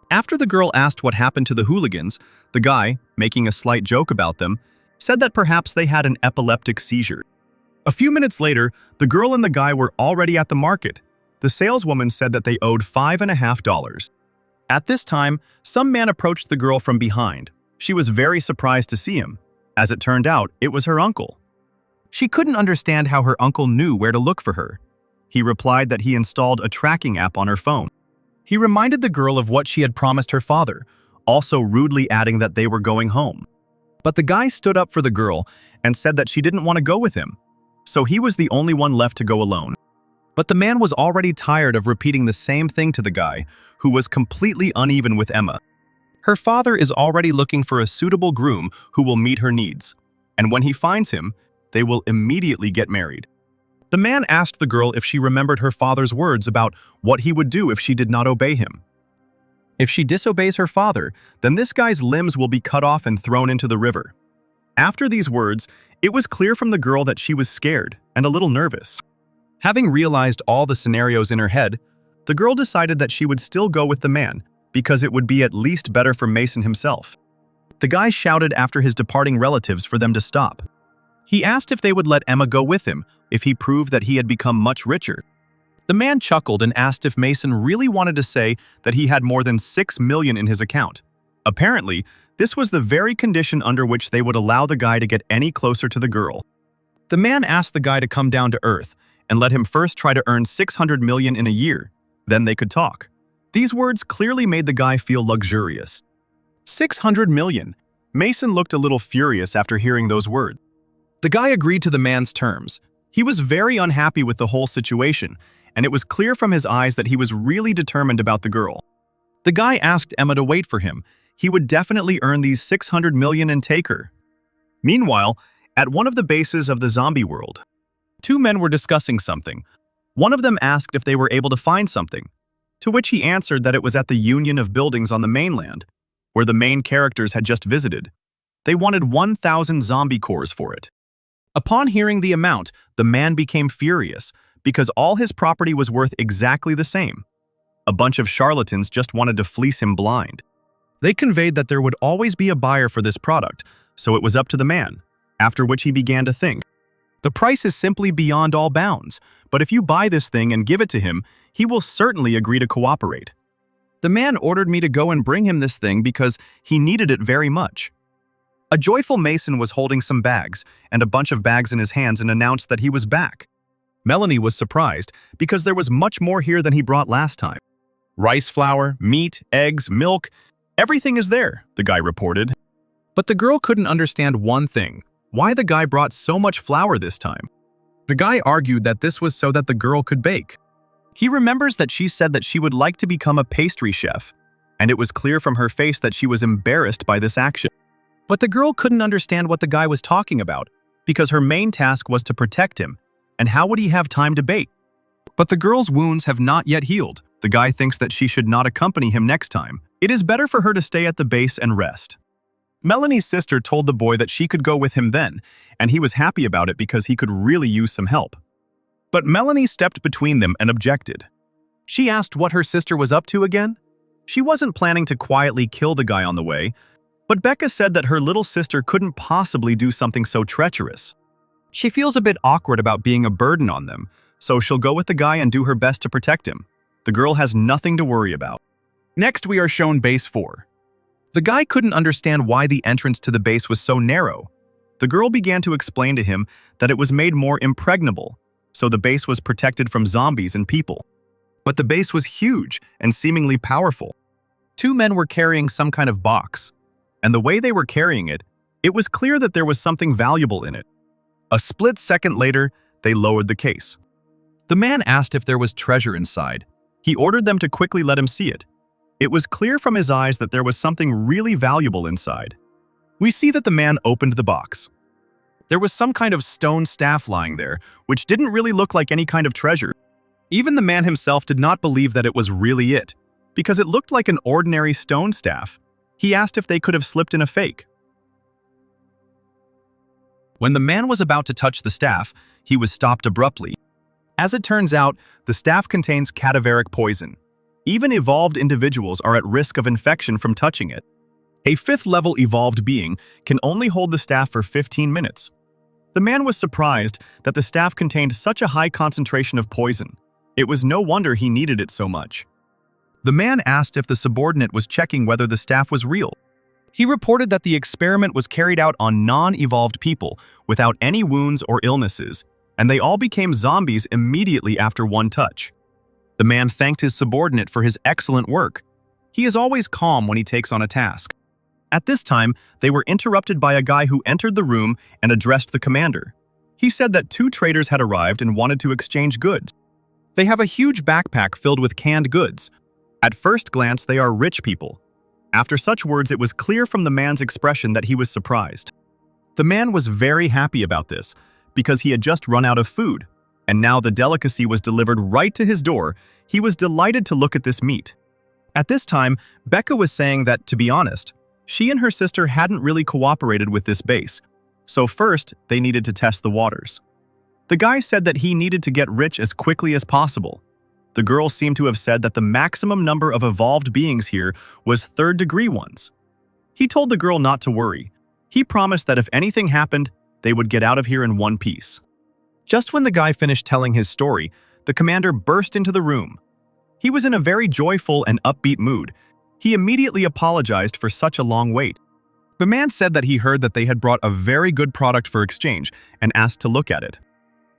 Speaker 1: After the girl asked what happened to the hooligans, the guy, making a slight joke about them, said that perhaps they had an epileptic seizure. A few minutes later, the girl and the guy were already at the market. The saleswoman said that they owed $5.50. At this time, some man approached the girl from behind. She was very surprised to see him. As it turned out, it was her uncle. She couldn't understand how her uncle knew where to look for her. He replied that he installed a tracking app on her phone. He reminded the girl of what she had promised her father, also rudely adding that they were going home. But the guy stood up for the girl and said that she didn't want to go with him, so he was the only one left to go alone. But the man was already tired of repeating the same thing to the guy, who was completely uneven with Emma. Her father is already looking for a suitable groom who will meet her needs, and when he finds him, they will immediately get married. The man asked the girl if she remembered her father's words about what he would do if she did not obey him. If she disobeys her father, then this guy's limbs will be cut off and thrown into the river. After these words, it was clear from the girl that she was scared and a little nervous. Having realized all the scenarios in her head, the girl decided that she would still go with the man because it would be at least better for Mason himself. The guy shouted after his departing relatives for them to stop. He asked if they would let Emma go with him if he proved that he had become much richer. The man chuckled and asked if Mason really wanted to say that he had more than $6 million in his account. Apparently, this was the very condition under which they would allow the guy to get any closer to the girl. The man asked the guy to come down to earth and let him first try to earn $600 million in a year. Then they could talk. These words clearly made the guy feel luxurious. $600 million. Mason looked a little furious after hearing those words. The guy agreed to the man's terms. He was very unhappy with the whole situation, and it was clear from his eyes that he was really determined about the girl. The guy asked Emma to wait for him. He would definitely earn these $600 million and take her. Meanwhile, at one of the bases of the zombie world, 2 men were discussing something. One of them asked if they were able to find something, to which he answered that it was at the union of buildings on the mainland, where the main characters had just visited. They wanted 1,000 zombie cores for it. Upon hearing the amount, the man became furious because all his property was worth exactly the same. A bunch of charlatans just wanted to fleece him blind. They conveyed that there would always be a buyer for this product, so it was up to the man, after which he began to think. The price is simply beyond all bounds, but if you buy this thing and give it to him, he will certainly agree to cooperate. The man ordered me to go and bring him this thing because he needed it very much. A joyful Mason was holding some bags and a bunch of bags in his hands and announced that he was back. Melanie was surprised because there was much more here than he brought last time. Rice flour, meat, eggs, milk, everything is there, the guy reported. But the girl couldn't understand one thing. why the guy brought so much flour this time. The guy argued that this was so that the girl could bake. He remembers that she said that she would like to become a pastry chef, and it was clear from her face that she was embarrassed by this action. But the girl couldn't understand what the guy was talking about, because her main task was to protect him, and how would he have time to bake? But the girl's wounds have not yet healed. The guy thinks that she should not accompany him next time. It is better for her to stay at the base and rest. Melanie's sister told the boy that she could go with him then, and he was happy about it because he could really use some help. But Melanie stepped between them and objected. She asked what her sister was up to again. She wasn't planning to quietly kill the guy on the way, but Becca said that her little sister couldn't possibly do something so treacherous. She feels a bit awkward about being a burden on them, so she'll go with the guy and do her best to protect him. The girl has nothing to worry about. Next, we are shown Base 4. The guy couldn't understand why the entrance to the base was so narrow. The girl began to explain to him that it was made more impregnable, so the base was protected from zombies and people. But the base was huge and seemingly powerful. Two men were carrying some kind of box, and the way they were carrying it, it was clear that there was something valuable in it. A split second later, they lowered the case. The man asked if there was treasure inside. He ordered them to quickly let him see it. It was clear from his eyes that there was something really valuable inside. We see that the man opened the box. There was some kind of stone staff lying there, which didn't really look like any kind of treasure. Even the man himself did not believe that it was really it, because it looked like an ordinary stone staff. He asked if they could have slipped in a fake. When the man was about to touch the staff, he was stopped abruptly. As it turns out, the staff contains cadaveric poison. Even evolved individuals are at risk of infection from touching it. A 5th-level evolved being can only hold the staff for 15 minutes. The man was surprised that the staff contained such a high concentration of poison. It was no wonder he needed it so much. The man asked if the subordinate was checking whether the staff was real. He reported that the experiment was carried out on non-evolved people without any wounds or illnesses, and they all became zombies immediately after one touch. The man thanked his subordinate for his excellent work. He is always calm when he takes on a task. At this time, they were interrupted by a guy who entered the room and addressed the commander. He said that 2 traders had arrived and wanted to exchange goods. They have a huge backpack filled with canned goods. At first glance, they are rich people. After such words, it was clear from the man's expression that he was surprised. The man was very happy about this, because he had just run out of food, and now the delicacy was delivered right to his door. He was delighted to look at this meat. At this time, Becca was saying that, to be honest, she and her sister hadn't really cooperated with this base, so first they needed to test the waters. The guy said that he needed to get rich as quickly as possible. The girl seemed to have said that the maximum number of evolved beings here was 3rd-degree ones. He told the girl not to worry. He promised that if anything happened, they would get out of here in one piece. Just when the guy finished telling his story, the commander burst into the room. He was in a very joyful and upbeat mood. He immediately apologized for such a long wait. The man said that he heard that they had brought a very good product for exchange and asked to look at it.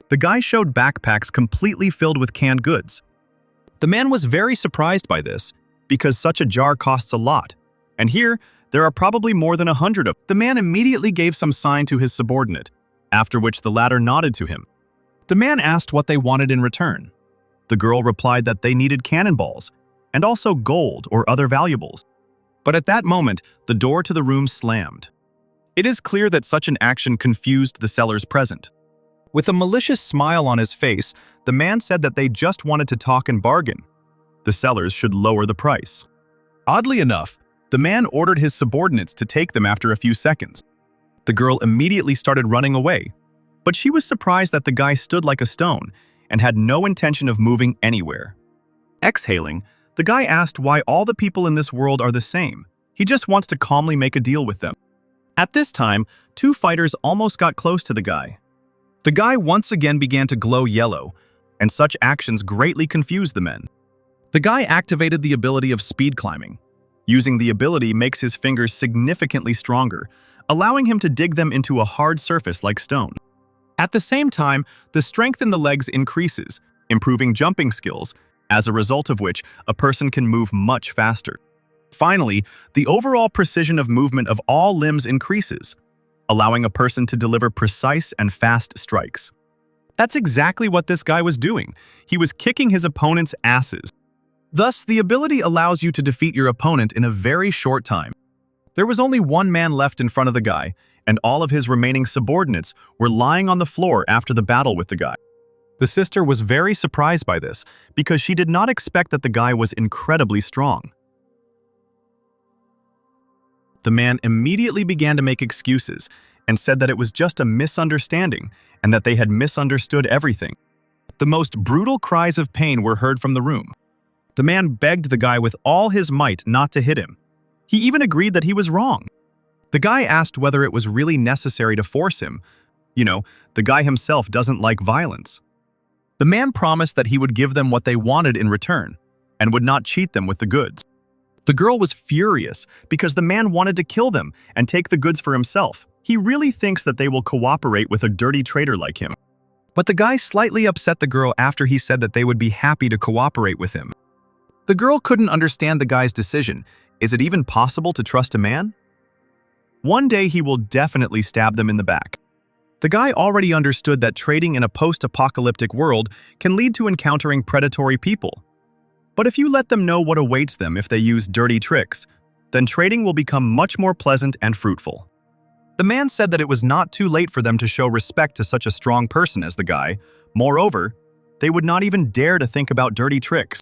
Speaker 1: The guy showed backpacks completely filled with canned goods. The man was very surprised by this, because such a jar costs a lot, and here there are probably more than 100 of them. The man immediately gave some sign to his subordinate, after which the latter nodded to him. The man asked what they wanted in return. The girl replied that they needed cannonballs, and also gold or other valuables. But at that moment, the door to the room slammed. It is clear that such an action confused the sellers present. With a malicious smile on his face, the man said that they just wanted to talk and bargain. The sellers should lower the price. Oddly enough, the man ordered his subordinates to take them after a few seconds. The girl immediately started running away, but she was surprised that the guy stood like a stone and had no intention of moving anywhere. Exhaling, the guy asked why all the people in this world are the same. He just wants to calmly make a deal with them. At this time, 2 fighters almost got close to the guy. The guy once again began to glow yellow, and such actions greatly confused the men. The guy activated the ability of speed climbing. Using the ability makes his fingers significantly stronger, allowing him to dig them into a hard surface like stone. At the same time, the strength in the legs increases, improving jumping skills, as a result of which a person can move much faster. Finally, the overall precision of movement of all limbs increases. allowing a person to deliver precise and fast strikes. That's exactly what this guy was doing. He was kicking his opponent's asses. Thus, the ability allows you to defeat your opponent in a very short time. There was only one man left in front of the guy, and all of his remaining subordinates were lying on the floor after the battle with the guy. The sister was very surprised by this, because she did not expect that the guy was incredibly strong. The man immediately began to make excuses and said that it was just a misunderstanding and that they had misunderstood everything. The most brutal cries of pain were heard from the room. The man begged the guy with all his might not to hit him. He even agreed that he was wrong. The guy asked whether it was really necessary to force him. You know, the guy himself doesn't like violence. The man promised that he would give them what they wanted in return and would not cheat them with the goods. The girl was furious because the man wanted to kill them and take the goods for himself. He really thinks that they will cooperate with a dirty traitor like him. But the guy slightly upset the girl after he said that they would be happy to cooperate with him. The girl couldn't understand the guy's decision. Is it even possible to trust a man? One day he will definitely stab them in the back. The guy already understood that trading in a post-apocalyptic world can lead to encountering predatory people. But if you let them know what awaits them if they use dirty tricks, then trading will become much more pleasant and fruitful. The man said that it was not too late for them to show respect to such a strong person as the guy. Moreover, they would not even dare to think about dirty tricks.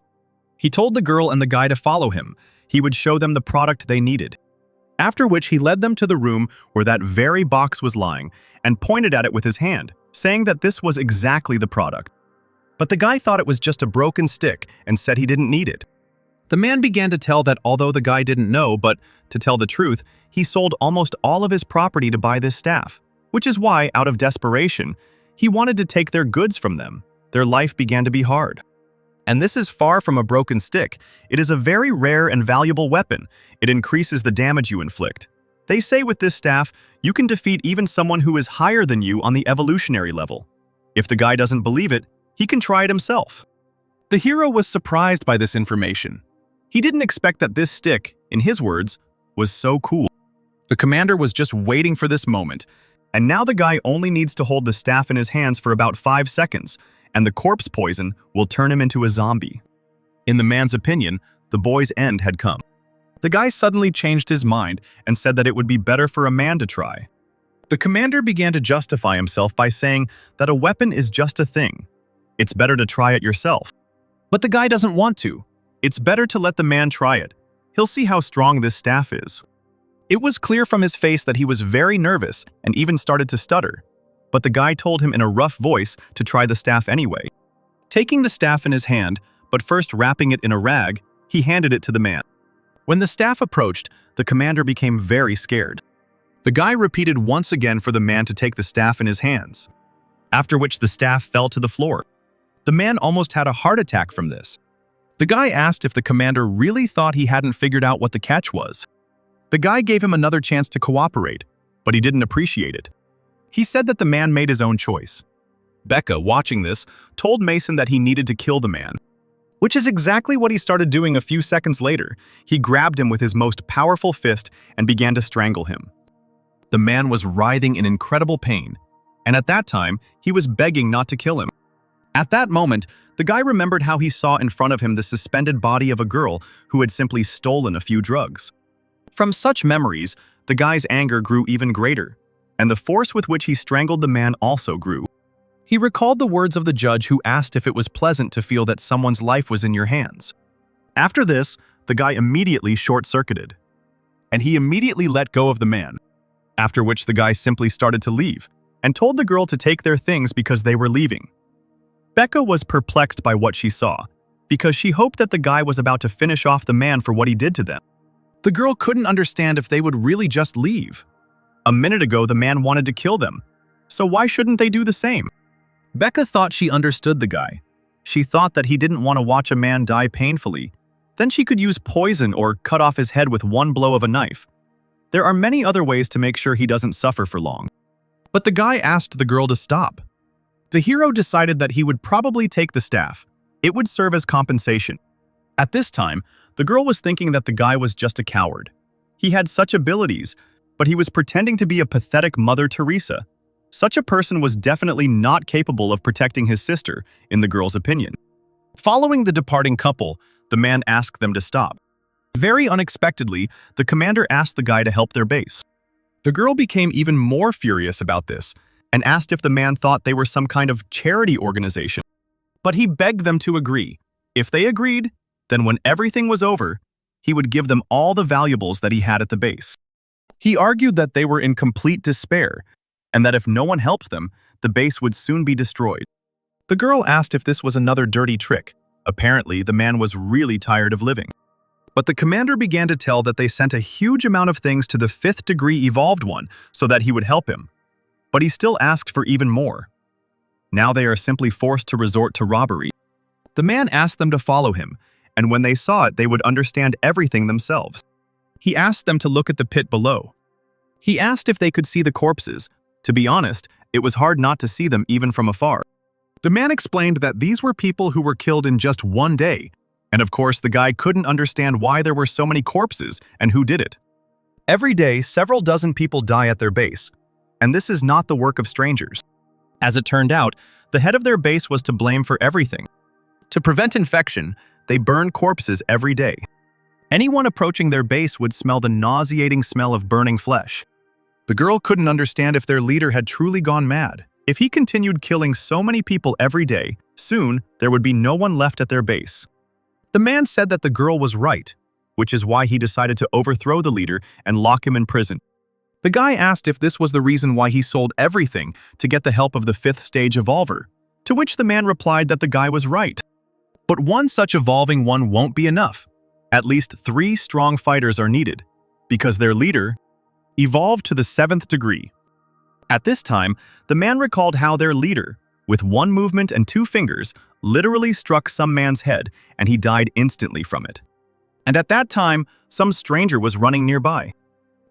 Speaker 1: He told the girl and the guy to follow him. He would show them the product they needed. After which he led them to the room where that very box was lying and pointed at it with his hand, saying that this was exactly the product. But the guy thought it was just a broken stick and said he didn't need it. The man began to tell that although the guy didn't know, but to tell the truth, he sold almost all of his property to buy this staff, which is why, out of desperation, he wanted to take their goods from them. Their life began to be hard. And this is far from a broken stick. It is a very rare and valuable weapon. It increases the damage you inflict. They say with this staff, you can defeat even someone who is higher than you on the evolutionary level. If the guy doesn't believe it, he can try it himself. The hero was surprised by this information. He didn't expect that this stick, in his words, was so cool. The commander was just waiting for this moment, and now the guy only needs to hold the staff in his hands for about 5 seconds, and the corpse poison will turn him into a zombie. In the man's opinion, the boy's end had come. The guy suddenly changed his mind and said that it would be better for a man to try. The commander began to justify himself by saying that a weapon is just a thing. It's better to try it yourself. But the guy doesn't want to. It's better to let the man try it. He'll see how strong this staff is. It was clear from his face that he was very nervous and even started to stutter. But the guy told him in a rough voice to try the staff anyway. Taking the staff in his hand, but first wrapping it in a rag, he handed it to the man. When the staff approached, the commander became very scared. The guy repeated once again for the man to take the staff in his hands, after which the staff fell to the floor. The man almost had a heart attack from this. The guy asked if the commander really thought he hadn't figured out what the catch was. The guy gave him another chance to cooperate, but he didn't appreciate it. He said that the man made his own choice. Becca, watching this, told Mason that he needed to kill the man, which is exactly what he started doing a few seconds later. He grabbed him with his most powerful fist and began to strangle him. The man was writhing in incredible pain, and at that time, he was begging not to kill him. At that moment, the guy remembered how he saw in front of him the suspended body of a girl who had simply stolen a few drugs. From such memories, the guy's anger grew even greater, and the force with which he strangled the man also grew. He recalled the words of the judge who asked if it was pleasant to feel that someone's life was in your hands. After this, the guy immediately short-circuited, and he immediately let go of the man, after which the guy simply started to leave and told the girl to take their things because they were leaving. Becca was perplexed by what she saw, because she hoped that the guy was about to finish off the man for what he did to them. The girl couldn't understand if they would really just leave. A minute ago, the man wanted to kill them, so why shouldn't they do the same? Becca thought she understood the guy. She thought that he didn't want to watch a man die painfully. Then she could use poison or cut off his head with one blow of a knife. There are many other ways to make sure he doesn't suffer for long. But the guy asked the girl to stop. The hero decided that he would probably take the staff. It would serve as compensation. At this time, the girl was thinking that the guy was just a coward. He had such abilities, but he was pretending to be a pathetic Mother Teresa. Such a person was definitely not capable of protecting his sister, in the girl's opinion. Following the departing couple, the man asked them to stop. Very unexpectedly, the commander asked the guy to help their base. The girl became even more furious about this and asked if the man thought they were some kind of charity organization. But he begged them to agree. If they agreed, then when everything was over, he would give them all the valuables that he had at the base. He argued that they were in complete despair and that if no one helped them, the base would soon be destroyed. The girl asked if this was another dirty trick. Apparently, the man was really tired of living. But the commander began to tell that they sent a huge amount of things to the 5th degree evolved one so that he would help him. But he still asked for even more. Now they are simply forced to resort to robbery. The man asked them to follow him, and when they saw it, they would understand everything themselves. He asked them to look at the pit below. He asked if they could see the corpses. To be honest, it was hard not to see them even from afar. The man explained that these were people who were killed in just one day, and of course the guy couldn't understand why there were so many corpses and who did it. Every day, several dozen people die at their base, and this is not the work of strangers. As it turned out, the head of their base was to blame for everything. To prevent infection, they burn corpses every day. Anyone approaching their base would smell the nauseating smell of burning flesh. The girl couldn't understand if their leader had truly gone mad. If he continued killing so many people every day, soon there would be no one left at their base. The man said that the girl was right, which is why he decided to overthrow the leader and lock him in prison. The guy asked if this was the reason why he sold everything to get the help of the 5th stage evolver, to which the man replied that the guy was right. But one such evolving one won't be enough. At least 3 strong fighters are needed, because their leader evolved to the 7th degree. At this time, the man recalled how their leader, with one movement and 2 fingers, literally struck some man's head, and he died instantly from it. And at that time, some stranger was running nearby.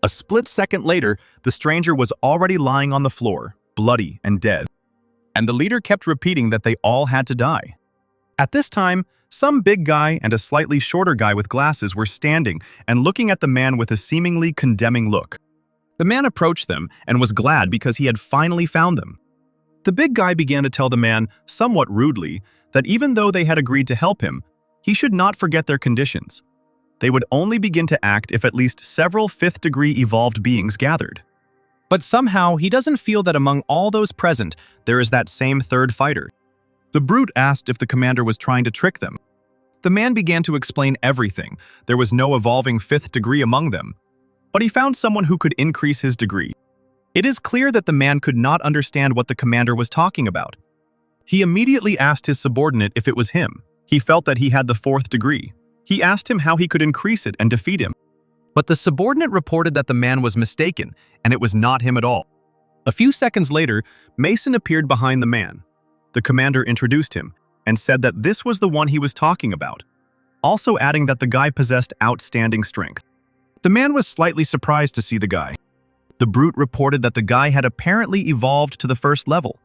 Speaker 1: A split second later, the stranger was already lying on the floor, bloody and dead. And the leader kept repeating that they all had to die. At this time, some big guy and a slightly shorter guy with glasses were standing and looking at the man with a seemingly condemning look. The man approached them and was glad because he had finally found them. The big guy began to tell the man, somewhat rudely, that even though they had agreed to help him, he should not forget their conditions. They would only begin to act if at least several 5th degree evolved beings gathered. But somehow he doesn't feel that among all those present, there is that same 3rd fighter. The brute asked if the commander was trying to trick them. The man began to explain everything. There was no evolving 5th degree among them. But he found someone who could increase his degree. It is clear that the man could not understand what the commander was talking about. He immediately asked his subordinate if it was him. He felt that he had the 4th degree. He asked him how he could increase it and defeat him. But the subordinate reported that the man was mistaken, and it was not him at all. A few seconds later, Mason appeared behind the man. The commander introduced him and said that this was the one he was talking about, also adding that the guy possessed outstanding strength. The man was slightly surprised to see the guy. The brute reported that the guy had apparently evolved to the 1st level.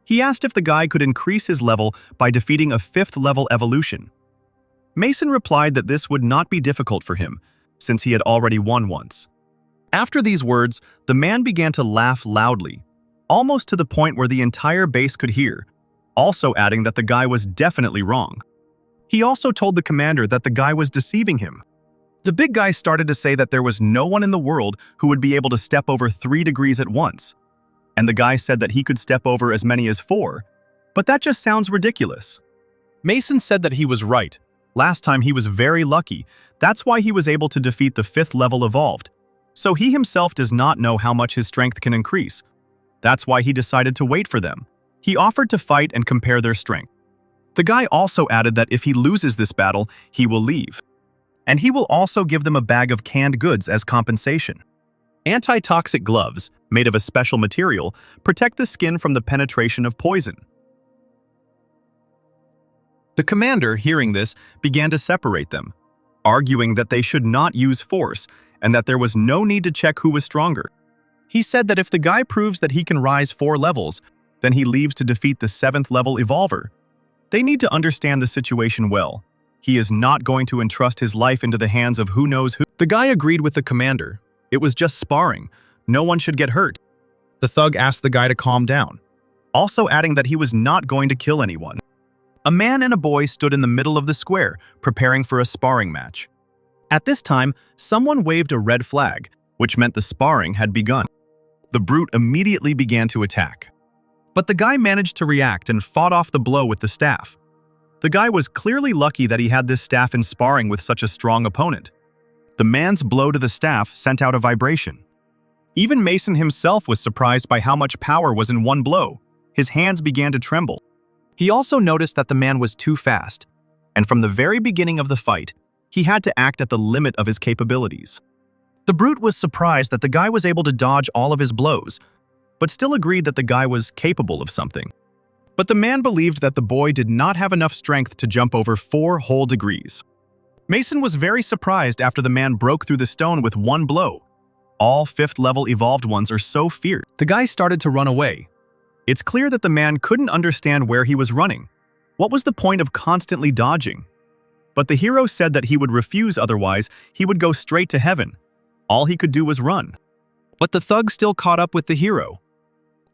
Speaker 1: He asked if the guy could increase his level by defeating a 5th level evolution. Mason replied that this would not be difficult for him, since he had already won once. After these words, the man began to laugh loudly, almost to the point where the entire base could hear, also adding that the guy was definitely wrong. He also told the commander that the guy was deceiving him. The big guy started to say that there was no one in the world who would be able to step over 3 degrees at once. And the guy said that he could step over as many as 4, but that just sounds ridiculous. Mason said that he was right. Last time he was very lucky. That's why he was able to defeat the 5th level evolved. So he himself does not know how much his strength can increase. That's why he decided to wait for them. He offered to fight and compare their strength. The guy also added that if he loses this battle, he will leave. And he will also give them a bag of canned goods as compensation. Anti-toxic gloves, made of a special material, protect the skin from the penetration of poison. The commander, hearing this, began to separate them, arguing that they should not use force and that there was no need to check who was stronger. He said that if the guy proves that he can rise 4 levels, then he leaves to defeat the 7th level evolver. They need to understand the situation well. He is not going to entrust his life into the hands of who knows who. The guy agreed with the commander. It was just sparring, No one should get hurt. The thug asked the guy to calm down, also adding that he was not going to kill anyone. A man and a boy stood in the middle of the square, preparing for a sparring match. At this time, someone waved a red flag, which meant the sparring had begun. The brute immediately began to attack. But the guy managed to react and fought off the blow with the staff. The guy was clearly lucky that he had this staff in sparring with such a strong opponent. The man's blow to the staff sent out a vibration. Even Mason himself was surprised by how much power was in one blow. His hands began to tremble. He also noticed that the man was too fast, and from the very beginning of the fight, he had to act at the limit of his capabilities. The brute was surprised that the guy was able to dodge all of his blows, but still agreed that the guy was capable of something. But the man believed that the boy did not have enough strength to jump over 4 whole degrees. Mason was very surprised after the man broke through the stone with one blow. All 5th-level evolved ones are so fierce. The guy started to run away. It's clear that the man couldn't understand where he was running. What was the point of constantly dodging? But the hero said that he would refuse, otherwise he would go straight to heaven. All he could do was run. But the thug still caught up with the hero.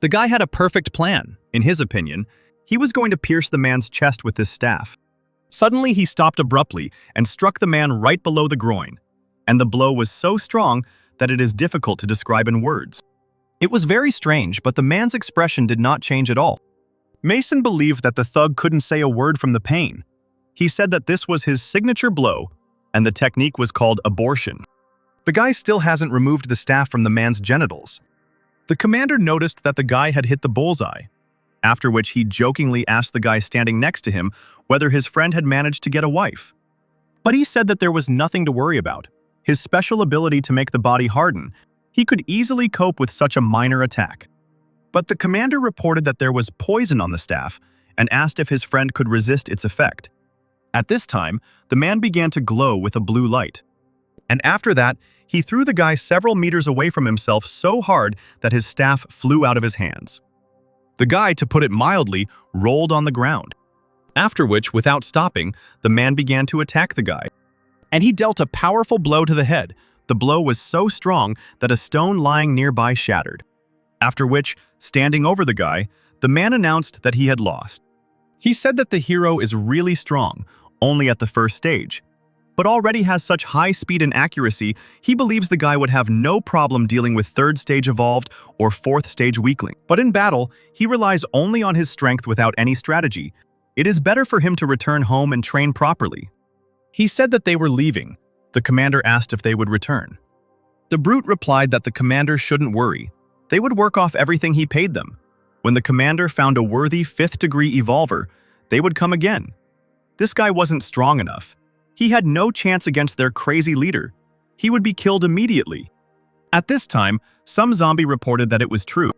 Speaker 1: The guy had a perfect plan. In his opinion, he was going to pierce the man's chest with his staff. Suddenly he stopped abruptly and struck the man right below the groin, and the blow was so strong that it is difficult to describe in words. It was very strange, but the man's expression did not change at all. Mason believed that the thug couldn't say a word from the pain. He said that this was his signature blow, and the technique was called abortion. The guy still hasn't removed the staff from the man's genitals. The commander noticed that the guy had hit the bullseye, after which he jokingly asked the guy standing next to him whether his friend had managed to get a wife. But he said that there was nothing to worry about. His special ability to make the body harden, he could easily cope with such a minor attack. But the commander reported that there was poison on the staff and asked if his friend could resist its effect. At this time, the man began to glow with a blue light. And after that, he threw the guy several meters away from himself so hard that his staff flew out of his hands. The guy, to put it mildly, rolled on the ground. After which, without stopping, the man began to attack the guy. And he dealt a powerful blow to the head. The blow was so strong that a stone lying nearby shattered. After which, standing over the guy, the man announced that he had lost. He said that the hero is really strong, only at the first stage, but already has such high speed and accuracy, he believes the guy would have no problem dealing with 3rd stage evolved or 4th stage weakling. But in battle, he relies only on his strength without any strategy. It is better for him to return home and train properly. He said that they were leaving. The commander asked if they would return. The brute replied that the commander shouldn't worry. They would work off everything he paid them. When the commander found a worthy 5th degree evolver, they would come again. This guy wasn't strong enough. He had no chance against their crazy leader. He would be killed immediately. At this time, some zombie reported that it was true.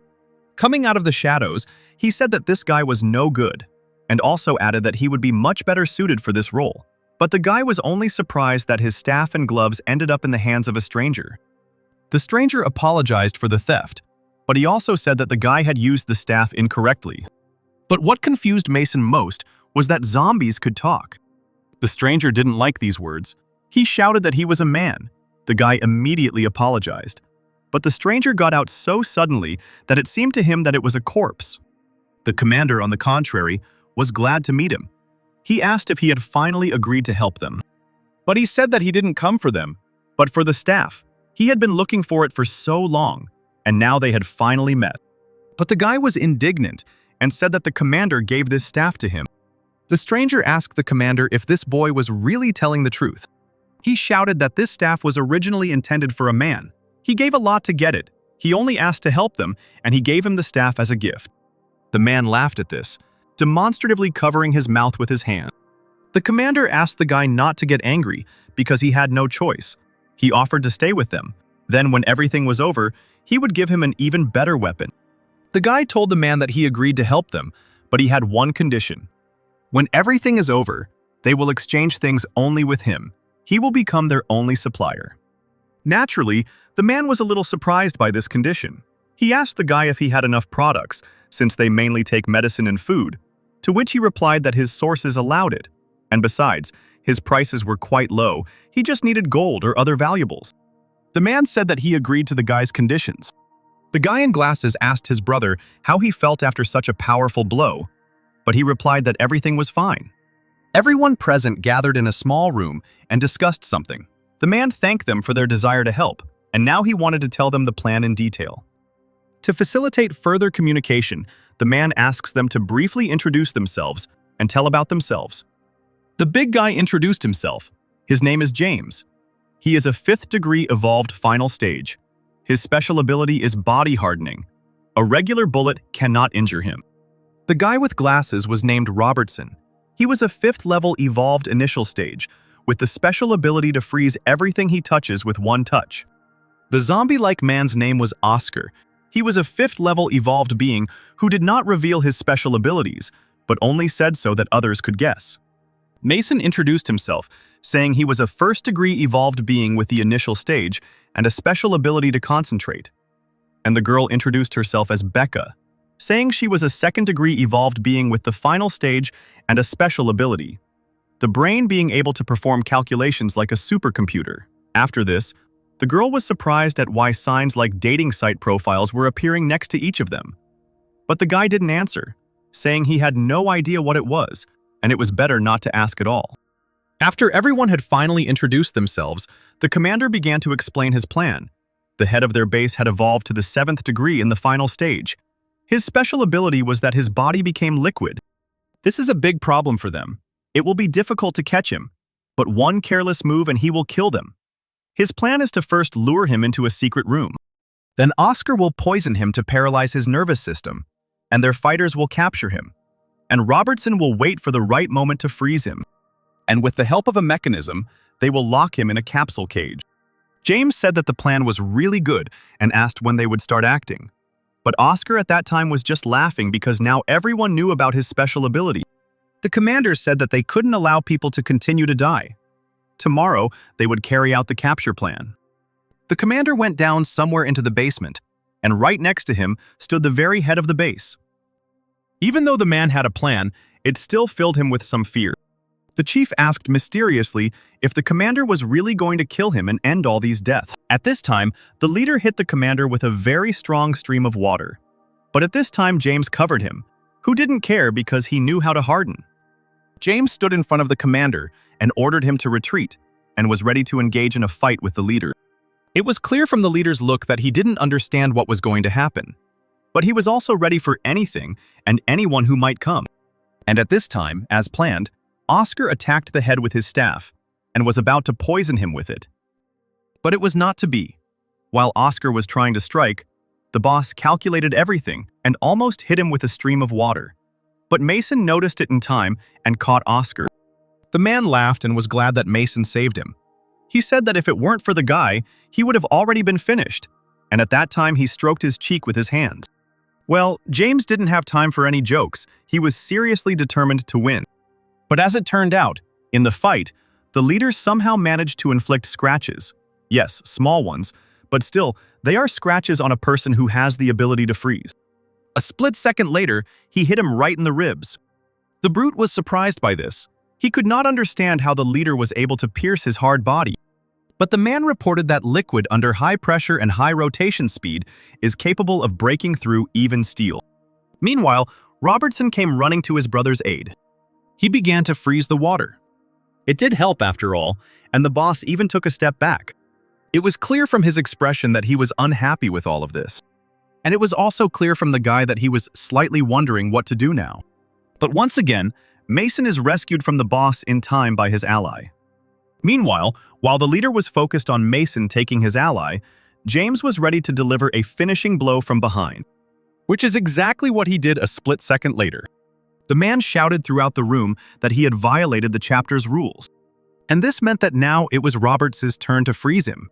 Speaker 1: Coming out of the shadows, he said that this guy was no good, and also added that he would be much better suited for this role. But the guy was only surprised that his staff and gloves ended up in the hands of a stranger. The stranger apologized for the theft, but he also said that the guy had used the staff incorrectly. But what confused Mason most was that zombies could talk. The stranger didn't like these words. He shouted that he was a man. The guy immediately apologized. But the stranger got out so suddenly that it seemed to him that it was a corpse. The commander, on the contrary, was glad to meet him. He asked if he had finally agreed to help them. But he said that he didn't come for them, but for the staff. He had been looking for it for so long, and now they had finally met. But the guy was indignant and said that the commander gave this staff to him. The stranger asked the commander if this boy was really telling the truth. He shouted that this staff was originally intended for a man. He gave a lot to get it. He only asked to help them, and he gave him the staff as a gift. The man laughed at this, demonstratively covering his mouth with his hand. The commander asked the guy not to get angry because he had no choice. He offered to stay with them. Then, when everything was over, he would give him an even better weapon. The guy told the man that he agreed to help them, but he had one condition. When everything is over, they will exchange things only with him. He will become their only supplier. Naturally, the man was a little surprised by this condition. He asked the guy if he had enough products, since they mainly take medicine and food, to which he replied that his sources allowed it. And besides, his prices were quite low, he just needed gold or other valuables. The man said that he agreed to the guy's conditions. The guy in glasses asked his brother how he felt after such a powerful blow, but he replied that everything was fine. Everyone present gathered in a small room and discussed something. The man thanked them for their desire to help, and now he wanted to tell them the plan in detail. To facilitate further communication, the man asks them to briefly introduce themselves and tell about themselves. The big guy introduced himself. His name is James. He is a 5th degree evolved final stage. His special ability is body hardening. A regular bullet cannot injure him. The guy with glasses was named Robertson. He was a 5th level evolved initial stage, with the special ability to freeze everything he touches with one touch. The zombie-like man's name was Oscar. He was a 5th level evolved being who did not reveal his special abilities, but only said so that others could guess. Mason introduced himself, saying he was a 1st degree evolved being with the initial stage and a special ability to concentrate. And the girl introduced herself as Becca, saying she was a 2nd degree evolved being with the final stage and a special ability, the brain being able to perform calculations like a supercomputer. After this, the girl was surprised at why signs like dating site profiles were appearing next to each of them. But the guy didn't answer, saying he had no idea what it was, and it was better not to ask at all. After everyone had finally introduced themselves, the commander began to explain his plan. The head of their base had evolved to the 7th degree in the final stage. His special ability was that his body became liquid. This is a big problem for them. It will be difficult to catch him, but one careless move and he will kill them. His plan is to first lure him into a secret room. Then Oscar will poison him to paralyze his nervous system, and their fighters will capture him. And Robertson will wait for the right moment to freeze him. And with the help of a mechanism, they will lock him in a capsule cage. James said that the plan was really good and asked when they would start acting. But Oscar at that time was just laughing because now everyone knew about his special ability. The commander said that they couldn't allow people to continue to die. Tomorrow, they would carry out the capture plan. The commander went down somewhere into the basement, and right next to him stood the very head of the base. Even though the man had a plan, it still filled him with some fear. The chief asked mysteriously if the commander was really going to kill him and end all these deaths. At this time, the leader hit the commander with a very strong stream of water. But at this time, James covered him, who didn't care because he knew how to harden. James stood in front of the commander and ordered him to retreat, and was ready to engage in a fight with the leader. It was clear from the leader's look that he didn't understand what was going to happen. But he was also ready for anything and anyone who might come. And at this time, as planned, Oscar attacked the head with his staff and was about to poison him with it. But it was not to be. While Oscar was trying to strike, the boss calculated everything and almost hit him with a stream of water. But Mason noticed it in time and caught Oscar. The man laughed and was glad that Mason saved him. He said that if it weren't for the guy, he would have already been finished, and at that time he stroked his cheek with his hands. Well, James didn't have time for any jokes. He was seriously determined to win. But as it turned out, in the fight, the leader somehow managed to inflict scratches. Yes, small ones, but still, they are scratches on a person who has the ability to freeze. A split second later, he hit him right in the ribs. The brute was surprised by this. He could not understand how the leader was able to pierce his hard body. But the man reported that liquid under high pressure and high rotation speed is capable of breaking through even steel. Meanwhile, Robertson came running to his brother's aid. He began to freeze the water. It did help after all, and the boss even took a step back. It was clear from his expression that he was unhappy with all of this. And it was also clear from the guy that he was slightly wondering what to do now. But once again, Mason is rescued from the boss in time by his ally. Meanwhile, while the leader was focused on Mason taking his ally, James was ready to deliver a finishing blow from behind, which is exactly what he did a split second later. The man shouted throughout the room that he had violated the chapter's rules, and this meant that now it was Robertson's turn to freeze him.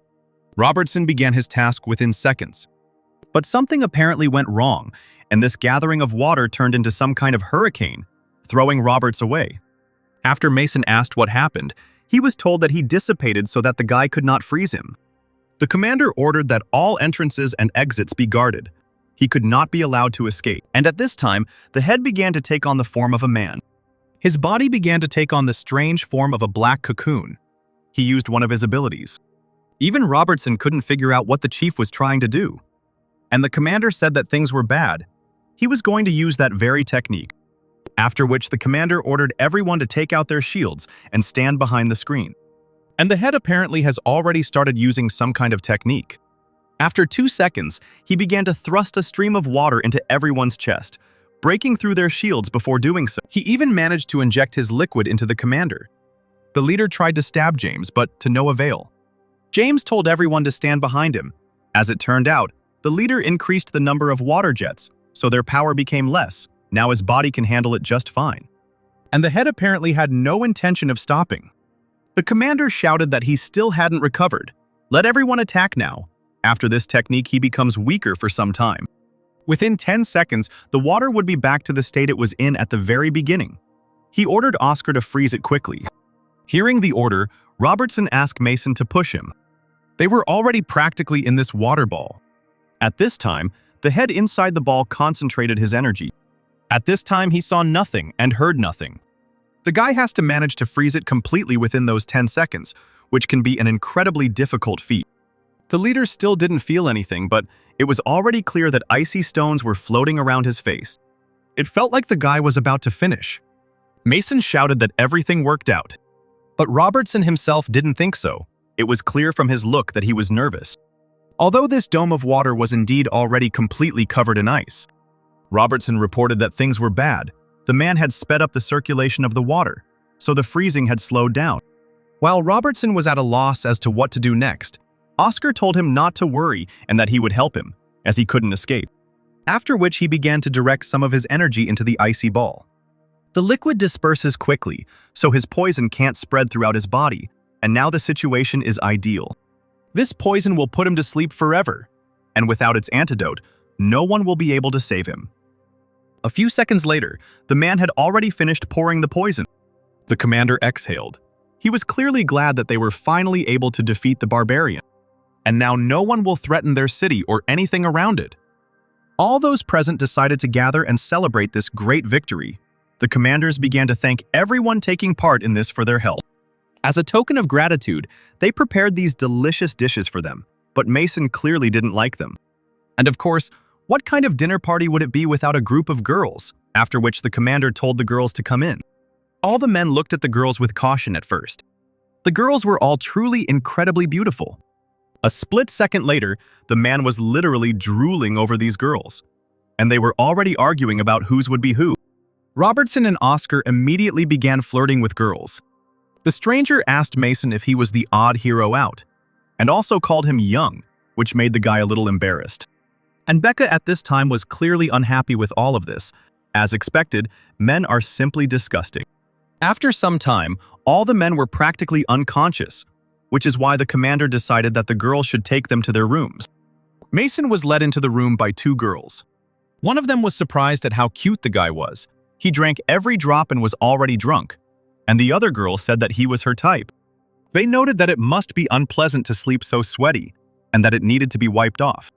Speaker 1: Robertson began his task within seconds. But something apparently went wrong, and this gathering of water turned into some kind of hurricane, throwing Roberts away. After Mason asked what happened, he was told that he dissipated so that the guy could not freeze him. The commander ordered that all entrances and exits be guarded. He could not be allowed to escape. And at this time, the head began to take on the form of a man. His body began to take on the strange form of a black cocoon. He used one of his abilities. Even Robertson couldn't figure out what the chief was trying to do. and the commander said that things were bad. He was going to use that very technique. After which the commander ordered everyone to take out their shields and stand behind the screen. And the head apparently has already started using some kind of technique. After 2 seconds, he began to thrust a stream of water into everyone's chest, breaking through their shields before doing so. He even managed to inject his liquid into the commander. The leader tried to stab James, but to no avail. James told everyone to stand behind him. As it turned out, the leader increased the number of water jets, so their power became less. Now his body can handle it just fine. And the head apparently had no intention of stopping. The commander shouted that he still hadn't recovered. Let everyone attack now. After this technique, he becomes weaker for some time. Within 10 seconds, the water would be back to the state it was in at the very beginning. He ordered Oscar to freeze it quickly. Hearing the order, Robertson asked Mason to push him. They were already practically in this water ball. At this time, the head inside the ball concentrated his energy. At this time, he saw nothing and heard nothing. The guy has to manage to freeze it completely within those 10 seconds, which can be an incredibly difficult feat. The leader still didn't feel anything, but it was already clear that icy stones were floating around his face. It felt like the guy was about to finish. Mason shouted that everything worked out. But Robertson himself didn't think so. It was clear from his look that he was nervous. Although this dome of water was indeed already completely covered in ice. Robertson reported that things were bad. The man had sped up the circulation of the water, so the freezing had slowed down. While Robertson was at a loss as to what to do next, Oscar told him not to worry and that he would help him, as he couldn't escape. After which he began to direct some of his energy into the icy ball. The liquid disperses quickly, so his poison can't spread throughout his body, and now the situation is ideal. This poison will put him to sleep forever, and without its antidote, no one will be able to save him. A few seconds later, the man had already finished pouring the poison. The commander exhaled. He was clearly glad that they were finally able to defeat the barbarian. And now no one will threaten their city or anything around it. All those present decided to gather and celebrate this great victory. The commanders began to thank everyone taking part in this for their help. As a token of gratitude, they prepared these delicious dishes for them, but Mason clearly didn't like them. And of course, what kind of dinner party would it be without a group of girls? After which the commander told the girls to come in. All the men looked at the girls with caution at first. The girls were all truly incredibly beautiful. A split second later, the man was literally drooling over these girls. And they were already arguing about whose would be who. Robertson and Oscar immediately began flirting with girls. The stranger asked Mason if he was the odd hero out, and also called him young, which made the guy a little embarrassed. And Becca at this time was clearly unhappy with all of this. As expected, men are simply disgusting. After some time, all the men were practically unconscious, which is why the commander decided that the girls should take them to their rooms. Mason was led into the room by 2 girls. One of them was surprised at how cute the guy was. He drank every drop and was already drunk. And the other girl said that he was her type. They noted that it must be unpleasant to sleep so sweaty, and that it needed to be wiped off.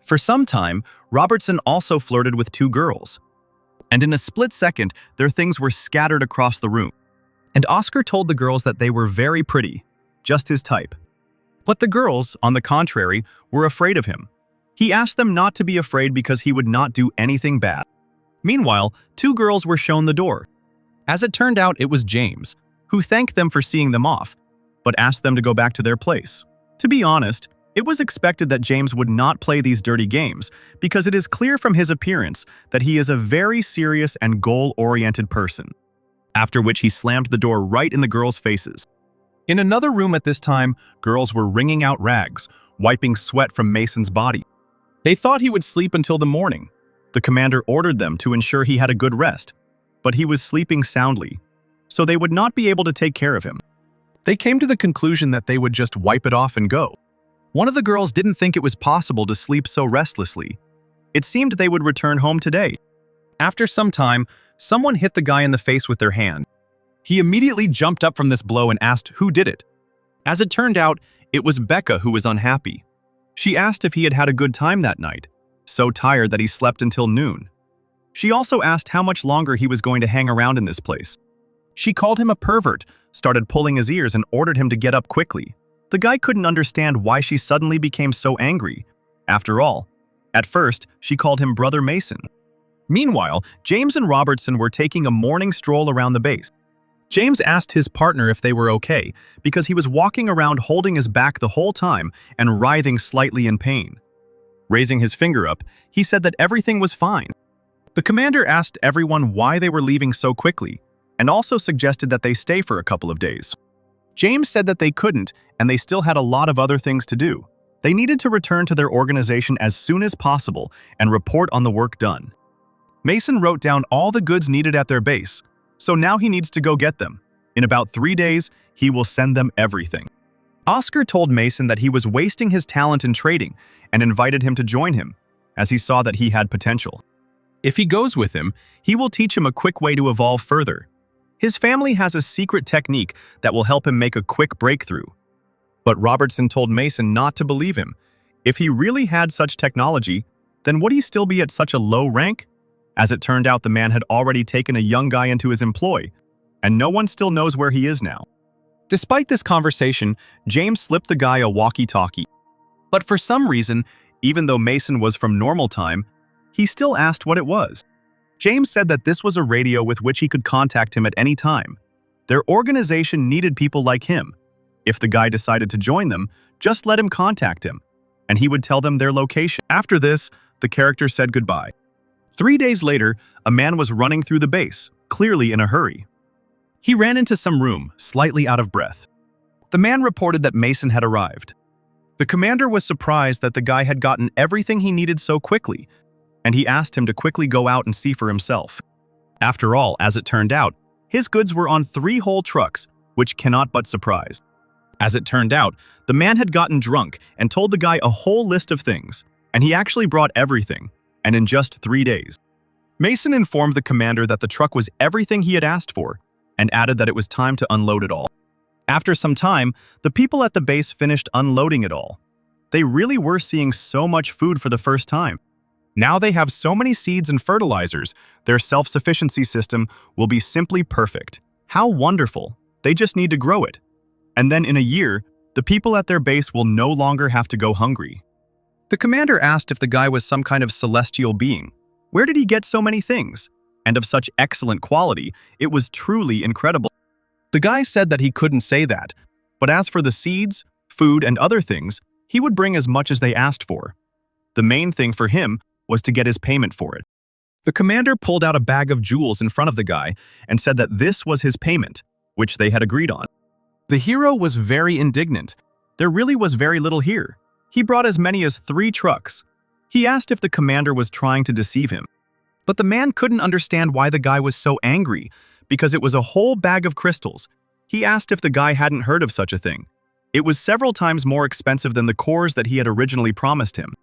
Speaker 1: For some time, Robertson also flirted with 2 girls. And in a split second, their things were scattered across the room. And Oscar told the girls that they were very pretty, just his type. But the girls, on the contrary, were afraid of him. He asked them not to be afraid because he would not do anything bad. Meanwhile, 2 girls were shown the door. As it turned out, it was James, who thanked them for seeing them off, but asked them to go back to their place. To be honest, it was expected that James would not play these dirty games because it is clear from his appearance that he is a very serious and goal-oriented person. After which he slammed the door right in the girls' faces. In another room at this time, girls were wringing out rags, wiping sweat from Mason's body. They thought he would sleep until the morning. The commander ordered them to ensure he had a good rest, but he was sleeping soundly, so they would not be able to take care of him. They came to the conclusion that they would just wipe it off and go. One of the girls didn't think it was possible to sleep so restlessly. It seemed they would return home today. After some time, someone hit the guy in the face with their hand. He immediately jumped up from this blow and asked who did it. As it turned out, it was Becca who was unhappy. She asked if he had had a good time that night, so tired that he slept until noon. She also asked how much longer he was going to hang around in this place. She called him a pervert, started pulling his ears and ordered him to get up quickly. The guy couldn't understand why she suddenly became so angry. After all, At first, she called him Brother Mason. Meanwhile, James and Robertson were taking a morning stroll around the base. James asked his partner if they were okay, because he was walking around holding his back the whole time and writhing slightly in pain. Raising his finger up, he said that everything was fine. The commander asked everyone why they were leaving so quickly, and also suggested that they stay for a couple of days. James said that they couldn't, and they still had a lot of other things to do. They needed to return to their organization as soon as possible and report on the work done. Mason wrote down all the goods needed at their base, so now he needs to go get them. In about 3 days, he will send them everything. Oscar told Mason that he was wasting his talent in trading and invited him to join him, as he saw that he had potential. If he goes with him, he will teach him a quick way to evolve further. His family has a secret technique that will help him make a quick breakthrough. But Robertson told Mason not to believe him. If he really had such technology, then would he still be at such a low rank? As it turned out, the man had already taken a young guy into his employ, and no one still knows where he is now. Despite this conversation, James slipped the guy a walkie-talkie. But for some reason, even though Mason was from normal time, he still asked what it was. James said that this was a radio with which he could contact him at any time. Their organization needed people like him. If the guy decided to join them, just let him contact him, and he would tell them their location. After this, the character said goodbye. 3 days later, a man was running through the base, clearly in a hurry. He ran into some room, slightly out of breath. The man reported that Mason had arrived. The commander was surprised that the guy had gotten everything he needed so quickly, and he asked him to quickly go out and see for himself. After all, as it turned out, his goods were on 3 whole trucks, which cannot but surprise. As it turned out, the man had gotten drunk and told the guy a whole list of things, and he actually brought everything, and in just 3 days. Mason informed the commander that the truck was everything he had asked for, and added that it was time to unload it all. After some time, the people at the base finished unloading it all. They really were seeing so much food for the first time. Now they have so many seeds and fertilizers, their self-sufficiency system will be simply perfect. How wonderful! They just need to grow it. And then in a year, the people at their base will no longer have to go hungry. The commander asked if the guy was some kind of celestial being. Where did he get so many things? And of such excellent quality, it was truly incredible. The guy said that he couldn't say that, but as for the seeds, food, and other things, he would bring as much as they asked for. The main thing for him was to get his payment for it. The commander pulled out a bag of jewels in front of the guy and said that this was his payment, which they had agreed on. The hero was very indignant. There really was very little here. He brought as many as 3 trucks. He asked if the commander was trying to deceive him. But the man couldn't understand why the guy was so angry, because it was a whole bag of crystals. He asked if the guy hadn't heard of such a thing. It was several times more expensive than the cores that he had originally promised him.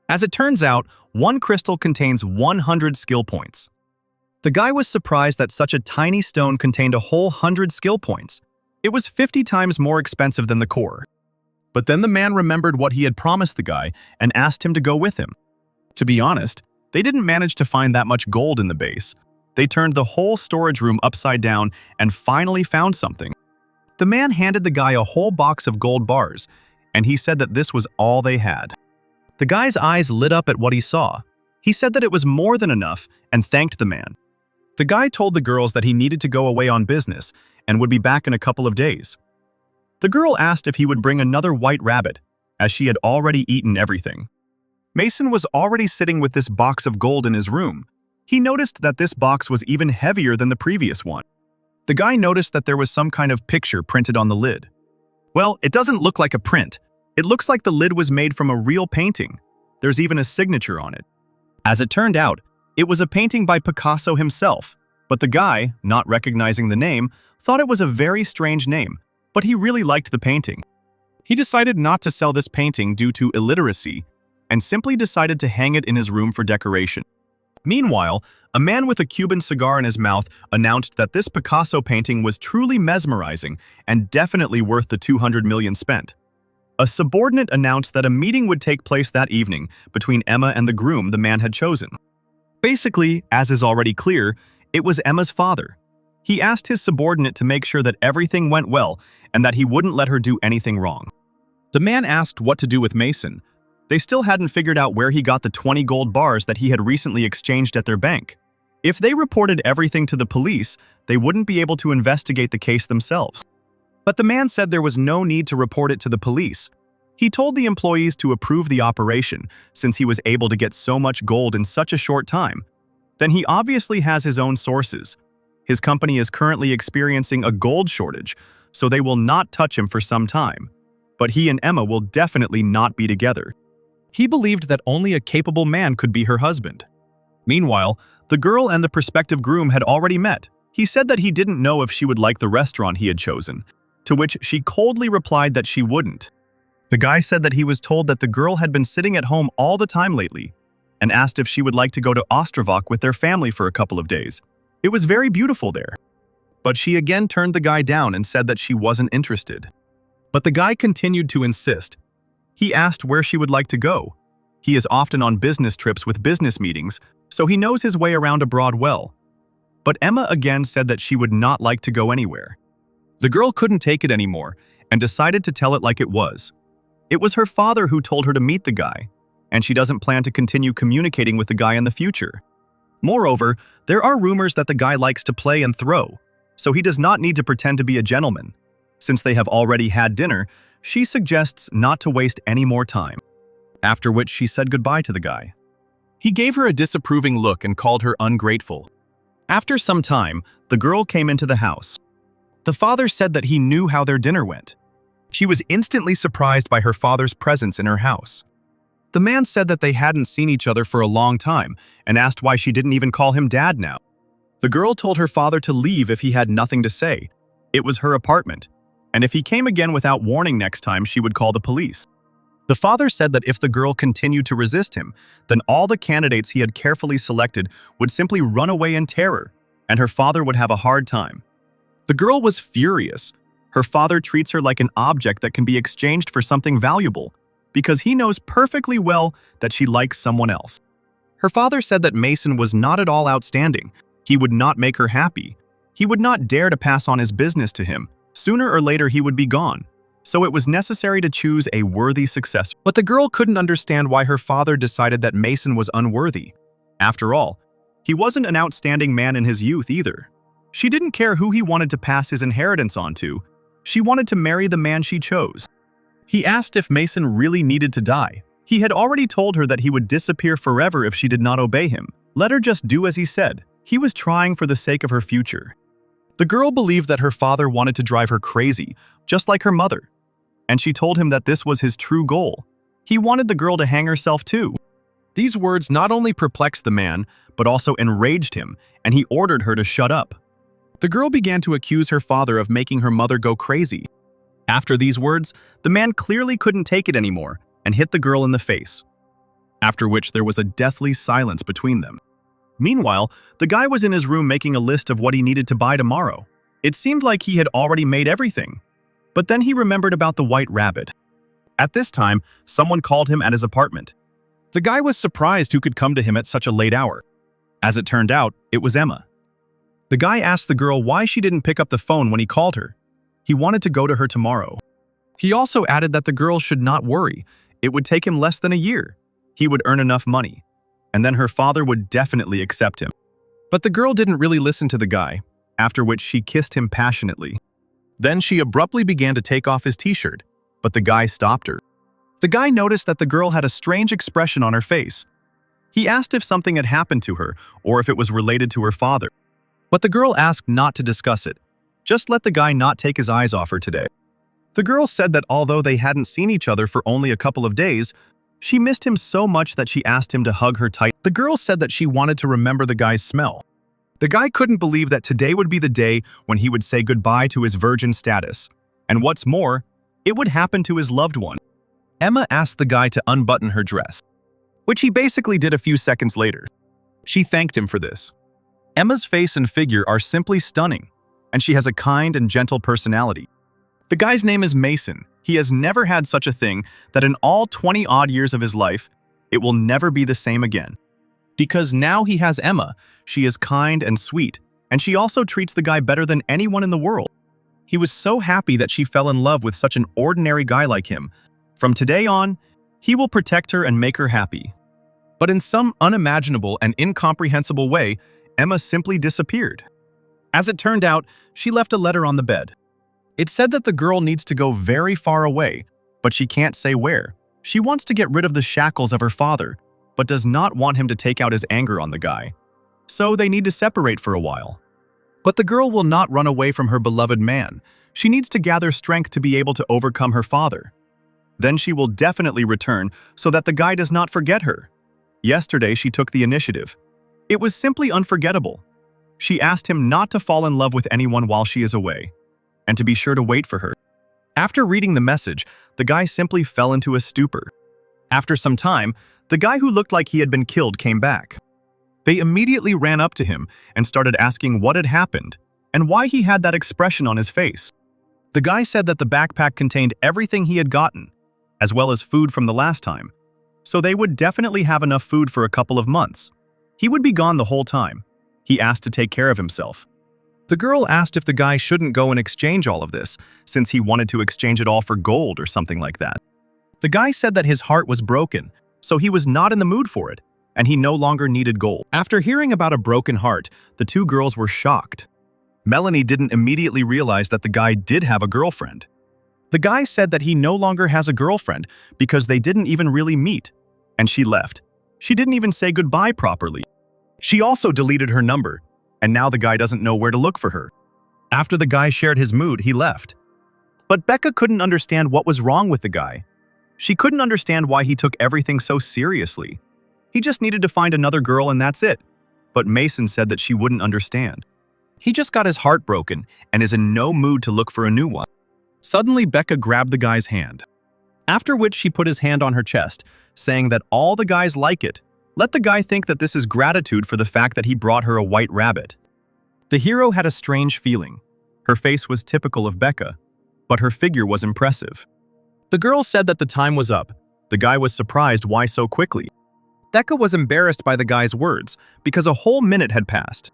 Speaker 1: As it turns out, 1 crystal contains 100 skill points. The guy was surprised that such a tiny stone contained a whole 100 skill points. It was 50 times more expensive than the core. But then the man remembered what he had promised the guy and asked him to go with him. To be honest, they didn't manage to find that much gold in the base. They turned the whole storage room upside down and finally found something. The man handed the guy a whole box of gold bars, and he said that this was all they had. The guy's eyes lit up at what he saw. He said that it was more than enough and thanked the man. The guy told the girls that he needed to go away on business and would be back in a couple of days. The girl asked if he would bring another white rabbit, as she had already eaten everything. Mason was already sitting with this box of gold in his room. He noticed that this box was even heavier than the previous one. The guy noticed that there was some kind of picture printed on the lid. Well, it doesn't look like a print. It looks like the lid was made from a real painting. There's even a signature on it. As it turned out, it was a painting by Picasso himself, but the guy, not recognizing the name, thought it was a very strange name, but he really liked the painting. He decided not to sell this painting due to illiteracy, and simply decided to hang it in his room for decoration. Meanwhile, a man with a Cuban cigar in his mouth announced that this Picasso painting was truly mesmerizing and definitely worth the 200 million spent. A subordinate announced that a meeting would take place that evening between Emma and the groom the man had chosen. Basically, as is already clear, it was Emma's father. He asked his subordinate to make sure that everything went well and that he wouldn't let her do anything wrong. The man asked what to do with Mason, They still hadn't figured out where he got the 20 gold bars that he had recently exchanged at their bank. If they reported everything to the police, they wouldn't be able to investigate the case themselves. But the man said there was no need to report it to the police. He told the employees to approve the operation since he was able to get so much gold in such a short time. Then he obviously has his own sources. His company is currently experiencing a gold shortage, so they will not touch him for some time. But he and Emma will definitely not be together. He believed that only a capable man could be her husband. Meanwhile, the girl and the prospective groom had already met. He said that he didn't know if she would like the restaurant he had chosen, to which she coldly replied that she wouldn't. The guy said that he was told that the girl had been sitting at home all the time lately and asked if she would like to go to Ostrovok with their family for a couple of days. It was very beautiful there. But she again turned the guy down and said that she wasn't interested. But the guy continued to insist. He asked where she would like to go. He is often on business trips with business meetings, so he knows his way around abroad well. But Emma again said that she would not like to go anywhere. The girl couldn't take it anymore and decided to tell it like it was. It was her father who told her to meet the guy, and she doesn't plan to continue communicating with the guy in the future. Moreover, there are rumors that the guy likes to play and throw, so he does not need to pretend to be a gentleman. Since they have already had dinner, she suggests not to waste any more time. After which she said goodbye to the guy. He gave her a disapproving look and called her ungrateful. After some time, the girl came into the house. The father said that he knew how their dinner went. She was instantly surprised by her father's presence in her house. The man said that they hadn't seen each other for a long time and asked why she didn't even call him dad now. The girl told her father to leave if he had nothing to say. It was her apartment, and if he came again without warning next time, she would call the police. The father said that if the girl continued to resist him, then all the candidates he had carefully selected would simply run away in terror, and her father would have a hard time. The girl was furious. Her father treats her like an object that can be exchanged for something valuable, because he knows perfectly well that she likes someone else. Her father said that Mason was not at all outstanding. He would not make her happy. He would not dare to pass on his business to him. Sooner or later he would be gone. So it was necessary to choose a worthy successor. But the girl couldn't understand why her father decided that Mason was unworthy. After all, he wasn't an outstanding man in his youth either. She didn't care who he wanted to pass his inheritance on to. She wanted to marry the man she chose. He asked if Mason really needed to die. He had already told her that he would disappear forever if she did not obey him. Let her just do as he said. He was trying for the sake of her future. The girl believed that her father wanted to drive her crazy, just like her mother. And she told him that this was his true goal. He wanted the girl to hang herself too. These words not only perplexed the man, but also enraged him, and he ordered her to shut up. The girl began to accuse her father of making her mother go crazy. After these words, the man clearly couldn't take it anymore and hit the girl in the face. After which there was a deathly silence between them. Meanwhile, the guy was in his room making a list of what he needed to buy tomorrow. It seemed like he had already made everything. But then he remembered about the white rabbit. At this time, someone called him at his apartment. The guy was surprised who could come to him at such a late hour. As it turned out, it was Emma. The guy asked the girl why she didn't pick up the phone when he called her. He wanted to go to her tomorrow. He also added that the girl should not worry. It would take him less than a year. He would earn enough money, and then her father would definitely accept him. But the girl didn't really listen to the guy, after which she kissed him passionately. Then she abruptly began to take off his t-shirt, but the guy stopped her. The guy noticed that the girl had a strange expression on her face. He asked if something had happened to her or if it was related to her father. But the girl asked not to discuss it. Just let the guy not take his eyes off her today. The girl said that although they hadn't seen each other for only a couple of days, she missed him so much that she asked him to hug her tight. The girl said that she wanted to remember the guy's smell. The guy couldn't believe that today would be the day when he would say goodbye to his virgin status. And what's more, it would happen to his loved one. Emma asked the guy to unbutton her dress, which he basically did a few seconds later. She thanked him for this. Emma's face and figure are simply stunning, and she has a kind and gentle personality. The guy's name is Mason. He has never had such a thing that in all 20-odd years of his life, it will never be the same again. Because now he has Emma, she is kind and sweet, and she also treats the guy better than anyone in the world. He was so happy that she fell in love with such an ordinary guy like him. From today on, He will protect her and make her happy. But in some unimaginable and incomprehensible way, Emma simply disappeared. As it turned out, she left a letter on the bed. It said that the girl needs to go very far away, but she can't say where. She wants to get rid of the shackles of her father, but does not want him to take out his anger on the guy. So they need to separate for a while. But the girl will not run away from her beloved man. She needs to gather strength to be able to overcome her father. Then she will definitely return so that the guy does not forget her. Yesterday, she took the initiative. It was simply unforgettable. She asked him not to fall in love with anyone while she is away, and to be sure to wait for her. After reading the message, the guy simply fell into a stupor. After some time, the guy who looked like he had been killed came back. They immediately ran up to him and started asking what had happened and why he had that expression on his face. The guy said that the backpack contained everything he had gotten, as well as food from the last time, so they would definitely have enough food for a couple of months. He would be gone the whole time. He asked to take care of himself. The girl asked if the guy shouldn't go and exchange all of this, since he wanted to exchange it all for gold or something like that. The guy said that his heart was broken, so he was not in the mood for it, and he no longer needed gold. After hearing about a broken heart, the two girls were shocked. Melanie didn't immediately realize that the guy did have a girlfriend. The guy said that he no longer has a girlfriend because they didn't even really meet, and she left. She didn't even say goodbye properly. She also deleted her number, and now the guy doesn't know where to look for her. After the guy shared his mood, he left. But Becca couldn't understand what was wrong with the guy. She couldn't understand why he took everything so seriously. He just needed to find another girl and that's it. But Mason said that she wouldn't understand. He just got his heart broken and is in no mood to look for a new one. Suddenly, Becca grabbed the guy's hand. After which she put his hand on her chest, saying that all the guys like it. Let the guy think that this is gratitude for the fact that he brought her a white rabbit. The hero had a strange feeling. Her face was typical of Becca, but her figure was impressive. The girl said that the time was up. The guy was surprised why so quickly. Becca was embarrassed by the guy's words because a whole minute had passed.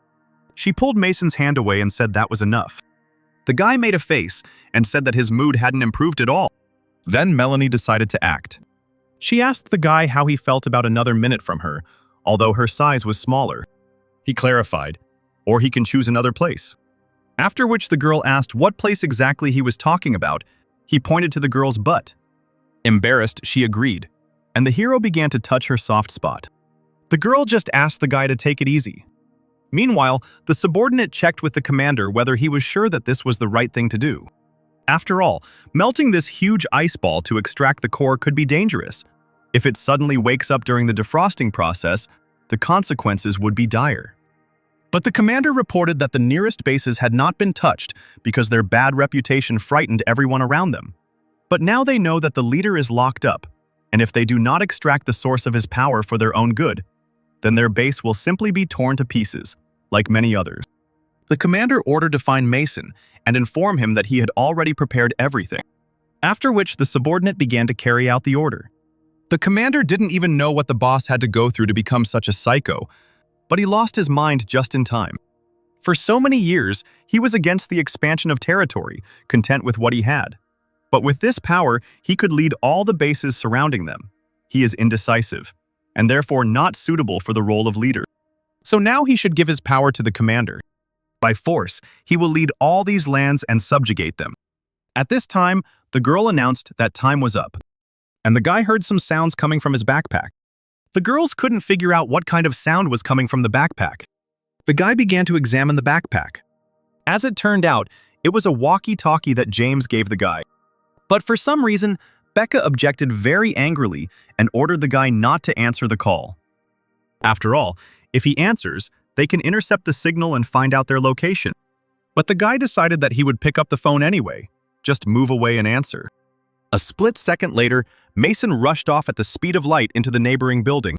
Speaker 1: She pulled Mason's hand away and said that was enough. The guy made a face and said that his mood hadn't improved at all. Then Melanie decided to act. She asked the guy how he felt about another minute from her, although her size was smaller. He clarified, or he can choose another place. After which the girl asked what place exactly he was talking about. He pointed to the girl's butt. Embarrassed, she agreed, and the hero began to touch her soft spot. The girl just asked the guy to take it easy. Meanwhile, the subordinate checked with the commander whether he was sure that this was the right thing to do. After all, melting this huge ice ball to extract the core could be dangerous. If it suddenly wakes up during the defrosting process, the consequences would be dire. But the commander reported that the nearest bases had not been touched because their bad reputation frightened everyone around them. But now they know that the leader is locked up, and if they do not extract the source of his power for their own good, then their base will simply be torn to pieces, like many others. The commander ordered to find Mason and inform him that he had already prepared everything, after which the subordinate began to carry out the order. The commander didn't even know what the boss had to go through to become such a psycho, but he lost his mind just in time. For so many years, he was against the expansion of territory, content with what he had. But with this power, he could lead all the bases surrounding them. He is indecisive, and therefore not suitable for the role of leader. So now he should give his power to the commander. By force, he will lead all these lands and subjugate them. At this time, the girl announced that time was up, and the guy heard some sounds coming from his backpack. The girls couldn't figure out what kind of sound was coming from the backpack. The guy began to examine the backpack. As it turned out, it was a walkie-talkie that James gave the guy. But for some reason, Becca objected very angrily and ordered the guy not to answer the call. After all, if he answers, they can intercept the signal and find out their location. But the guy decided that he would pick up the phone anyway, just move away and answer. A split second later, Mason rushed off at the speed of light into the neighboring building.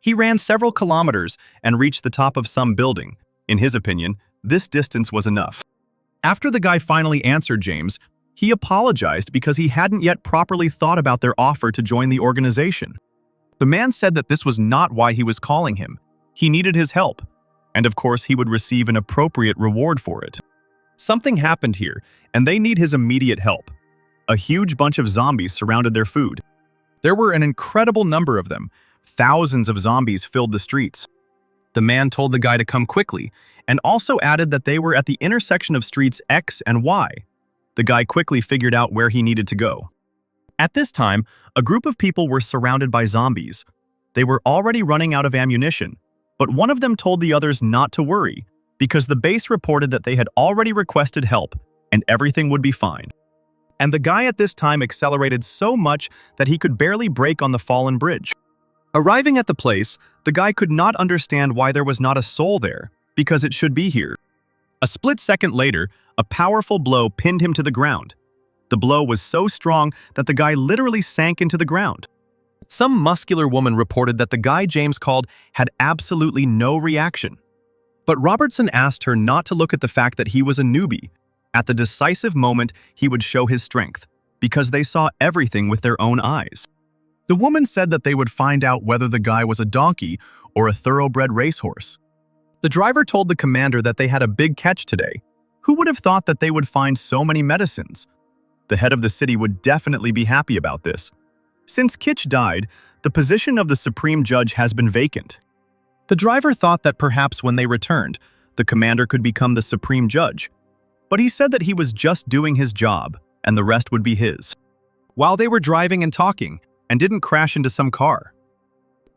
Speaker 1: He ran several kilometers and reached the top of some building. In his opinion, this distance was enough. After the guy finally answered James, he apologized because he hadn't yet properly thought about their offer to join the organization. The man said that this was not why he was calling him. He needed his help, and of course he would receive an appropriate reward for it. Something happened here, and they need his immediate help. A huge bunch of zombies surrounded their food. There were an incredible number of them. Thousands of zombies filled the streets. The man told the guy to come quickly, and also added that they were at the intersection of streets X and Y. The guy quickly figured out where he needed to go. At this time, a group of people were surrounded by zombies. They were already running out of ammunition, but one of them told the others not to worry, because the base reported that they had already requested help, and everything would be fine. And the guy at this time accelerated so much that he could barely brake on the fallen bridge. Arriving at the place, the guy could not understand why there was not a soul there, because it should be here. A split second later, a powerful blow pinned him to the ground. The blow was so strong that the guy literally sank into the ground. Some muscular woman reported that the guy James called had absolutely no reaction. But Robertson asked her not to look at the fact that he was a newbie. At the decisive moment, he would show his strength, because they saw everything with their own eyes. The woman said that they would find out whether the guy was a donkey or a thoroughbred racehorse. The driver told the commander that they had a big catch today. Who would have thought that they would find so many medicines? The head of the city would definitely be happy about this. Since Kitch died, the position of the Supreme Judge has been vacant. The driver thought that perhaps when they returned, the commander could become the Supreme Judge. But he said that he was just doing his job, and the rest would be his. While they were driving and talking, and didn't crash into some car.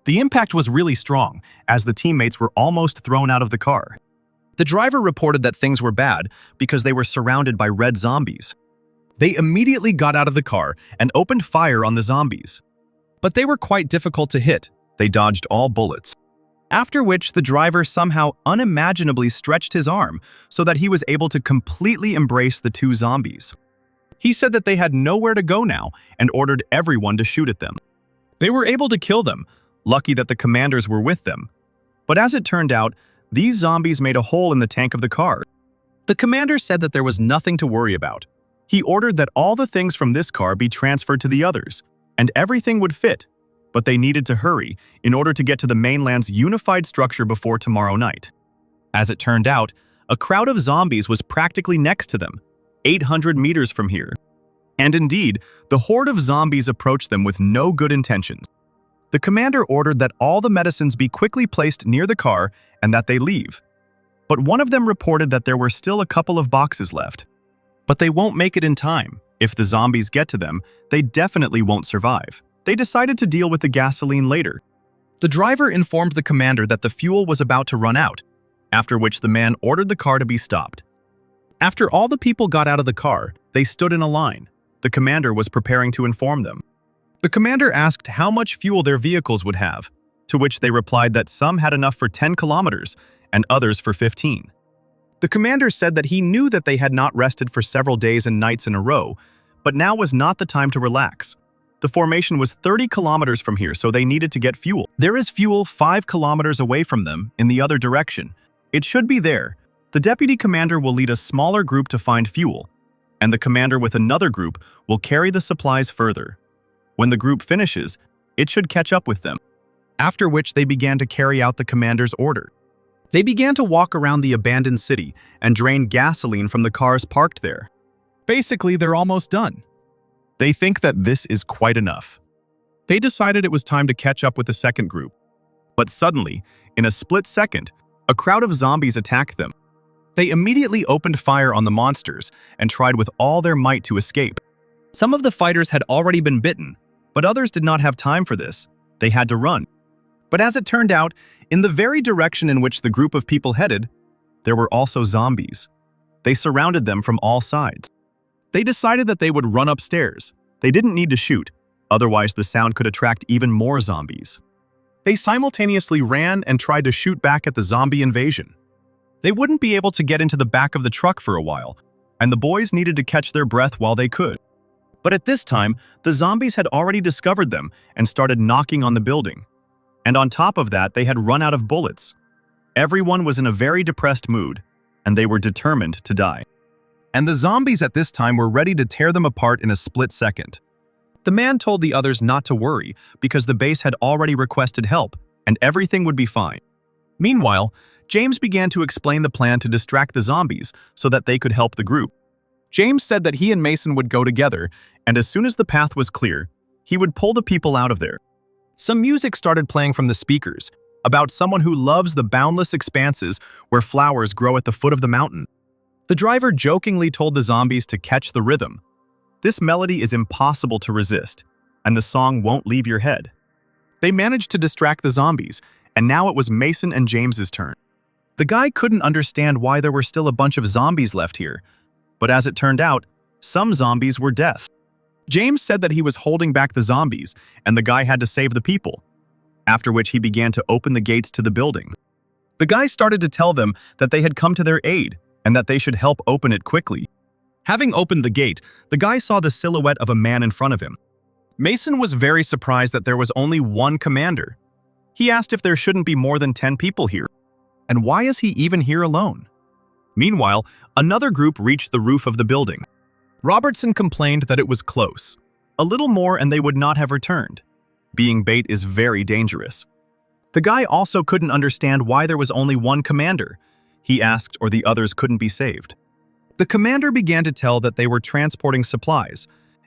Speaker 1: The impact was really strong, as the teammates were almost thrown out of the car. The driver reported that things were bad because they were surrounded by red zombies. They immediately got out of the car and opened fire on the zombies. But they were quite difficult to hit. They dodged all bullets. After which, the driver somehow unimaginably stretched his arm so that he was able to completely embrace the two zombies. He said that they had nowhere to go now and ordered everyone to shoot at them. They were able to kill them, lucky that the commanders were with them. But as it turned out, these zombies made a hole in the tank of the car. The commander said that there was nothing to worry about. He ordered that all the things from this car be transferred to the others, and everything would fit, but they needed to hurry in order to get to the mainland's unified structure before tomorrow night. As it turned out, a crowd of zombies was practically next to them, 800 meters from here. And indeed, the horde of zombies approached them with no good intentions. The commander ordered that all the medicines be quickly placed near the car and that they leave. But one of them reported that there were still a couple of boxes left. But they won't make it in time. If the zombies get to them, they definitely won't survive. They decided to deal with the gasoline later. The driver informed the commander that the fuel was about to run out, after which the man ordered the car to be stopped. After all the people got out of the car, they stood in a line. The commander was preparing to inform them. The commander asked how much fuel their vehicles would have, to which they replied that some had enough for 10 kilometers and others for 15. The commander said that he knew that they had not rested for several days and nights in a row, but now was not the time to relax. The formation was 30 kilometers from here, so they needed to get fuel. There is fuel 5 kilometers away from them in the other direction. It should be there. The deputy commander will lead a smaller group to find fuel, and the commander with another group will carry the supplies further. When the group finishes, it should catch up with them. After which they began to carry out the commander's order. They began to walk around the abandoned city and drain gasoline from the cars parked there. Basically, they're almost done. They think that this is quite enough. They decided it was time to catch up with the second group. But suddenly, in a split second, a crowd of zombies attacked them. They immediately opened fire on the monsters and tried with all their might to escape. Some of the fighters had already been bitten, but others did not have time for this. They had to run. But as it turned out, in the very direction in which the group of people headed, there were also zombies. They surrounded them from all sides. They decided that they would run upstairs. They didn't need to shoot, otherwise the sound could attract even more zombies. They simultaneously ran and tried to shoot back at the zombie invasion. They wouldn't be able to get into the back of the truck for a while, and the boys needed to catch their breath while they could. But at this time, the zombies had already discovered them and started knocking on the building. And on top of that, they had run out of bullets. Everyone was in a very depressed mood, and they were determined to die. And the zombies at this time were ready to tear them apart in a split second. The man told the others not to worry because the base had already requested help, and everything would be fine. Meanwhile, James began to explain the plan to distract the zombies so that they could help the group. James said that he and Mason would go together, and as soon as the path was clear, he would pull the people out of there. Some music started playing from the speakers, about someone who loves the boundless expanses where flowers grow at the foot of the mountain. The driver jokingly told the zombies to catch the rhythm. This melody is impossible to resist, and the song won't leave your head. They managed to distract the zombies, and now it was Mason and James's turn. The guy couldn't understand why there were still a bunch of zombies left here, but as it turned out, some zombies were death. James said that he was holding back the zombies, and the guy had to save the people, after which he began to open the gates to the building. The guy started to tell them that they had come to their aid, and that they should help open it quickly. Having opened the gate, the guy saw the silhouette of a man in front of him. Mason was very surprised that there was only one commander. He asked if there shouldn't be more than 10 people here. And why is he even here alone? Meanwhile, another group reached the roof of the building. Robertson complained that it was close. A little more and they would not have returned. Being bait is very dangerous. The guy also couldn't understand why there was only one commander. He asked or the others couldn't be saved. The commander began to tell that they were transporting supplies,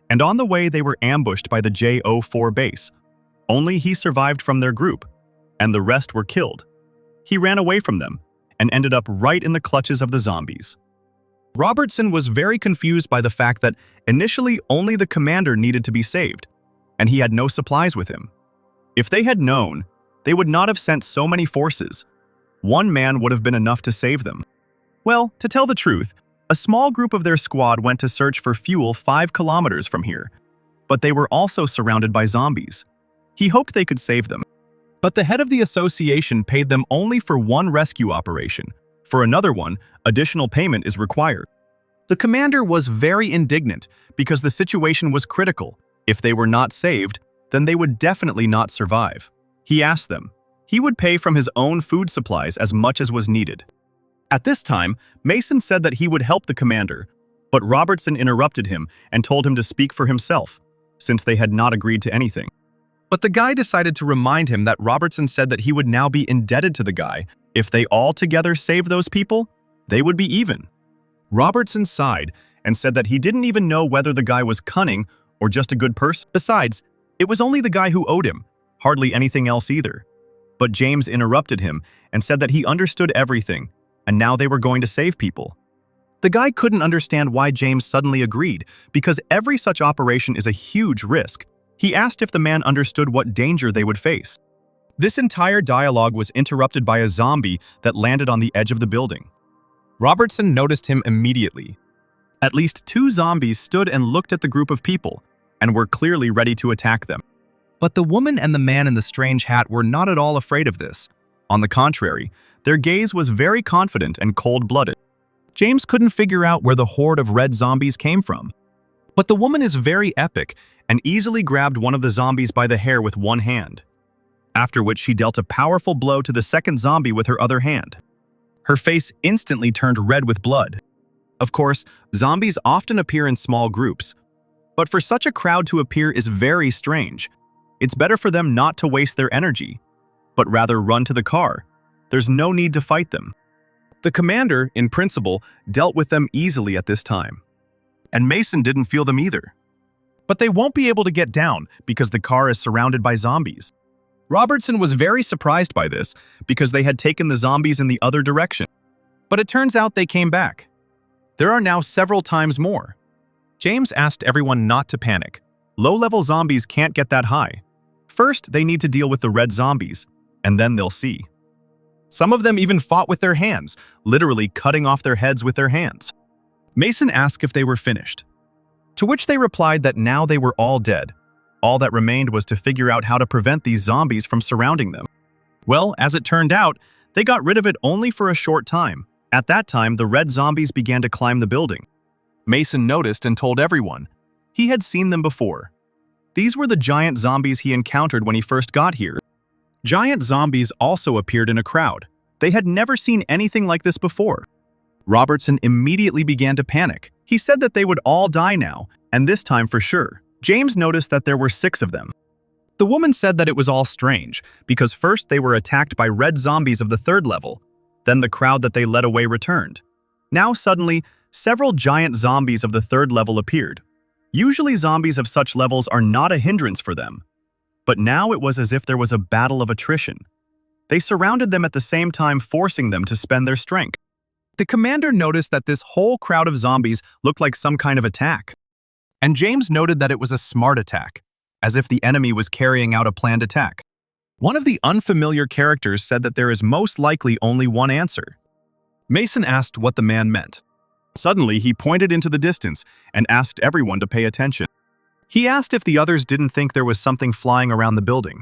Speaker 1: and on the way they were ambushed by the J-04 base. Only he survived from their group, and the rest were killed. He ran away from them and ended up right in the clutches of the zombies. Robertson was very confused by the fact that initially only the commander needed to be saved, and he had no supplies with him. If they had known, they would not have sent so many forces. One man would have been enough to save them. Well, to tell the truth, a small group of their squad went to search for fuel 5 kilometers from here, but they were also surrounded by zombies. He hoped they could save them. But the head of the association paid them only for one rescue operation. For another one, additional payment is required. The commander was very indignant because the situation was critical. If they were not saved, then they would definitely not survive. He asked them. He would pay from his own food supplies as much as was needed. At this time, Mason said that he would help the commander, but Robertson interrupted him and told him to speak for himself, since they had not agreed to anything. But the guy decided to remind him that Robertson said that he would now be indebted to the guy. If they all together saved those people, they would be even. Robertson sighed and said that he didn't even know whether the guy was cunning or just a good person. Besides, it was only the guy who owed him, hardly anything else either. But James interrupted him and said that he understood everything, and now they were going to save people. The guy couldn't understand why James suddenly agreed, because every such operation is a huge risk. He asked if the man understood what danger they would face. This entire dialogue was interrupted by a zombie that landed on the edge of the building. Robertson noticed him immediately. At least 2 zombies stood and looked at the group of people, and were clearly ready to attack them. But the woman and the man in the strange hat were not at all afraid of this. On the contrary, their gaze was very confident and cold-blooded. James couldn't figure out where the horde of red zombies came from. But the woman is very epic and easily grabbed one of the zombies by the hair with one hand, after which she dealt a powerful blow to the second zombie with her other hand. Her face instantly turned red with blood. Of course, zombies often appear in small groups, but for such a crowd to appear is very strange. It's better for them not to waste their energy, but rather run to the car. There's no need to fight them. The commander, in principle, dealt with them easily at this time. And Mason didn't feel them either. But they won't be able to get down because the car is surrounded by zombies. Robertson was very surprised by this because they had taken the zombies in the other direction. But it turns out they came back. There are now several times more. James asked everyone not to panic. Low-level zombies can't get that high. First, they need to deal with the red zombies, and then they'll see. Some of them even fought with their hands, literally cutting off their heads with their hands. Mason asked if they were finished, to which they replied that now they were all dead. All that remained was to figure out how to prevent these zombies from surrounding them. Well, as it turned out, they got rid of it only for a short time. At that time, the red zombies began to climb the building. Mason noticed and told everyone. He had seen them before. These were the giant zombies he encountered when he first got here. Giant zombies also appeared in a crowd. They had never seen anything like this before. Robertson immediately began to panic. He said that they would all die now, and this time for sure. James noticed that there were 6 of them. The woman said that it was all strange, because first they were attacked by red zombies of the 3rd level, then the crowd that they led away returned. Now suddenly, several giant zombies of the 3rd level appeared. Usually zombies of such levels are not a hindrance for them. But now it was as if there was a battle of attrition. They surrounded them at the same time, forcing them to spend their strength. The commander noticed that this whole crowd of zombies looked like some kind of attack. And James noted that it was a smart attack, as if the enemy was carrying out a planned attack. One of the unfamiliar characters said that there is most likely only one answer. Mason asked what the man meant. Suddenly, he pointed into the distance and asked everyone to pay attention. He asked if the others didn't think there was something flying around the building.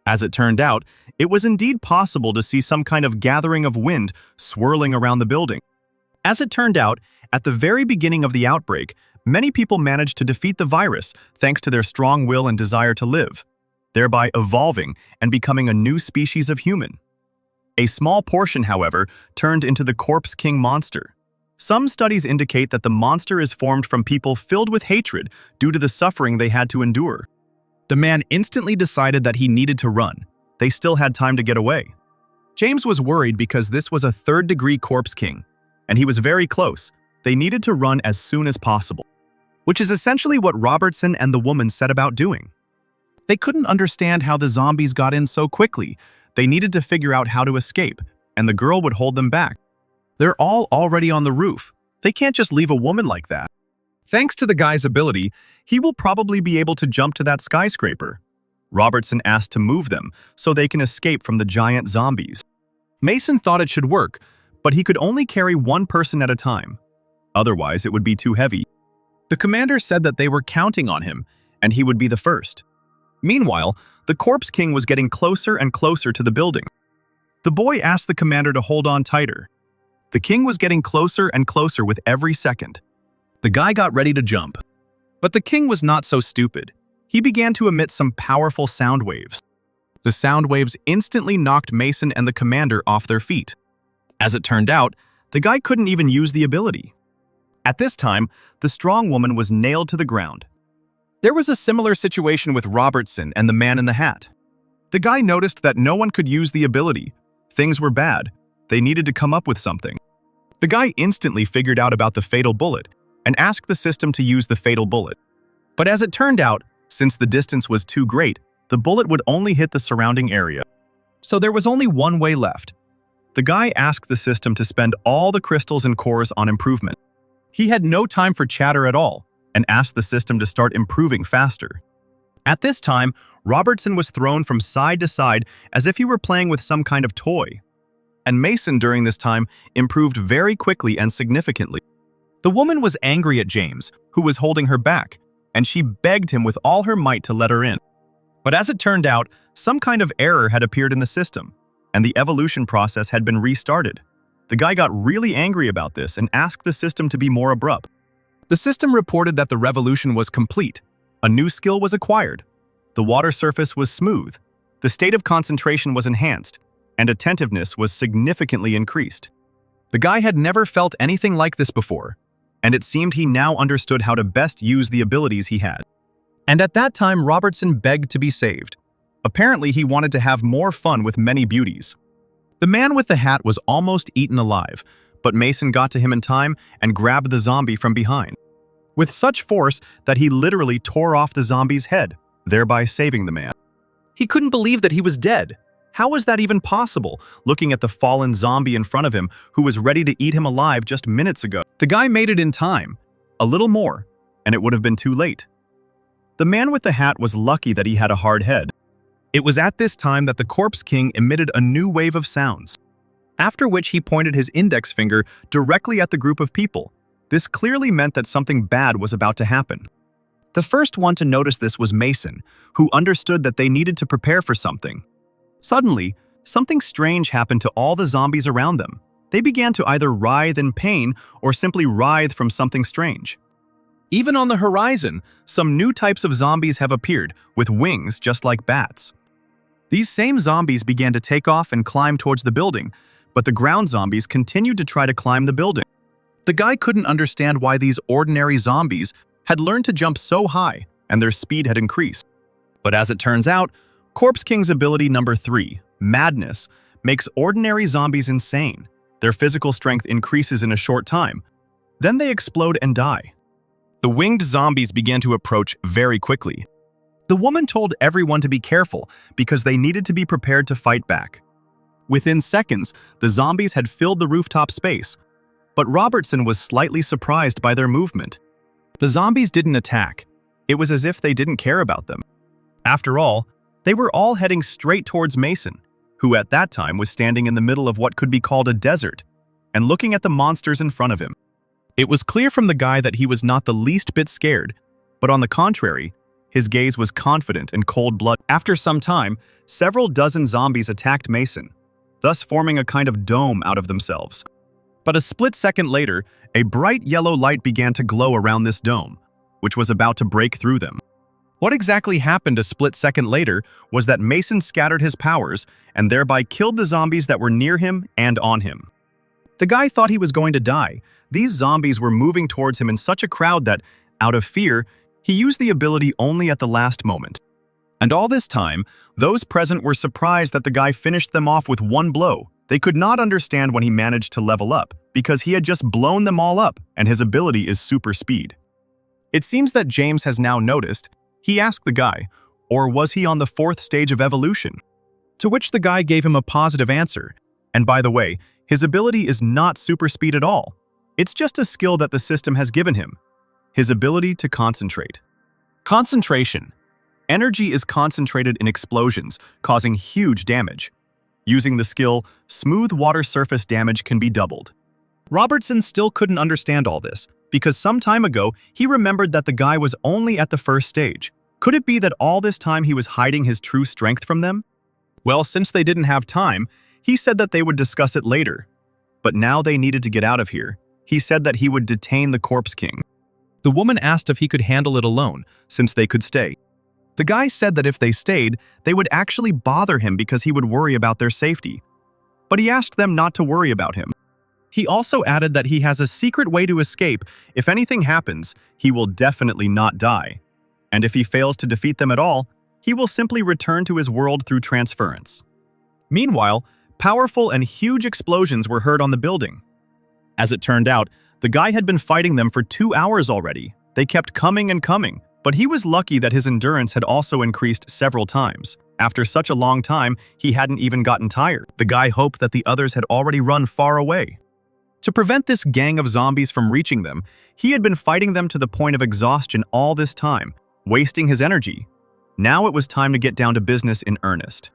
Speaker 1: As it turned out, it was indeed possible to see some kind of gathering of wind swirling around the building. As it turned out, at the very beginning of the outbreak, many people managed to defeat the virus thanks to their strong will and desire to live, thereby evolving and becoming a new species of human. A small portion, however, turned into the Corpse King monster. Some studies indicate that the monster is formed from people filled with hatred due to the suffering they had to endure. The man instantly decided that he needed to run. They still had time to get away. James was worried because this was a third-degree Corpse King, and he was very close. They needed to run as soon as possible, which is essentially what Robertson and the woman set about doing. They couldn't understand how the zombies got in so quickly. They needed to figure out how to escape, and the girl would hold them back. They're all already on the roof. They can't just leave a woman like that. Thanks to the guy's ability, he will probably be able to jump to that skyscraper. Robertson asked to move them so they can escape from the giant zombies. Mason thought it should work, but he could only carry one person at a time. Otherwise, it would be too heavy. The commander said that they were counting on him, and he would be the first. Meanwhile, the Corpse King was getting closer and closer to the building. The boy asked the commander to hold on tighter. The king was getting closer and closer with every second. The guy got ready to jump. But the king was not so stupid. He began to emit some powerful sound waves. The sound waves instantly knocked Mason and the commander off their feet. As it turned out, the guy couldn't even use the ability. At this time, the strong woman was nailed to the ground. There was a similar situation with Robertson and the man in the hat. The guy noticed that no one could use the ability. Things were bad. They needed to come up with something. The guy instantly figured out about the fatal bullet and asked the system to use the fatal bullet. But as it turned out, since the distance was too great, the bullet would only hit the surrounding area. So there was only one way left. The guy asked the system to spend all the crystals and cores on improvement. He had no time for chatter at all and asked the system to start improving faster. At this time, Robertson was thrown from side to side as if he were playing with some kind of toy. And Mason during this time improved very quickly and significantly. The woman was angry at James, who was holding her back, and she begged him with all her might to let her in. But as it turned out, some kind of error had appeared in the system, and the evolution process had been restarted. The guy got really angry about this and asked the system to be more abrupt. The system reported that the revolution was complete. A new skill was acquired. The water surface was smooth. The state of concentration was enhanced, and attentiveness was significantly increased. The guy had never felt anything like this before, and it seemed he now understood how to best use the abilities he had. And at that time, Robertson begged to be saved. Apparently, he wanted to have more fun with many beauties. The man with the hat was almost eaten alive, but Mason got to him in time and grabbed the zombie from behind, with such force that he literally tore off the zombie's head, thereby saving the man. He couldn't believe that he was dead. How was that even possible, looking at the fallen zombie in front of him who was ready to eat him alive just minutes ago? The guy made it in time, a little more, and it would have been too late. The man with the hat was lucky that he had a hard head. It was at this time that the Corpse King emitted a new wave of sounds, after which he pointed his index finger directly at the group of people. This clearly meant that something bad was about to happen. The first one to notice this was Mason, who understood that they needed to prepare for something. Suddenly, something strange happened to all the zombies around them. They began to either writhe in pain or simply writhe from something strange. Even on the horizon, some new types of zombies have appeared, with wings just like bats. These same zombies began to take off and climb towards the building, but the ground zombies continued to try to climb the building. The guy couldn't understand why these ordinary zombies had learned to jump so high and their speed had increased. But as it turns out, Corpse King's ability number 3, Madness, makes ordinary zombies insane. Their physical strength increases in a short time. Then they explode and die. The winged zombies began to approach very quickly. The woman told everyone to be careful because they needed to be prepared to fight back. Within seconds, the zombies had filled the rooftop space, but Robertson was slightly surprised by their movement. The zombies didn't attack. It was as if they didn't care about them. After all, they were all heading straight towards Mason, who at that time was standing in the middle of what could be called a desert, and looking at the monsters in front of him. It was clear from the guy that he was not the least bit scared, but on the contrary, his gaze was confident and cold-blooded. After some time, several dozen zombies attacked Mason, thus forming a kind of dome out of themselves. But a split second later, a bright yellow light began to glow around this dome, which was about to break through them. What exactly happened a split second later was that Mason scattered his powers and thereby killed the zombies that were near him and on him. The guy thought he was going to die. These zombies were moving towards him in such a crowd that, out of fear, he used the ability only at the last moment. And all this time, those present were surprised that the guy finished them off with one blow. They could not understand when he managed to level up, because he had just blown them all up, and his ability is super speed. It seems that James has now noticed. He asked the guy, or was he on the 4th stage of evolution? To which the guy gave him a positive answer. And by the way, his ability is not super speed at all. It's just a skill that the system has given him. His ability to concentrate. Concentration. Energy is concentrated in explosions, causing huge damage. Using the skill, smooth water surface damage can be doubled. Robertson still couldn't understand all this, because some time ago, he remembered that the guy was only at the 1st stage. Could it be that all this time he was hiding his true strength from them? Well, since they didn't have time, he said that they would discuss it later. But now they needed to get out of here. He said that he would detain the Corpse King. The woman asked if he could handle it alone, since they could stay. The guy said that if they stayed, they would actually bother him because he would worry about their safety. But he asked them not to worry about him. He also added that he has a secret way to escape. If anything happens, he will definitely not die. And if he fails to defeat them at all, he will simply return to his world through transference. Meanwhile, powerful and huge explosions were heard on the building. As it turned out, the guy had been fighting them for 2 hours already. They kept coming and coming, but he was lucky that his endurance had also increased several times. After such a long time, he hadn't even gotten tired. The guy hoped that the others had already run far away. To prevent this gang of zombies from reaching them, he had been fighting them to the point of exhaustion all this time, wasting his energy. Now it was time to get down to business in earnest.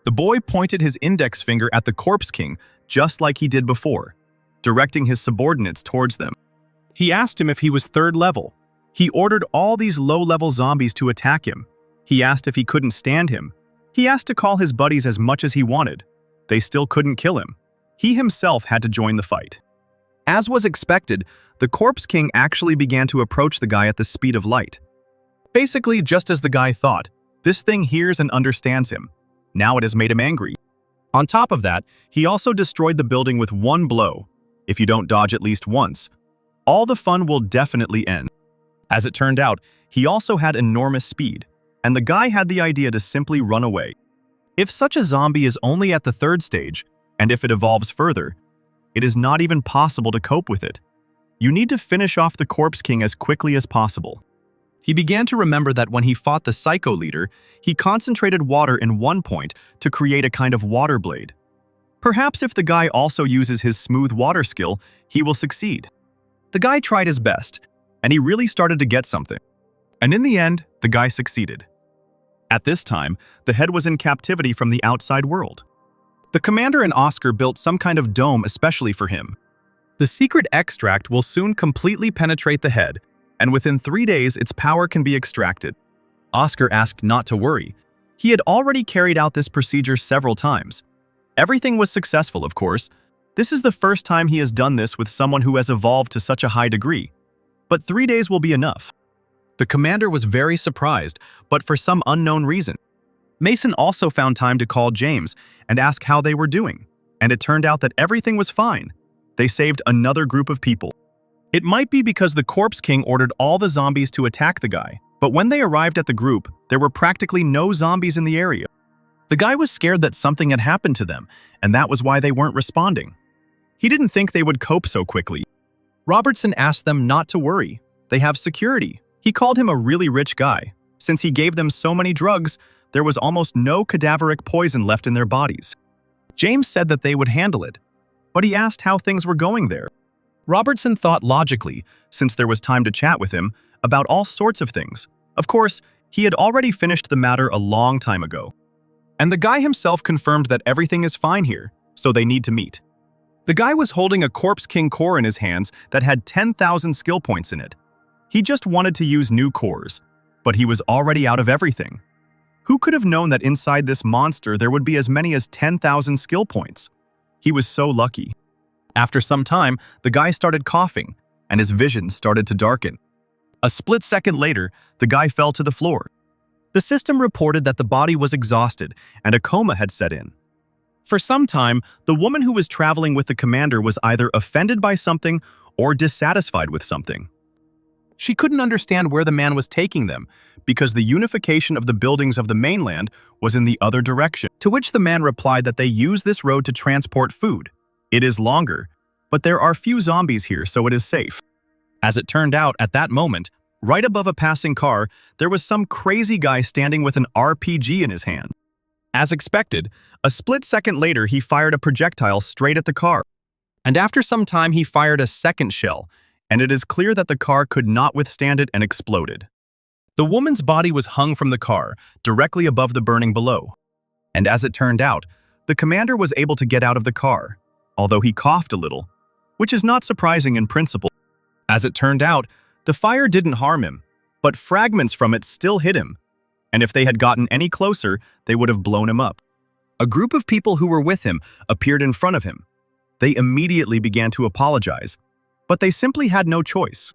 Speaker 1: The boy pointed his index finger at the Corpse King, just like he did before, directing his subordinates towards them. He asked him if he was 3rd level. He ordered all these low-level zombies to attack him. He asked if he couldn't stand him. He asked to call his buddies as much as he wanted. They still couldn't kill him. He himself had to join the fight. As was expected, the Corpse King actually began to approach the guy at the speed of light. Basically, just as the guy thought, this thing hears and understands him. Now it has made him angry. On top of that, he also destroyed the building with one blow. If you don't dodge at least once, all the fun will definitely end. As it turned out, he also had enormous speed, and the guy had the idea to simply run away. If such a zombie is only at the 3rd stage, and if it evolves further, it is not even possible to cope with it. You need to finish off the Corpse King as quickly as possible. He began to remember that when he fought the Psycho Leader, he concentrated water in one point to create a kind of water blade. Perhaps if the guy also uses his smooth water skill, he will succeed. The guy tried his best, and he really started to get something. And in the end, the guy succeeded. At this time, the head was in captivity from the outside world. The commander and Oscar built some kind of dome especially for him. The secret extract will soon completely penetrate the head, and within 3 days its power can be extracted. Oscar asked not to worry. He had already carried out this procedure several times. Everything was successful, of course. This is the first time he has done this with someone who has evolved to such a high degree. But 3 days will be enough. The commander was very surprised, but for some unknown reason. Mason also found time to call James and ask how they were doing, and it turned out that everything was fine. They saved another group of people. It might be because the Corpse King ordered all the zombies to attack the guy, but when they arrived at the group, there were practically no zombies in the area. The guy was scared that something had happened to them, and that was why they weren't responding. He didn't think they would cope so quickly. Robertson asked them not to worry. They have security. He called him a really rich guy. Since he gave them so many drugs, there was almost no cadaveric poison left in their bodies. James said that they would handle it, but he asked how things were going there. Robertson thought logically, since there was time to chat with him, about all sorts of things. Of course, he had already finished the matter a long time ago. And the guy himself confirmed that everything is fine here, so they need to meet. The guy was holding a Corpse King core in his hands that had 10,000 skill points in it. He just wanted to use new cores, but he was already out of everything. Who could have known that inside this monster there would be as many as 10,000 skill points? He was so lucky. After some time, the guy started coughing, and his vision started to darken. A split second later, the guy fell to the floor. The system reported that the body was exhausted and a coma had set in. For some time, the woman who was traveling with the commander was either offended by something or dissatisfied with something. She couldn't understand where the man was taking them because the unification of the buildings of the mainland was in the other direction, to which the man replied that they use this road to transport food. It is longer, but there are few zombies here, so it is safe. As it turned out, at that moment, right above a passing car, there was some crazy guy standing with an RPG in his hand. As expected, a split second later he fired a projectile straight at the car. And after some time he fired a second shell, and it is clear that the car could not withstand it and exploded. The woman's body was hung from the car, directly above the burning below. And as it turned out, the commander was able to get out of the car, although he coughed a little, which is not surprising in principle. As it turned out, the fire didn't harm him, but fragments from it still hit him, and if they had gotten any closer, they would have blown him up. A group of people who were with him appeared in front of him. They immediately began to apologize, but they simply had no choice.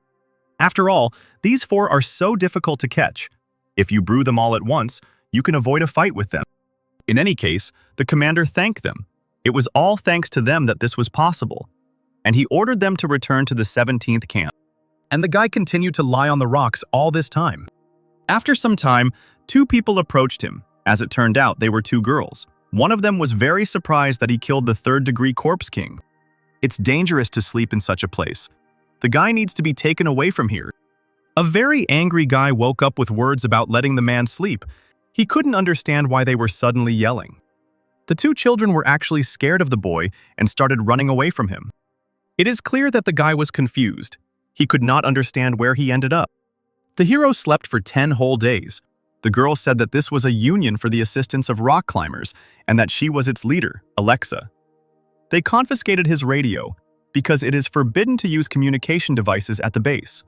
Speaker 1: After all, these four are so difficult to catch. If you brew them all at once, you can avoid a fight with them. In any case, the commander thanked them. It was all thanks to them that this was possible, and he ordered them to return to the 17th camp. And the guy continued to lie on the rocks all this time. After some time, two people approached him. As it turned out, they were two girls. One of them was very surprised that he killed the third-degree Corpse King. It's dangerous to sleep in such a place. The guy needs to be taken away from here. A very angry guy woke up with words about letting the man sleep. He couldn't understand why they were suddenly yelling. The two children were actually scared of the boy and started running away from him. It is clear that the guy was confused. He could not understand where he ended up. The hero slept for 10 whole days. The girl said that this was a union for the assistance of rock climbers and that she was its leader, Alexa. They confiscated his radio because it is forbidden to use communication devices at the base.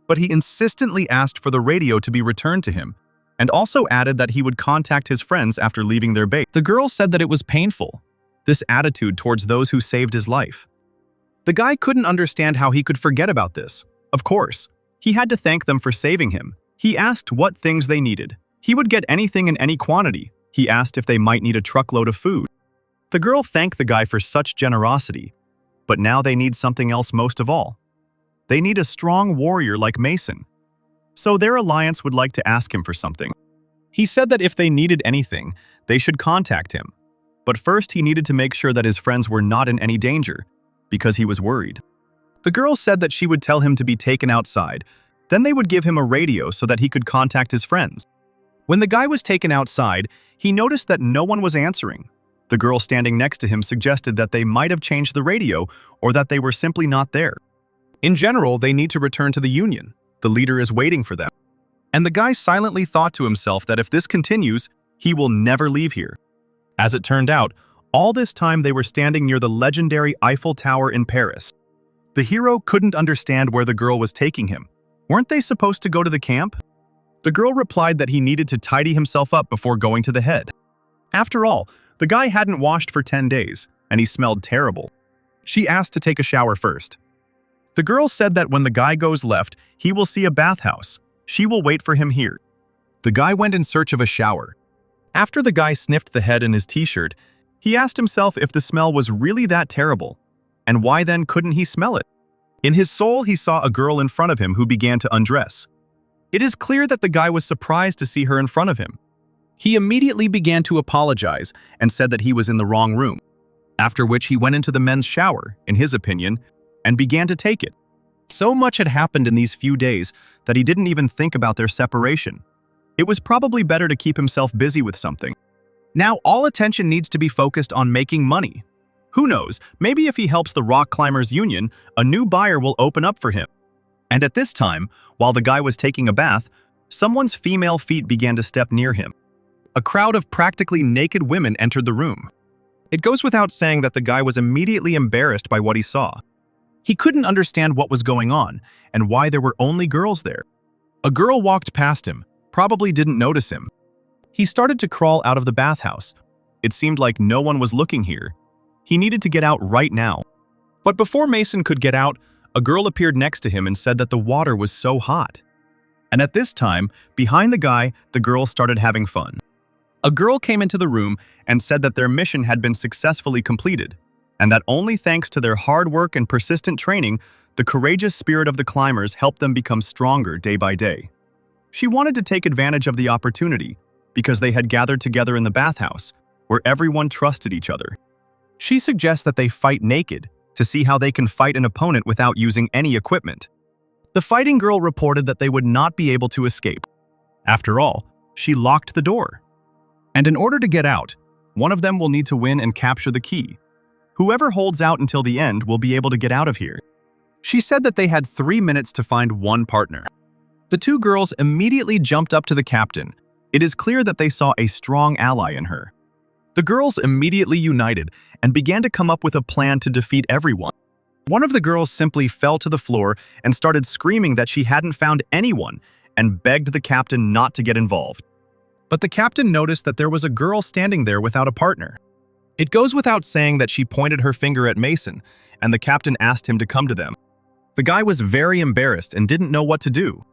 Speaker 1: But he insistently asked for the radio to be returned to him and also added that he would contact his friends after leaving their base. The girl said that it was painful, this attitude towards those who saved his life. The guy couldn't understand how he could forget about this. Of course, he had to thank them for saving him. He asked what things they needed. He would get anything in any quantity. He asked if they might need a truckload of food. The girl thanked the guy for such generosity, but now they need something else most of all. They need a strong warrior like Mason. So their alliance would like to ask him for something. He said that if they needed anything, they should contact him. But first he needed to make sure that his friends were not in any danger, because he was worried. The girl said that she would tell him to be taken outside. Then they would give him a radio so that he could contact his friends. When the guy was taken outside, he noticed that no one was answering. The girl standing next to him suggested that they might have changed the radio or that they were simply not there. In general, they need to return to the Union. The leader is waiting for them. And the guy silently thought to himself that if this continues, he will never leave here. As it turned out, all this time they were standing near the legendary Eiffel Tower in Paris. The hero couldn't understand where the girl was taking him. Weren't they supposed to go to the camp? The girl replied that he needed to tidy himself up before going to the head. After all, the guy hadn't washed for 10 days, and he smelled terrible. She asked to take a shower first. The girl said that when the guy goes left, he will see a bathhouse. She will wait for him here. The guy went in search of a shower. After the guy sniffed the head in his t-shirt, he asked himself if the smell was really that terrible, and why then couldn't he smell it? In his soul, he saw a girl in front of him who began to undress. It is clear that the guy was surprised to see her in front of him. He immediately began to apologize and said that he was in the wrong room, after which he went into the men's shower, in his opinion, and began to take it. So much had happened in these few days that he didn't even think about their separation. It was probably better to keep himself busy with something. Now all attention needs to be focused on making money. Who knows, maybe if he helps the rock climbers union, a new buyer will open up for him. And at this time, while the guy was taking a bath, someone's female feet began to step near him. A crowd of practically naked women entered the room. It goes without saying that the guy was immediately embarrassed by what he saw. He couldn't understand what was going on and why there were only girls there. A girl walked past him, probably didn't notice him. He started to crawl out of the bathhouse. It seemed like no one was looking here. He needed to get out right now. But before Mason could get out, a girl appeared next to him and said that the water was so hot. And at this time, behind the guy, the girls started having fun. A girl came into the room and said that their mission had been successfully completed, and that only thanks to their hard work and persistent training, the courageous spirit of the climbers helped them become stronger day by day. She wanted to take advantage of the opportunity because they had gathered together in the bathhouse, where everyone trusted each other. She suggests that they fight naked to see how they can fight an opponent without using any equipment. The fighting girl reported that they would not be able to escape. After all, she locked the door. And in order to get out, one of them will need to win and capture the key. Whoever holds out until the end will be able to get out of here. She said that they had 3 minutes to find one partner. The two girls immediately jumped up to the captain. It is clear that they saw a strong ally in her. The girls immediately united and began to come up with a plan to defeat everyone. One of the girls simply fell to the floor and started screaming that she hadn't found anyone and begged the captain not to get involved. But the captain noticed that there was a girl standing there without a partner. It goes without saying that she pointed her finger at Mason, and the captain asked him to come to them. The guy was very embarrassed and didn't know what to do.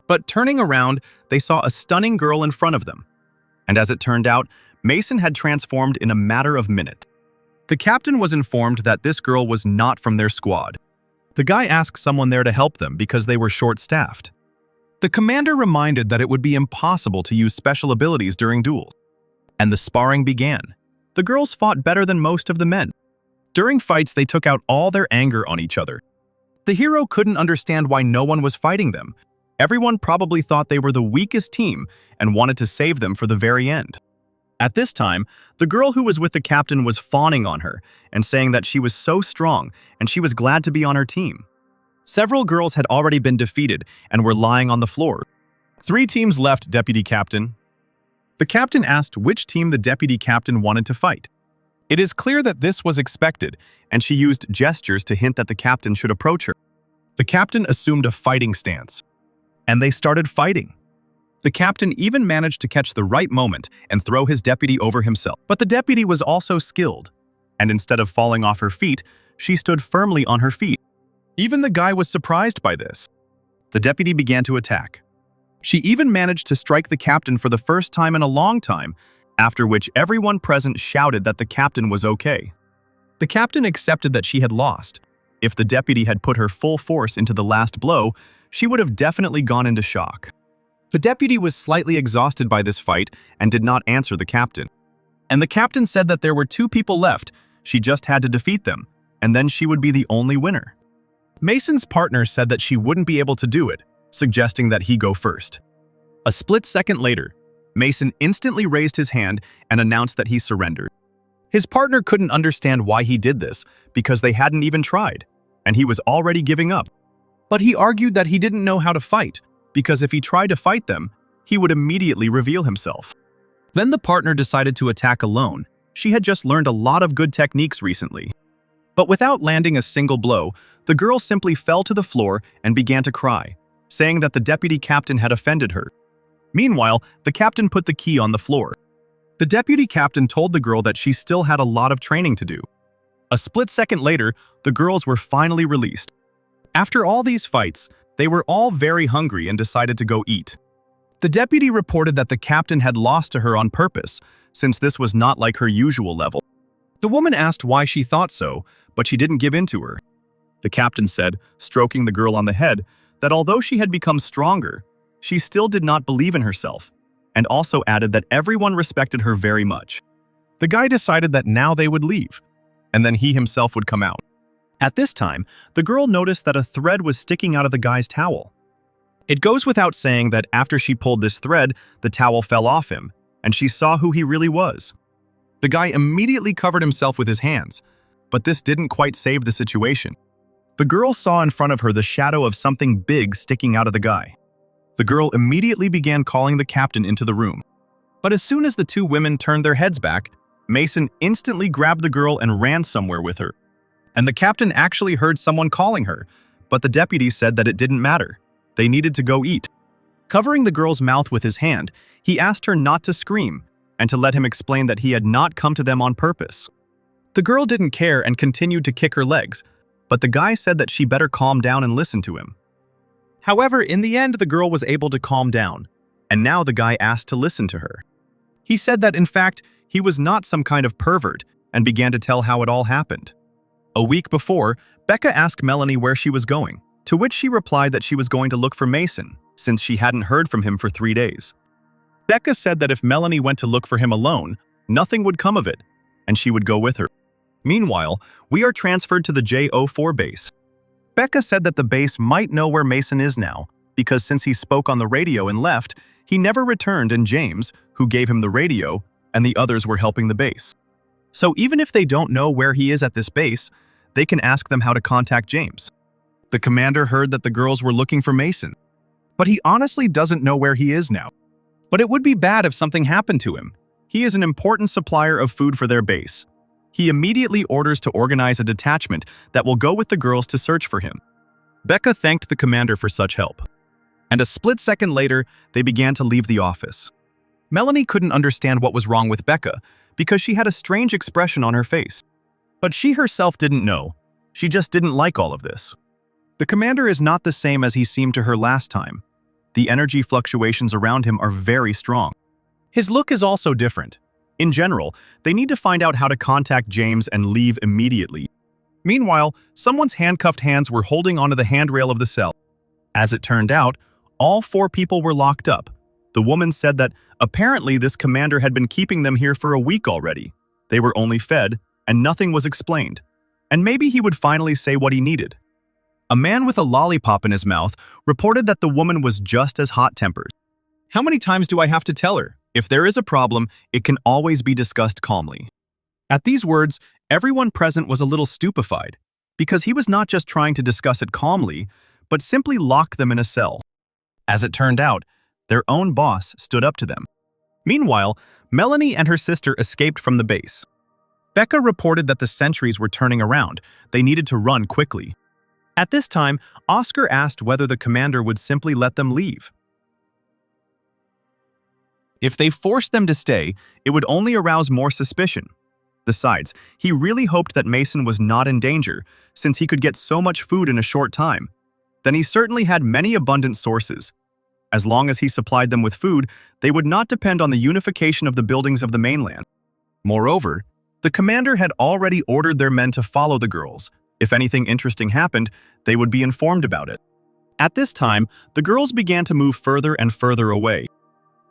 Speaker 1: But turning around, they saw a stunning girl in front of them. And as it turned out, Mason had transformed in a matter of minutes. The captain was informed that this girl was not from their squad. The guy asked someone there to help them because they were short-staffed. The commander reminded that it would be impossible to use special abilities during duels. And the sparring began. The girls fought better than most of the men. During fights, they took out all their anger on each other. The hero couldn't understand why no one was fighting them. Everyone probably thought they were the weakest team and wanted to save them for the very end. At this time, the girl who was with the captain was fawning on her and saying that she was so strong and she was glad to be on her team. Several girls had already been defeated and were lying on the floor. 3 teams left, Deputy Captain. The captain asked which team the deputy captain wanted to fight. It is clear that this was expected, and she used gestures to hint that the captain should approach her. The captain assumed a fighting stance, and they started fighting. The captain even managed to catch the right moment and throw his deputy over himself. But the deputy was also skilled, and instead of falling off her feet, she stood firmly on her feet. Even the guy was surprised by this. The deputy began to attack. She even managed to strike the captain for the first time in a long time, after which everyone present shouted that the captain was okay. The captain accepted that she had lost. If the deputy had put her full force into the last blow, she would have definitely gone into shock. The deputy was slightly exhausted by this fight and did not answer the captain. And the captain said that there were 2 people left, she just had to defeat them, and then she would be the only winner. Mason's partner said that she wouldn't be able to do it, suggesting that he go first. A split second later, Mason instantly raised his hand and announced that he surrendered. His partner couldn't understand why he did this because they hadn't even tried, and he was already giving up. But he argued that he didn't know how to fight, because if he tried to fight them, he would immediately reveal himself. Then the partner decided to attack alone. She had just learned a lot of good techniques recently. But without landing a single blow, the girl simply fell to the floor and began to cry, saying that the deputy captain had offended her. Meanwhile, the captain put the key on the floor. The deputy captain told the girl that she still had a lot of training to do. A split second later, the girls were finally released. After all these fights, they were all very hungry and decided to go eat. The deputy reported that the captain had lost to her on purpose, since this was not like her usual level. The woman asked why she thought so, but she didn't give in to her. The captain said, stroking the girl on the head, that although she had become stronger, she still did not believe in herself, and also added that everyone respected her very much. The guy decided that now they would leave, and then he himself would come out. At this time, the girl noticed that a thread was sticking out of the guy's towel. It goes without saying that after she pulled this thread, the towel fell off him, and she saw who he really was. The guy immediately covered himself with his hands, but this didn't quite save the situation. The girl saw in front of her the shadow of something big sticking out of the guy. The girl immediately began calling the captain into the room. But as soon as the two women turned their heads back, Mason instantly grabbed the girl and ran somewhere with her. And the captain actually heard someone calling her, but the deputy said that it didn't matter. They needed to go eat. Covering the girl's mouth with his hand, he asked her not to scream and to let him explain that he had not come to them on purpose. The girl didn't care and continued to kick her legs, but the guy said that she better calm down and listen to him. However, in the end, the girl was able to calm down, and now the guy asked to listen to her. He said that, in fact, he was not some kind of pervert and began to tell how it all happened. A week before, Becca asked Melanie where she was going, to which she replied that she was going to look for Mason, since she hadn't heard from him for 3 days. Becca said that if Melanie went to look for him alone, nothing would come of it, and she would go with her. Meanwhile, we are transferred to the J04 base. Becca said that the base might know where Mason is now, because since he spoke on the radio and left, he never returned, and James, who gave him the radio, and the others were helping the base. So even if they don't know where he is at this base, they can ask them how to contact James. The commander heard that the girls were looking for Mason, but he honestly doesn't know where he is now. But it would be bad if something happened to him. He is an important supplier of food for their base. He immediately orders to organize a detachment that will go with the girls to search for him. Becca thanked the commander for such help. And a split second later, they began to leave the office. Melanie couldn't understand what was wrong with Becca because she had a strange expression on her face. But she herself didn't know. She just didn't like all of this. The commander is not the same as he seemed to her last time. The energy fluctuations around him are very strong. His look is also different. In general, they need to find out how to contact James and leave immediately. Meanwhile, someone's handcuffed hands were holding onto the handrail of the cell. As it turned out, all 4 people were locked up. The woman said that apparently this commander had been keeping them here for a week already. They were only fed, and nothing was explained. And maybe he would finally say what he needed. A man with a lollipop in his mouth reported that the woman was just as hot-tempered. How many times do I have to tell her? If there is a problem, it can always be discussed calmly. At these words, everyone present was a little stupefied, because he was not just trying to discuss it calmly, but simply lock them in a cell. As it turned out, their own boss stood up to them. Meanwhile, Melanie and her sister escaped from the base. Becca reported that the sentries were turning around. They needed to run quickly. At this time, Oscar asked whether the commander would simply let them leave. If they forced them to stay, it would only arouse more suspicion. Besides, he really hoped that Mason was not in danger, since he could get so much food in a short time. Then he certainly had many abundant sources. As long as he supplied them with food, they would not depend on the unification of the buildings of the mainland. Moreover, the commander had already ordered their men to follow the girls. If anything interesting happened, they would be informed about it. At this time, the girls began to move further and further away.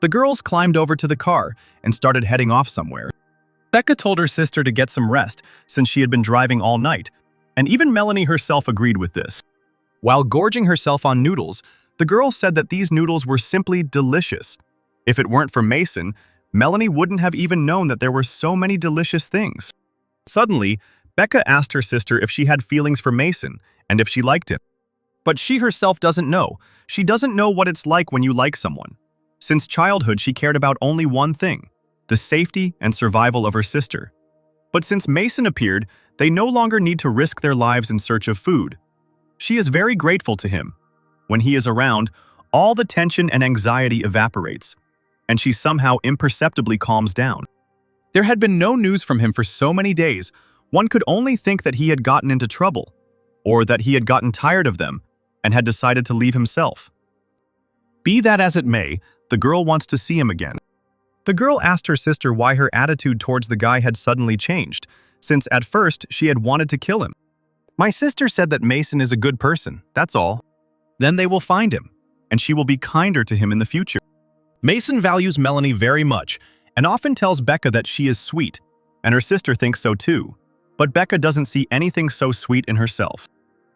Speaker 1: The girls climbed over to the car and started heading off somewhere. Becca told her sister to get some rest since she had been driving all night, and even Melanie herself agreed with this. While gorging herself on noodles, the girl said that these noodles were simply delicious. If it weren't for Mason, Melanie wouldn't have even known that there were so many delicious things. Suddenly, Becca asked her sister if she had feelings for Mason and if she liked him. But she herself doesn't know. She doesn't know what it's like when you like someone. Since childhood, she cared about only one thing: the safety and survival of her sister. But since Mason appeared, they no longer need to risk their lives in search of food. She is very grateful to him. When he is around, all the tension and anxiety evaporates, and she somehow imperceptibly calms down. There had been no news from him for so many days. One could only think that he had gotten into trouble, or that he had gotten tired of them and had decided to leave himself. Be that as it may, the girl wants to see him again. The girl asked her sister why her attitude towards the guy had suddenly changed, since at first she had wanted to kill him. My sister said that Mason is a good person, that's all. Then they will find him, and she will be kinder to him in the future. Mason values Melanie very much, and often tells Becca that she is sweet, and her sister thinks so too. But Becca doesn't see anything so sweet in herself.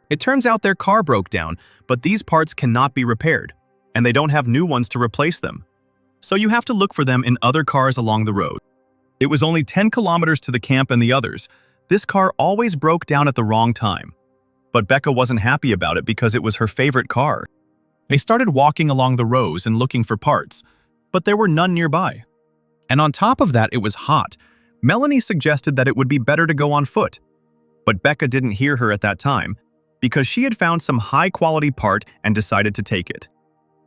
Speaker 1: It turns out their car broke down, but these parts cannot be repaired, and they don't have new ones to replace them. So you have to look for them in other cars along the road. It was only 10 kilometers to the camp and the others. This car always broke down at the wrong time. But Becca wasn't happy about it because it was her favorite car. They started walking along the rows and looking for parts, but there were none nearby. And on top of that, it was hot. Melanie suggested that it would be better to go on foot. But Becca didn't hear her at that time because she had found some high-quality part and decided to take it.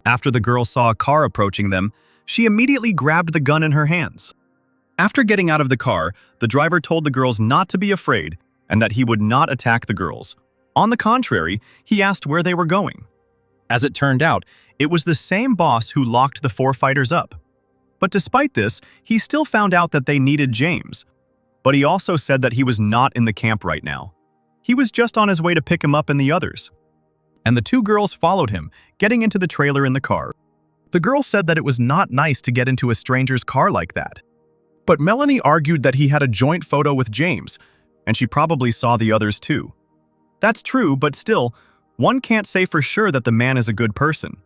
Speaker 1: After the girl saw a car approaching them, she immediately grabbed the gun in her hands. After getting out of the car, the driver told the girls not to be afraid and that he would not attack the girls. On the contrary, he asked where they were going. As it turned out, it was the same boss who locked the 4 fighters up. But despite this, he still found out that they needed James. But he also said that he was not in the camp right now. He was just on his way to pick him up and the others. And the 2 girls followed him, getting into the trailer in the car. The girl said that it was not nice to get into a stranger's car like that. But Melanie argued that he had a joint photo with James, and she probably saw the others too. That's true, but still, one can't say for sure that the man is a good person.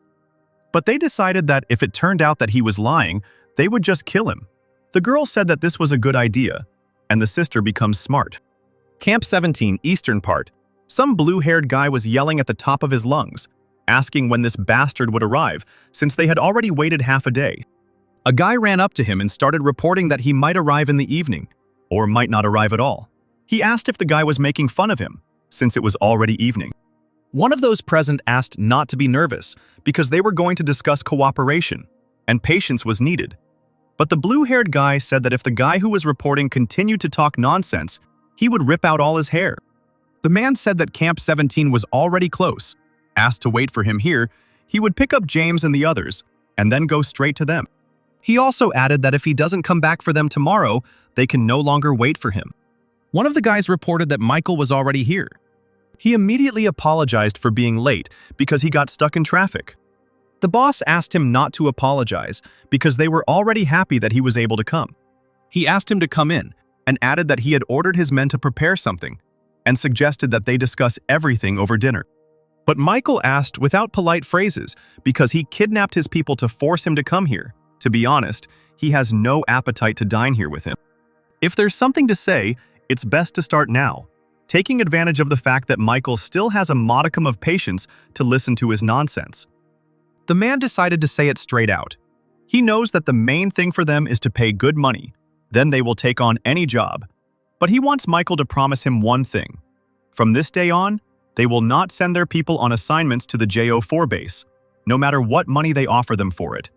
Speaker 1: But they decided that if it turned out that he was lying, they would just kill him. The girl said that this was a good idea, and the sister becomes smart. Camp 17, Eastern Part. Some blue-haired guy was yelling at the top of his lungs, asking when this bastard would arrive, since they had already waited half a day. A guy ran up to him and started reporting that he might arrive in the evening, or might not arrive at all. He asked if the guy was making fun of him, since it was already evening. One of those present asked not to be nervous, because they were going to discuss cooperation, and patience was needed. But the blue-haired guy said that if the guy who was reporting continued to talk nonsense, he would rip out all his hair. The man said that Camp 17 was already close. Asked to wait for him here, he would pick up James and the others, and then go straight to them. He also added that if he doesn't come back for them tomorrow, they can no longer wait for him. One of the guys reported that Michael was already here. He immediately apologized for being late because he got stuck in traffic. The boss asked him not to apologize because they were already happy that he was able to come. He asked him to come in and added that he had ordered his men to prepare something and suggested that they discuss everything over dinner. But Michael asked without polite phrases because he kidnapped his people to force him to come here. To be honest, he has no appetite to dine here with him. If there's something to say, it's best to start now, taking advantage of the fact that Michael still has a modicum of patience to listen to his nonsense. The man decided to say it straight out. He knows that the main thing for them is to pay good money, then they will take on any job. But he wants Michael to promise him one thing. From this day on, they will not send their people on assignments to the JO4 base, no matter what money they offer them for it,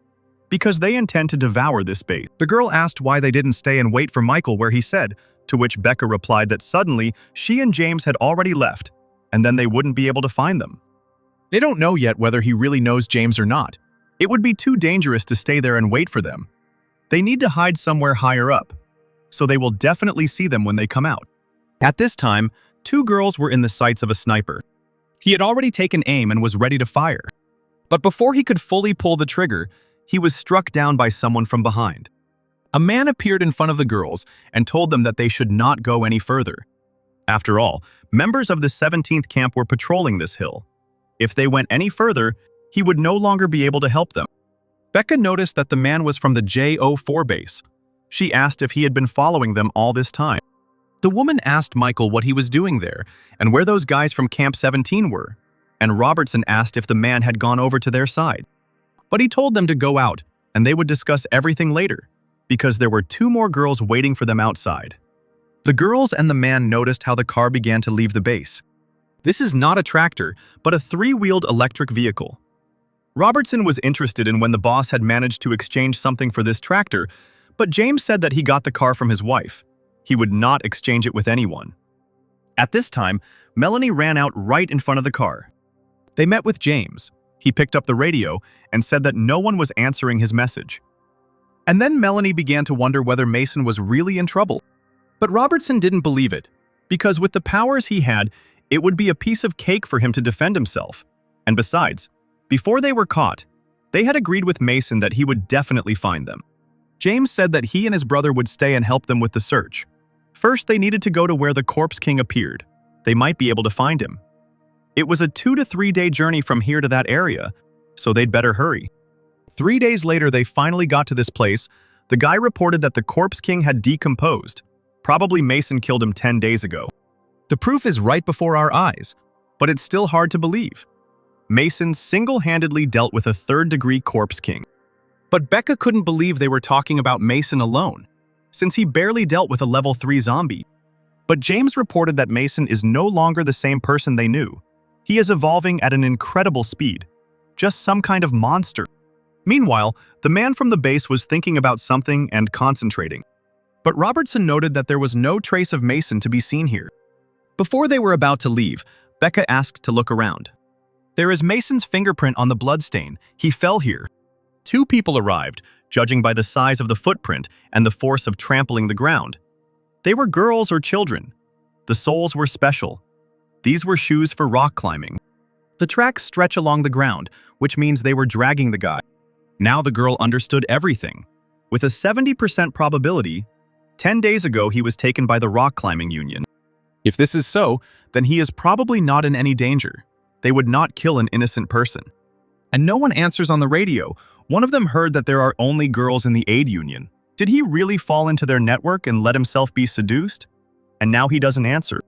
Speaker 1: because they intend to devour this base. The girl asked why they didn't stay and wait for Michael where he said, to which Becca replied that suddenly she and James had already left, and then they wouldn't be able to find them. They don't know yet whether he really knows James or not. It would be too dangerous to stay there and wait for them. They need to hide somewhere higher up, so they will definitely see them when they come out. At this time, 2 girls were in the sights of a sniper. He had already taken aim and was ready to fire. But before he could fully pull the trigger, he was struck down by someone from behind. A man appeared in front of the girls and told them that they should not go any further. After all, members of the 17th camp were patrolling this hill. If they went any further, he would no longer be able to help them. Becca noticed that the man was from the JO4 base. She asked if he had been following them all this time. The woman asked Michael what he was doing there and where those guys from Camp 17 were, and Robertson asked if the man had gone over to their side. But he told them to go out, and they would discuss everything later, because there were 2 more girls waiting for them outside. The girls and the man noticed how the car began to leave the base. This is not a tractor, but a 3-wheeled electric vehicle. Robertson was interested in when the boss had managed to exchange something for this tractor, but James said that he got the car from his wife. He would not exchange it with anyone. At this time, Melanie ran out right in front of the car. They met with James. He picked up the radio and said that no one was answering his message. And then Melanie began to wonder whether Mason was really in trouble. But Robertson didn't believe it, because with the powers he had, it would be a piece of cake for him to defend himself. And besides, before they were caught, they had agreed with Mason that he would definitely find them. James said that he and his brother would stay and help them with the search. First, they needed to go to where the Corpse King appeared. They might be able to find him. It was a 2 to 3 day journey from here to that area, so they'd better hurry. 3 days later, they finally got to this place. The guy reported that the Corpse King had decomposed. Probably Mason killed him 10 days ago. The proof is right before our eyes, but it's still hard to believe. Mason single-handedly dealt with a 3rd-degree Corpse King. But Becca couldn't believe they were talking about Mason alone, since he barely dealt with a level 3 zombie. But James reported that Mason is no longer the same person they knew. He is evolving at an incredible speed, just some kind of monster. Meanwhile, the man from the base was thinking about something and concentrating. But Robertson noted that there was no trace of Mason to be seen here. Before they were about to leave, Becca asked to look around. There is Mason's fingerprint on the bloodstain. He fell here. 2 people arrived, judging by the size of the footprint and the force of trampling the ground. They were girls or children. The soles were special. These were shoes for rock climbing. The tracks stretch along the ground, which means they were dragging the guy. Now the girl understood everything. With a 70% probability, 10 days ago he was taken by the rock climbing union. If this is so, then he is probably not in any danger. They would not kill an innocent person. And no one answers on the radio. One of them heard that there are only girls in the aid union. Did he really fall into their network and let himself be seduced? And now he doesn't answer.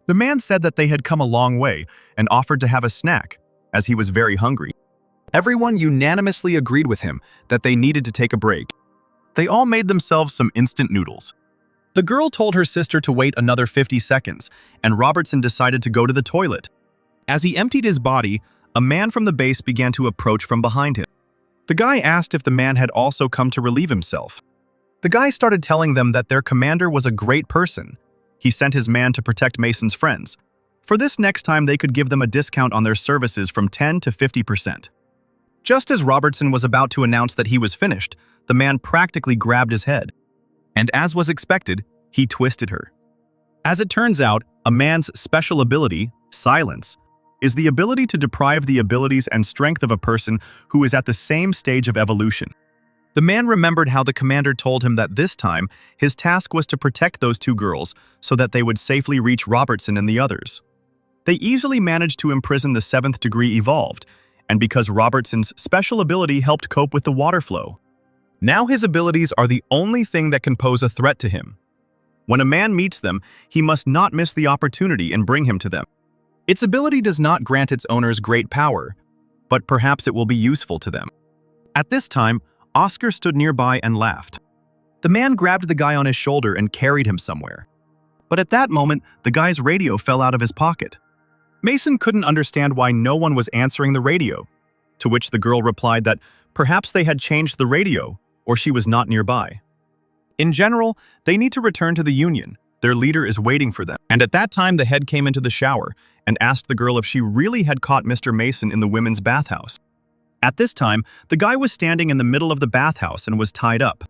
Speaker 1: The man said that they had come a long way and offered to have a snack, as he was very hungry. Everyone unanimously agreed with him that they needed to take a break. They all made themselves some instant noodles. The girl told her sister to wait another 50 seconds, and Robertson decided to go to the toilet. As he emptied his body, a man from the base began to approach from behind him. The guy asked if the man had also come to relieve himself. The guy started telling them that their commander was a great person. He sent his man to protect Mason's friends. For this next time, they could give them a discount on their services from 10 to 50%. Just as Robertson was about to announce that he was finished, the man practically grabbed his head. And as was expected, he twisted her. As it turns out, a man's special ability, silence, is the ability to deprive the abilities and strength of a person who is at the same stage of evolution. The man remembered how the commander told him that this time, his task was to protect those 2 girls so that they would safely reach Robertson and the others. They easily managed to imprison the 7th degree evolved, and because Robertson's special ability helped cope with the water flow. Now his abilities are the only thing that can pose a threat to him. When a man meets them, he must not miss the opportunity and bring him to them. Its ability does not grant its owners great power, but perhaps it will be useful to them. At this time, Oscar stood nearby and laughed. The man grabbed the guy on his shoulder and carried him somewhere. But at that moment, the guy's radio fell out of his pocket. Mason couldn't understand why no one was answering the radio, to which the girl replied that perhaps they had changed the radio or she was not nearby. In general, they need to return to the Union. Their leader is waiting for them. And at that time, the head came into the shower and asked the girl if she really had caught Mr. Mason in the women's bathhouse. At this time, the guy was standing in the middle of the bathhouse and was tied up.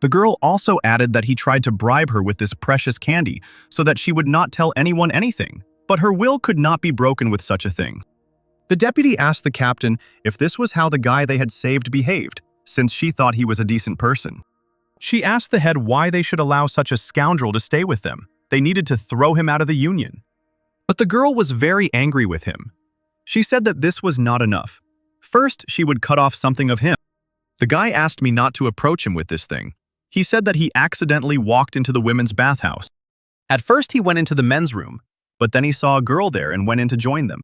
Speaker 1: The girl also added that he tried to bribe her with this precious candy so that she would not tell anyone anything. But her will could not be broken with such a thing. The deputy asked the captain if this was how the guy they had saved behaved, since she thought he was a decent person. She asked the head why they should allow such a scoundrel to stay with them. They needed to throw him out of the Union. But the girl was very angry with him. She said that this was not enough. First, she would cut off something of him. The guy asked me not to approach him with this thing. He said that he accidentally walked into the women's bathhouse. At first, he went into the men's room, but then he saw a girl there and went in to join them.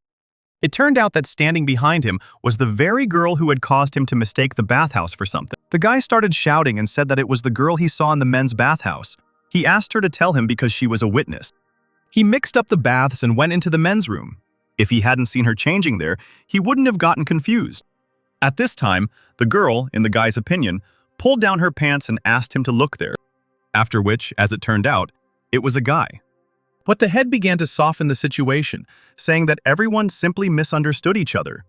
Speaker 1: It turned out that standing behind him was the very girl who had caused him to mistake the bathhouse for something. The guy started shouting and said that it was the girl he saw in the men's bathhouse. He asked her to tell him because she was a witness. He mixed up the baths and went into the men's room. If he hadn't seen her changing there, he wouldn't have gotten confused. At this time, the girl, in the guy's opinion, pulled down her pants and asked him to look there. After which, as it turned out, it was a guy. But the head began to soften the situation, saying that everyone simply misunderstood each other.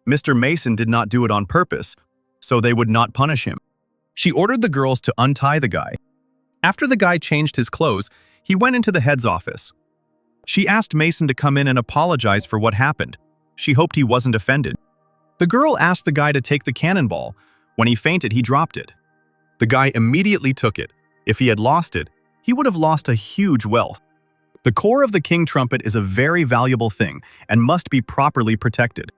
Speaker 1: Mr. Mason did not do it on purpose, so they would not punish him. She ordered the girls to untie the guy. After the guy changed his clothes, he went into the head's office. She asked Mason to come in and apologize for what happened. She hoped he wasn't offended. The girl asked the guy to take the cannonball. When he fainted, he dropped it. The guy immediately took it. If he had lost it, he would have lost a huge wealth. The core of the king trumpet is a very valuable thing and must be properly protected.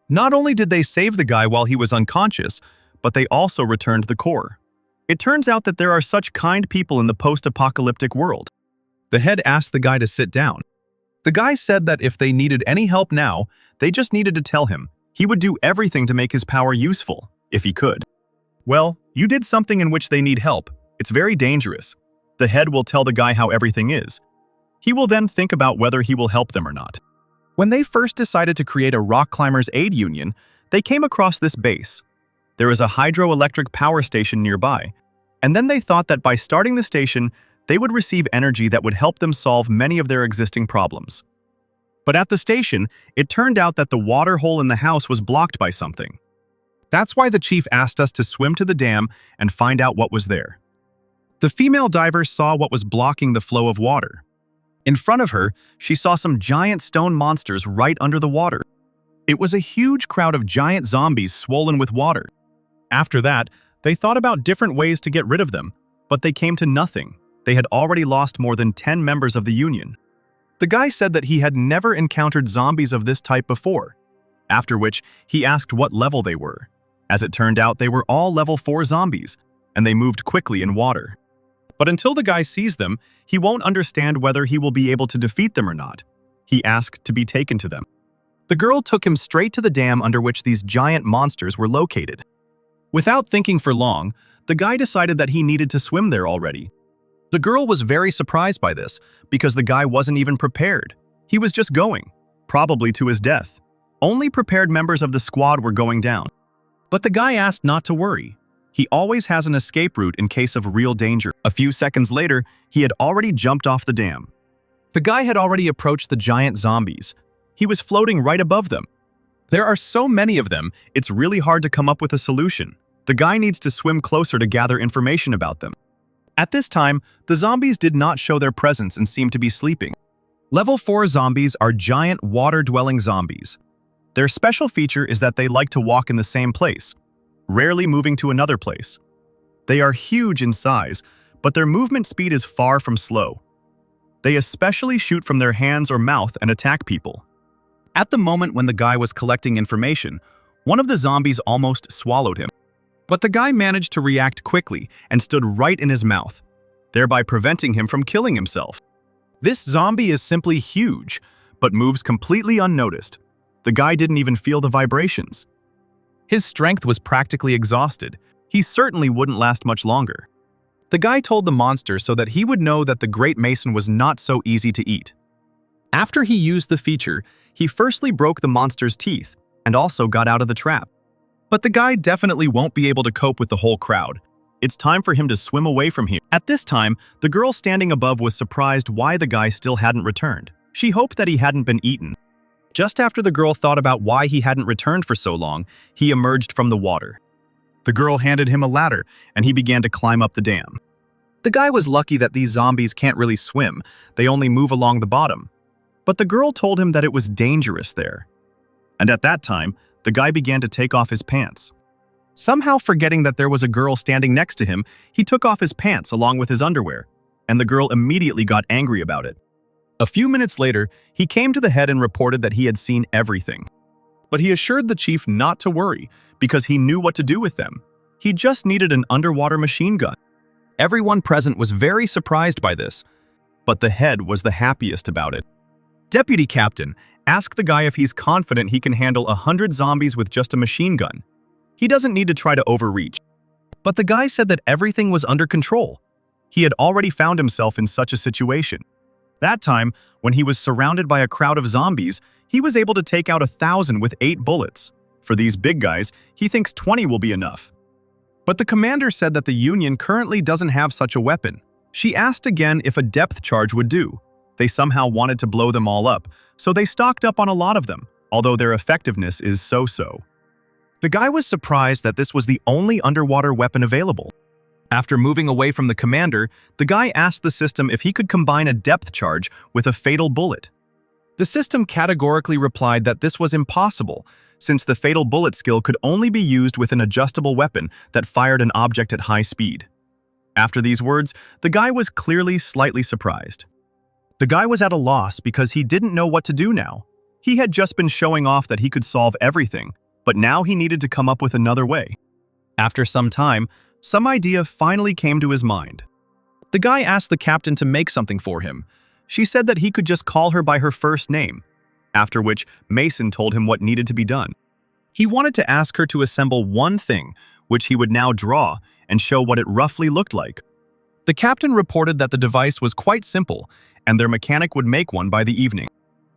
Speaker 1: Not only did they save the guy while he was unconscious, but they also returned the core. It turns out that there are such kind people in the post-apocalyptic world. The head asked the guy to sit down. The guy said that if they needed any help now, they just needed to tell him. He would do everything to make his power useful, if he could. Well, you did something in which they need help. It's very dangerous. The head will tell the guy how everything is. He will then think about whether he will help them or not. When they first decided to create a rock climbers aid union, they came across this base. There is a hydroelectric power station nearby, and then they thought that by starting the station, they would receive energy that would help them solve many of their existing problems. But at the station, it turned out that the water hole in the house was blocked by something. That's why the chief asked us to swim to the dam and find out what was there. The female diver saw what was blocking the flow of water. In front of her, she saw some giant stone monsters right under the water. It was a huge crowd of giant zombies swollen with water. After that, they thought about different ways to get rid of them, but they came to nothing. They had already lost more than 10 members of the union. The guy said that he had never encountered zombies of this type before, after which he asked what level they were. As it turned out, they were all level 4 zombies, and they moved quickly in water. But until the guy sees them, he won't understand whether he will be able to defeat them or not. He asked to be taken to them. The girl took him straight to the dam under which these giant monsters were located. Without thinking for long, the guy decided that he needed to swim there already. The girl was very surprised by this because the guy wasn't even prepared. He was just going, probably to his death. Only prepared members of the squad were going down. But the guy asked not to worry. He always has an escape route in case of real danger. A few seconds later, he had already jumped off the dam. The guy had already approached the giant zombies. He was floating right above them. There are so many of them, it's really hard to come up with a solution. The guy needs to swim closer to gather information about them. At this time, the zombies did not show their presence and seemed to be sleeping. Level 4 zombies are giant water-dwelling zombies. Their special feature is that they like to walk in the same place, rarely moving to another place. They are huge in size, but their movement speed is far from slow. They especially shoot from their hands or mouth and attack people. At the moment when the guy was collecting information, one of the zombies almost swallowed him. But the guy managed to react quickly and stood right in his mouth, thereby preventing him from killing himself. This zombie is simply huge, but moves completely unnoticed. The guy didn't even feel the vibrations. His strength was practically exhausted. He certainly wouldn't last much longer. The guy told the monster so that he would know that the Great Mason was not so easy to eat. After he used the feature, he firstly broke the monster's teeth and also got out of the trap. But the guy definitely won't be able to cope with the whole crowd. It's time for him to swim away from here. At this time, the girl standing above was surprised why the guy still hadn't returned. She hoped that he hadn't been eaten. Just after the girl thought about why he hadn't returned for so long, he emerged from the water. The girl handed him a ladder, and he began to climb up the dam. The guy was lucky that these zombies can't really swim. They only move along the bottom. But the girl told him that it was dangerous there. And at that time, the guy began to take off his pants. Somehow forgetting that there was a girl standing next to him, he took off his pants along with his underwear, and the girl immediately got angry about it. A few minutes later, he came to the head and reported that he had seen everything. But he assured the chief not to worry, because he knew what to do with them. He just needed an underwater machine gun. Everyone present was very surprised by this, but the head was the happiest about it. Deputy Captain, ask the guy if he's confident he can handle 100 zombies with just a machine gun. He doesn't need to try to overreach. But the guy said that everything was under control. He had already found himself in such a situation. That time, when he was surrounded by a crowd of zombies, he was able to take out 1,000 with 8 bullets. For these big guys, he thinks 20 will be enough. But the commander said that the Union currently doesn't have such a weapon. She asked again if a depth charge would do. They somehow wanted to blow them all up, so they stocked up on a lot of them, although their effectiveness is so-so. The guy was surprised that this was the only underwater weapon available. After moving away from the commander, the guy asked the system if he could combine a depth charge with a fatal bullet. The system categorically replied that this was impossible, since the fatal bullet skill could only be used with an adjustable weapon that fired an object at high speed. After these words, the guy was clearly slightly surprised. The guy was at a loss because he didn't know what to do now. He had just been showing off that he could solve everything, but now he needed to come up with another way. After some time, some idea finally came to his mind. The guy asked the captain to make something for him. She said that he could just call her by her first name, after which Mason told him what needed to be done. He wanted to ask her to assemble one thing, which he would now draw and show what it roughly looked like. The captain reported that the device was quite simple, and their mechanic would make one by the evening.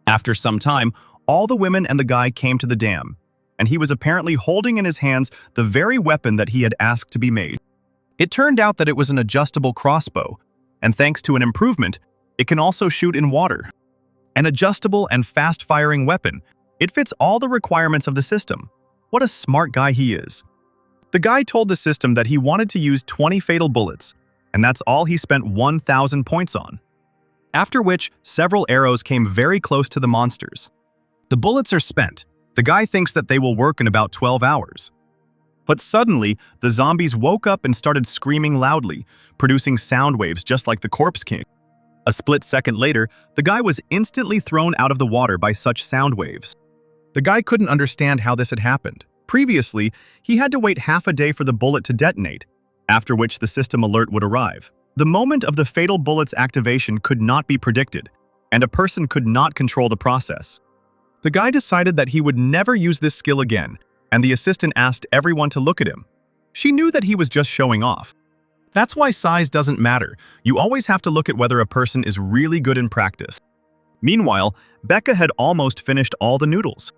Speaker 1: After some time, all the women and the guy came to the dam, and he was apparently holding in his hands the very weapon that he had asked to be made. It turned out that it was an adjustable crossbow, and thanks to an improvement, it can also shoot in water. An adjustable and fast-firing weapon, it fits all the requirements of the system. What a smart guy he is. The guy told the system that he wanted to use 20 fatal bullets, and that's all he spent 1,000 points on. After which, several arrows came very close to the monsters. The bullets are spent. The guy thinks that they will work in about 12 hours. But suddenly, the zombies woke up and started screaming loudly, producing sound waves just like the Corpse King. A split second later, the guy was instantly thrown out of the water by such sound waves. The guy couldn't understand how this had happened. Previously, he had to wait half a day for the bullet to detonate, after which the system alert would arrive. The moment of the fatal bullet's activation could not be predicted, and a person could not control the process. The guy decided that he would never use this skill again, and the assistant asked everyone to look at him. She knew that he was just showing off. That's why size doesn't matter. You always have to look at whether a person is really good in practice. Meanwhile, Becca had almost finished all the noodles.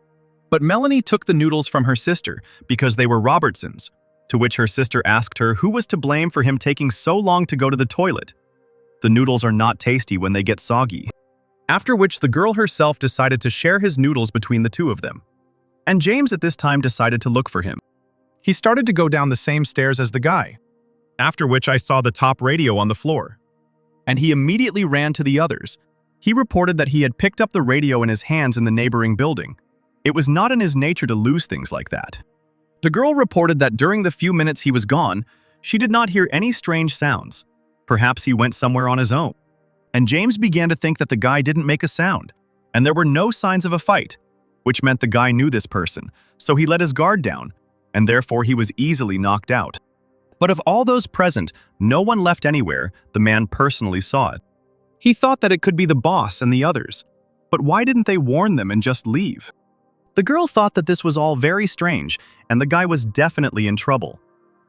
Speaker 1: But Melanie took the noodles from her sister because they were Robertson's, to which her sister asked her who was to blame for him taking so long to go to the toilet. The noodles are not tasty when they get soggy. After which the girl herself decided to share his noodles between the two of them. And James at this time decided to look for him. He started to go down the same stairs as the guy, after which I saw the top radio on the floor. And he immediately ran to the others. He reported that he had picked up the radio in his hands in the neighboring building. It was not in his nature to lose things like that. The girl reported that during the few minutes he was gone, she did not hear any strange sounds. Perhaps he went somewhere on his own. And James began to think that the guy didn't make a sound, and there were no signs of a fight, which meant the guy knew this person, so he let his guard down, and therefore he was easily knocked out. But of all those present, no one left anywhere. The man personally saw it. He thought that it could be the boss and the others, but why didn't they warn them and just leave? The girl thought that this was all very strange, and the guy was definitely in trouble.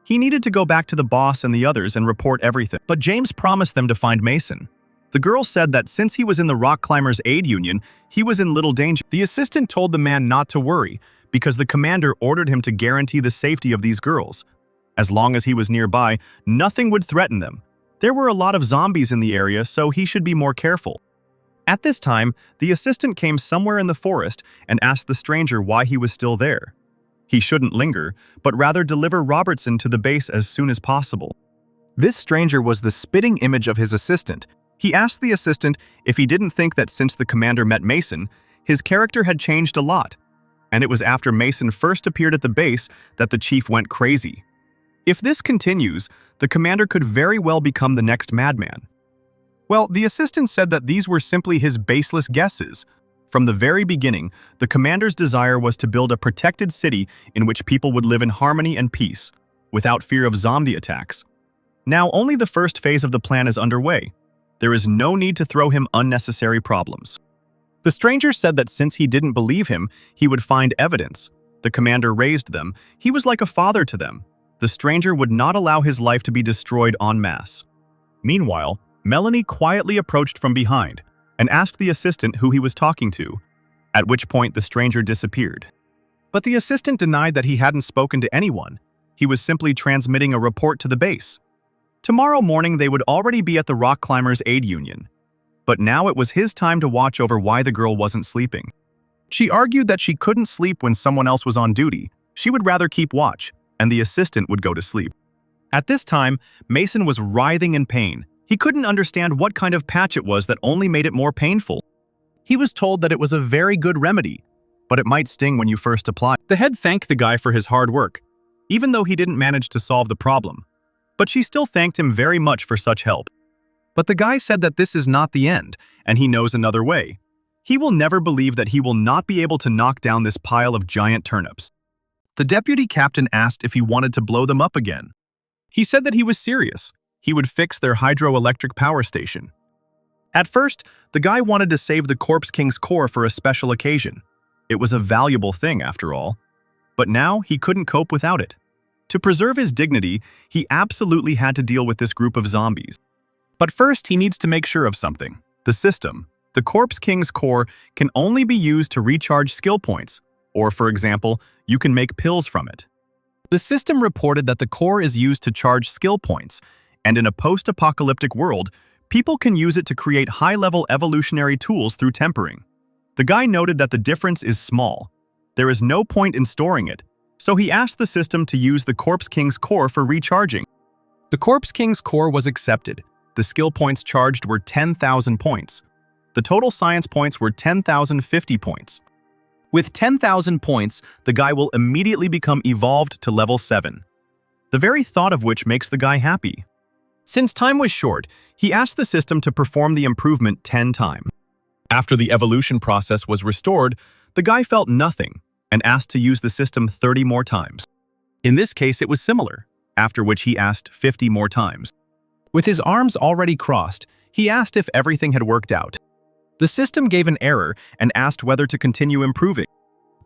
Speaker 1: He needed to go back to the boss and the others and report everything, but James promised them to find Mason. The girl said that since he was in the Rock Climbers Aid Union, he was in little danger. The assistant told the man not to worry, because the commander ordered him to guarantee the safety of these girls. As long as he was nearby, nothing would threaten them. There were a lot of zombies in the area, so he should be more careful. At this time, the assistant came somewhere in the forest and asked the stranger why he was still there. He shouldn't linger, but rather deliver Robertson to the base as soon as possible. This stranger was the spitting image of his assistant. He asked the assistant if he didn't think that since the commander met Mason, his character had changed a lot, and it was after Mason first appeared at the base that the chief went crazy. If this continues, the commander could very well become the next madman. Well, the assistant said that these were simply his baseless guesses. From the very beginning, the commander's desire was to build a protected city in which people would live in harmony and peace, without fear of zombie attacks. Now, only the first phase of the plan is underway. There is no need to throw him unnecessary problems. The stranger said that since he didn't believe him, he would find evidence. The commander raised them. He was like a father to them. The stranger would not allow his life to be destroyed en masse. Meanwhile, Melanie quietly approached from behind and asked the assistant who he was talking to, at which point the stranger disappeared. But the assistant denied that he hadn't spoken to anyone. He was simply transmitting a report to the base. Tomorrow morning they would already be at the Rock Climbers Aid Union. But now it was his time to watch over why the girl wasn't sleeping. She argued that she couldn't sleep when someone else was on duty. She would rather keep watch, and the assistant would go to sleep. At this time, Mason was writhing in pain. He couldn't understand what kind of patch it was that only made it more painful. He was told that it was a very good remedy, but it might sting when you first apply. The head thanked the guy for his hard work, even though he didn't manage to solve the problem. but she still thanked him very much for such help. But the guy said that this is not the end, and he knows another way. He will never believe that he will not be able to knock down this pile of giant turnips. The deputy captain asked if he wanted to blow them up again. He said that he was serious. He would fix their hydroelectric power station. At first, the guy wanted to save the Corpse King's core for a special occasion. It was a valuable thing, after all. But now he couldn't cope without it. To preserve his dignity, he absolutely had to deal with this group of zombies. But first, he needs to make sure of something. The system. The Corpse King's core can only be used to recharge skill points, or for example, you can make pills from it. The system reported that the core is used to charge skill points, and in a post-apocalyptic world, people can use it to create high-level evolutionary tools through tempering. The guy noted that the difference is small. There is no point in storing it, so he asked the system to use the Corpse King's core for recharging. The Corpse King's core was accepted. The skill points charged were 10,000 points. The total science points were 10,050 points. With 10,000 points, the guy will immediately become evolved to level 7. The very thought of which makes the guy happy. Since time was short, he asked the system to perform the improvement 10 times. After the evolution process was restored, the guy felt nothing and asked to use the system 30 more times. In this case, it was similar, after which he asked 50 more times. With his arms already crossed, he asked if everything had worked out. The system gave an error and asked whether to continue improving.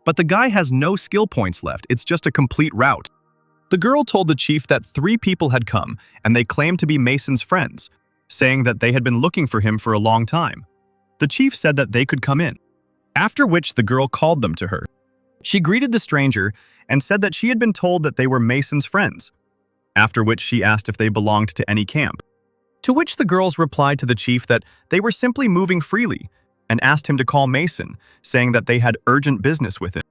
Speaker 1: But the guy has no skill points left, it's just a complete rout. The girl told the chief that 3 people had come and they claimed to be Mason's friends, saying that they had been looking for him for a long time. The chief said that they could come in, after which the girl called them to her. She greeted the stranger and said that she had been told that they were Mason's friends, after which she asked if they belonged to any camp. To which the girls replied to the chief that they were simply moving freely and asked him to call Mason, saying that they had urgent business with him.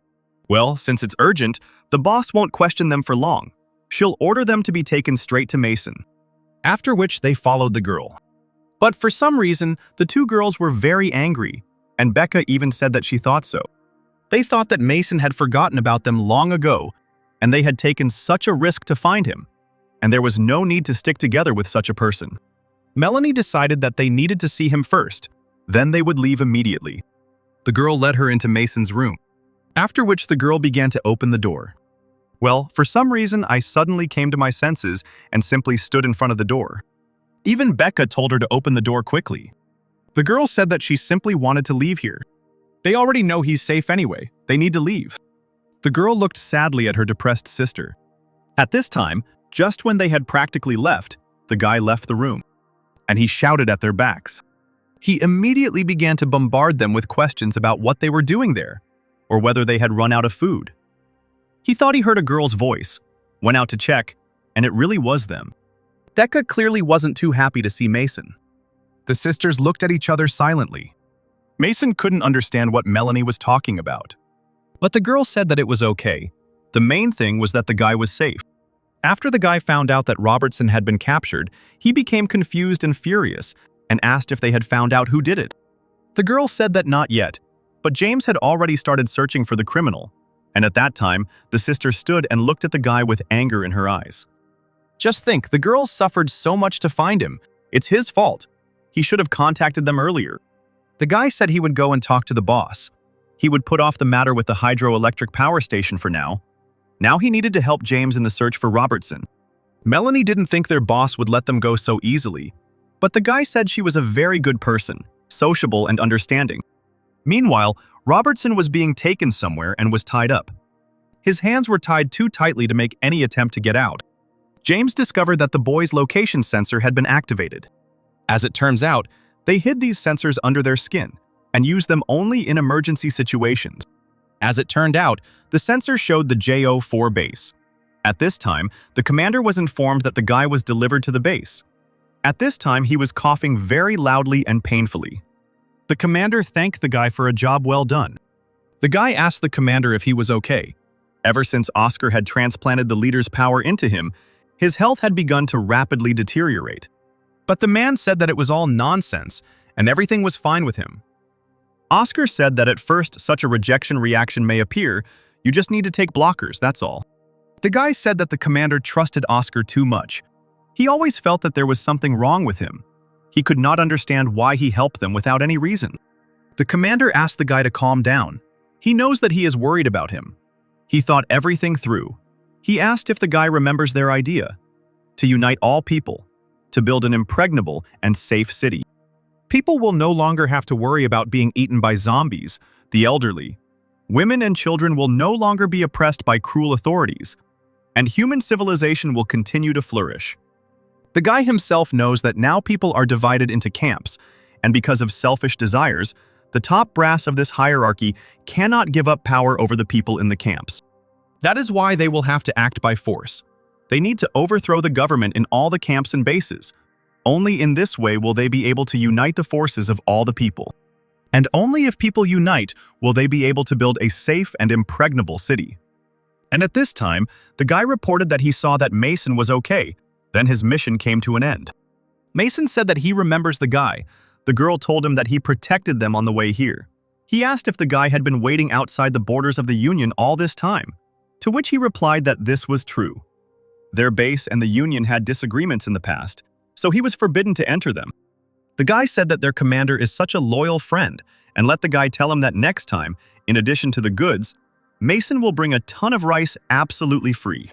Speaker 1: Well, since it's urgent, the boss won't question them for long. She'll order them to be taken straight to Mason. After which they followed the girl. But for some reason, the 2 girls were very angry, and Becca even said that she thought so. They thought that Mason had forgotten about them long ago, and they had taken such a risk to find him, and there was no need to stick together with such a person. Melanie decided that they needed to see him first, then they would leave immediately. The girl led her into Mason's room, after which the girl began to open the door. Well, for some reason, I suddenly came to my senses and simply stood in front of the door. Even Becca told her to open the door quickly. The girl said that she simply wanted to leave here. They already know he's safe anyway. They need to leave. The girl looked sadly at her depressed sister. At this time, just when they had practically left, the guy left the room, and he shouted at their backs. He immediately began to bombard them with questions about what they were doing there, or whether they had run out of food. He thought he heard a girl's voice, went out to check, and it really was them. Becca clearly wasn't too happy to see Mason. The sisters looked at each other silently. Mason couldn't understand what Melanie was talking about. But the girl said that it was okay. The main thing was that the guy was safe. After the guy found out that Robertson had been captured, he became confused and furious and asked if they had found out who did it. The girl said that not yet, but James had already started searching for the criminal, and at that time, the sister stood and looked at the guy with anger in her eyes. Just think, the girls suffered so much to find him. It's his fault. He should have contacted them earlier. The guy said he would go and talk to the boss. He would put off the matter with the hydroelectric power station for now. Now he needed to help James in the search for Robertson. Melanie didn't think their boss would let them go so easily, but the guy said she was a very good person, sociable and understanding. Meanwhile, Robertson was being taken somewhere and was tied up. His hands were tied too tightly to make any attempt to get out. James discovered that the boy's location sensor had been activated. As it turns out, they hid these sensors under their skin and used them only in emergency situations. As it turned out, the sensor showed the JO4 base. At this time, the commander was informed that the guy was delivered to the base. At this time, he was coughing very loudly and painfully. The commander thanked the guy for a job well done. The guy asked the commander if he was okay. Ever since Oscar had transplanted the leader's power into him, his health had begun to rapidly deteriorate. But the man said that it was all nonsense and everything was fine with him. Oscar said that at first such a rejection reaction may appear, you just need to take blockers, that's all. The guy said that the commander trusted Oscar too much. He always felt that there was something wrong with him. He could not understand why he helped them without any reason. The commander asked the guy to calm down. He knows that he is worried about him. He thought everything through. He asked if the guy remembers their idea: to unite all people, to build an impregnable and safe city. People will no longer have to worry about being eaten by zombies, the elderly. Women and children will no longer be oppressed by cruel authorities, and human civilization will continue to flourish. The guy himself knows that now people are divided into camps, and because of selfish desires, the top brass of this hierarchy cannot give up power over the people in the camps. That is why they will have to act by force. They need to overthrow the government in all the camps and bases. Only in this way will they be able to unite the forces of all the people. And only if people unite will they be able to build a safe and impregnable city. And at this time, the guy reported that he saw that Mason was okay. Then his mission came to an end. Mason said that he remembers the guy. The girl told him that he protected them on the way here. He asked if the guy had been waiting outside the borders of the Union all this time, to which he replied that this was true. Their base and the Union had disagreements in the past, so he was forbidden to enter them. The guy said that their commander is such a loyal friend and let the guy tell him that next time, in addition to the goods, Mason will bring a ton of rice absolutely free.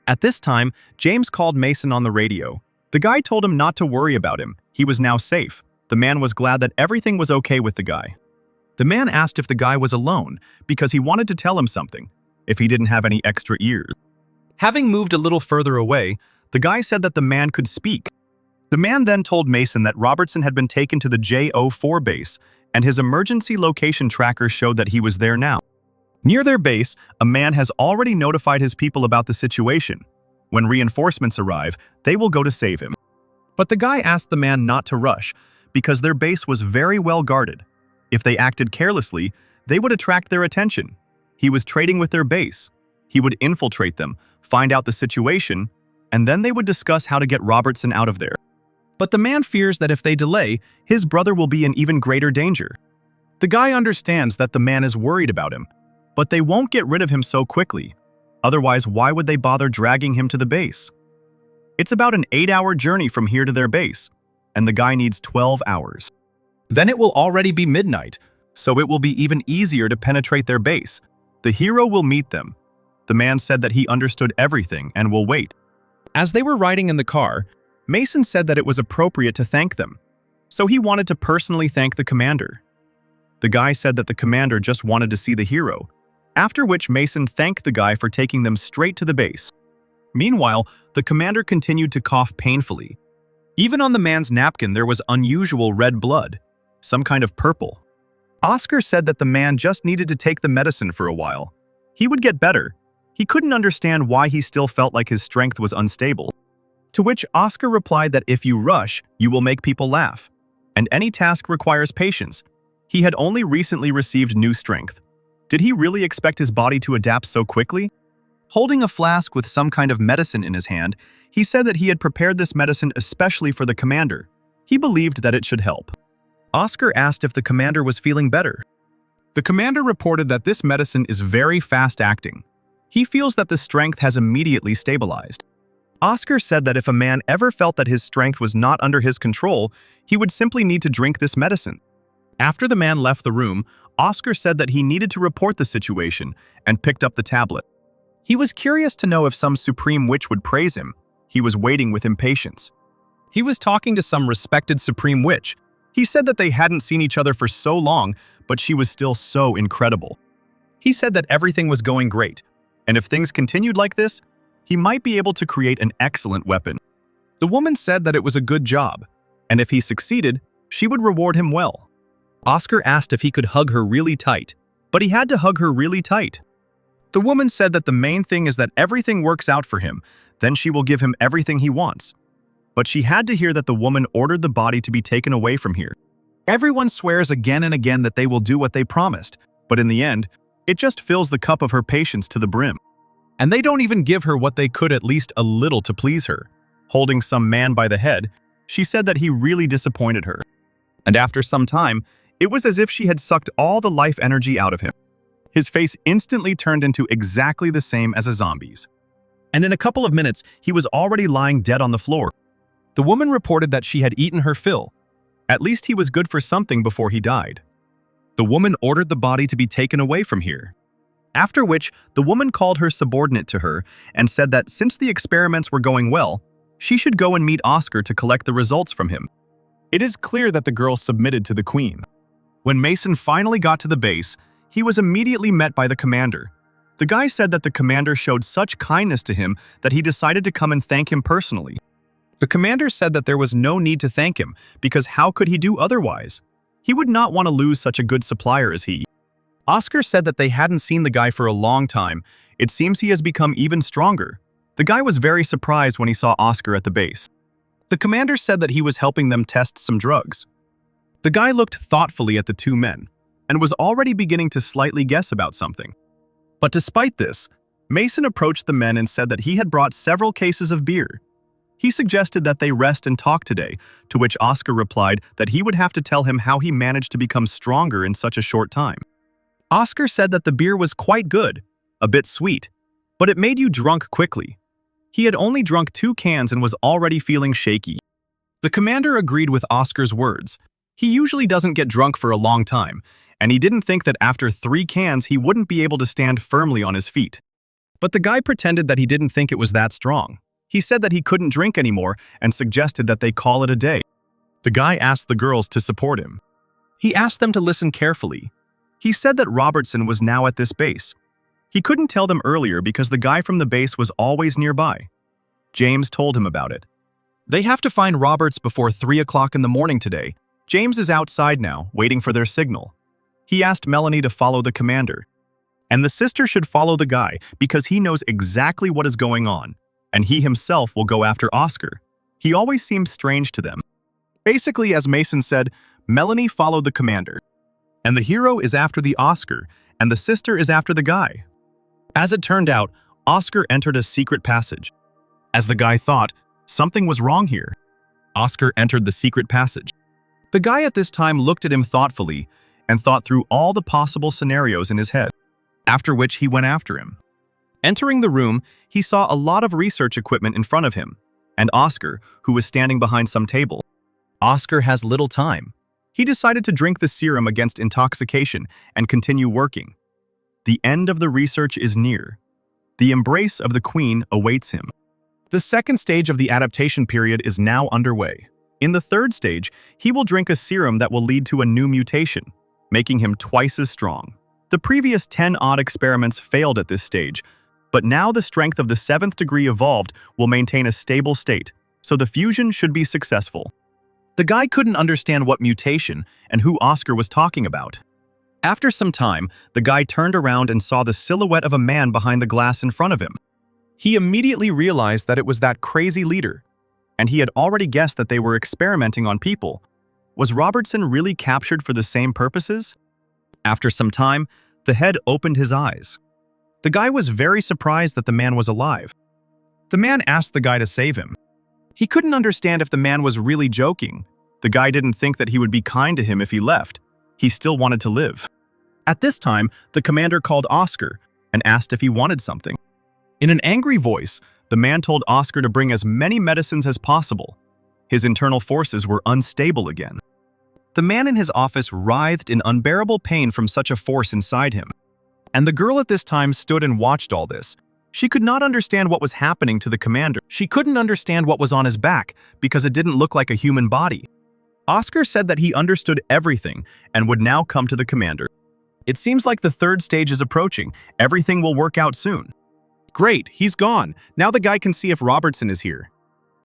Speaker 1: At this time, James called Mason on the radio. The guy told him not to worry about him. He was now safe. The man was glad that everything was okay with the guy. The man asked if the guy was alone because he wanted to tell him something, if he didn't have any extra ears. Having moved a little further away, the guy said that the man could speak. The man then told Mason that Robertson had been taken to the J04 base, and his emergency location tracker showed that he was there now. Near their base, a man has already notified his people about the situation. When reinforcements arrive, they will go to save him. But the guy asked the man not to rush, because their base was very well guarded. If they acted carelessly, they would attract their attention. He was trading with their base. He would infiltrate them, find out the situation, and then they would discuss how to get Robertson out of there. But the man fears that if they delay, his brother will be in even greater danger. The guy understands that the man is worried about him, but they won't get rid of him so quickly. Otherwise, why would they bother dragging him to the base? It's about an 8-hour journey from here to their base, and the guy needs 12 hours. Then it will already be midnight, so it will be even easier to penetrate their base. The hero will meet them. The man said that he understood everything and will wait. As they were riding in the car, Mason said that it was appropriate to thank them, so he wanted to personally thank the commander. The guy said that the commander just wanted to see the hero, after which Mason thanked the guy for taking them straight to the base. Meanwhile, the commander continued to cough painfully. Even on the man's napkin there was unusual red blood, some kind of purple. Oscar said that the man just needed to take the medicine for a while. He would get better. He couldn't understand why he still felt like his strength was unstable. To which Oscar replied that if you rush, you will make people laugh, and any task requires patience. He had only recently received new strength. Did he really expect his body to adapt so quickly? Holding a flask with some kind of medicine in his hand, he said that he had prepared this medicine especially for the commander. He believed that it should help. Oscar asked if the commander was feeling better. The commander reported that this medicine is very fast-acting. He feels that the strength has immediately stabilized. Oscar said that if a man ever felt that his strength was not under his control, he would simply need to drink this medicine. After the man left the room, Oscar said that he needed to report the situation and picked up the tablet. He was curious to know if some supreme witch would praise him. He was waiting with impatience. He was talking to some respected supreme witch. He said that they hadn't seen each other for so long, but she was still so incredible. He said that everything was going great, and if things continued like this, he might be able to create an excellent weapon. The woman said that it was a good job, and if he succeeded, she would reward him well. Oscar asked if he could hug her really tight, but he had to hug her really tight. The woman said that the main thing is that everything works out for him, then she will give him everything he wants. But she had to hear that the woman ordered the body to be taken away from here. Everyone swears again and again that they will do what they promised, but in the end, it just fills the cup of her patience to the brim. And they don't even give her what they could at least a little to please her. Holding some man by the head, she said that he really disappointed her. And after some time, it was as if she had sucked all the life energy out of him. His face instantly turned into exactly the same as a zombie's. And in a couple of minutes, he was already lying dead on the floor. The woman reported that she had eaten her fill. At least he was good for something before he died. The woman ordered the body to be taken away from here. After which, the woman called her subordinate to her and said that since the experiments were going well, she should go and meet Oscar to collect the results from him. It is clear that the girl submitted to the queen. When Mason finally got to the base, he was immediately met by the commander. The guy said that the commander showed such kindness to him that he decided to come and thank him personally. The commander said that there was no need to thank him because how could he do otherwise? He would not want to lose such a good supplier as he. Oscar said that they hadn't seen the guy for a long time. It seems he has become even stronger. The guy was very surprised when he saw Oscar at the base. The commander said that he was helping them test some drugs. The guy looked thoughtfully at the two men and was already beginning to slightly guess about something. But despite this, Mason approached the men and said that he had brought several cases of beer. He suggested that they rest and talk today, to which Oscar replied that he would have to tell him how he managed to become stronger in such a short time. Oscar said that the beer was quite good, a bit sweet, but it made you drunk quickly. He had only drunk 2 cans and was already feeling shaky. The commander agreed with Oscar's words. He usually doesn't get drunk for a long time, and he didn't think that after 3 cans he wouldn't be able to stand firmly on his feet. But the guy pretended that he didn't think it was that strong. He said that he couldn't drink anymore and suggested that they call it a day. The guy asked the girls to support him. He asked them to listen carefully. He said that Robertson was now at this base. He couldn't tell them earlier because the guy from the base was always nearby. James told him about it. They have to find Roberts before 3 o'clock in the morning today. James is outside now, waiting for their signal. He asked Melanie to follow the commander. And the sister should follow the guy because he knows exactly what is going on, and he himself will go after Oscar. He always seems strange to them. Basically, as Mason said, Melanie followed the commander. And the hero is after the Oscar, and the sister is after the guy. As it turned out, Oscar entered a secret passage. As the guy thought, something was wrong here. Oscar entered the secret passage. The guy at this time looked at him thoughtfully and thought through all the possible scenarios in his head, after which he went after him. Entering the room, he saw a lot of research equipment in front of him, and Oscar, who was standing behind some table. Oscar has little time. He decided to drink the serum against intoxication and continue working. The end of the research is near. The embrace of the queen awaits him. The second stage of the adaptation period is now underway. In the third stage, he will drink a serum that will lead to a new mutation, making him twice as strong. The previous 10-odd experiments failed at this stage, but now the strength of the 7th degree evolved will maintain a stable state, so the fusion should be successful. The guy couldn't understand what mutation and who Oscar was talking about. After some time, the guy turned around and saw the silhouette of a man behind the glass in front of him. He immediately realized that it was that crazy leader, and he had already guessed that they were experimenting on people. Was Robertson really captured for the same purposes? After some time, the head opened his eyes. The guy was very surprised that the man was alive. The man asked the guy to save him. He couldn't understand if the man was really joking. The guy didn't think that he would be kind to him if he left. He still wanted to live. At this time, the commander called Oscar and asked if he wanted something. In an angry voice, the man told Oscar to bring as many medicines as possible. His internal forces were unstable again. The man in his office writhed in unbearable pain from such a force inside him. And the girl at this time stood and watched all this. She could not understand what was happening to the commander. She couldn't understand what was on his back because it didn't look like a human body. Oscar said that he understood everything and would now come to the commander. It seems like the third stage is approaching. Everything will work out soon. Great, he's gone. Now the guy can see if Robertson is here.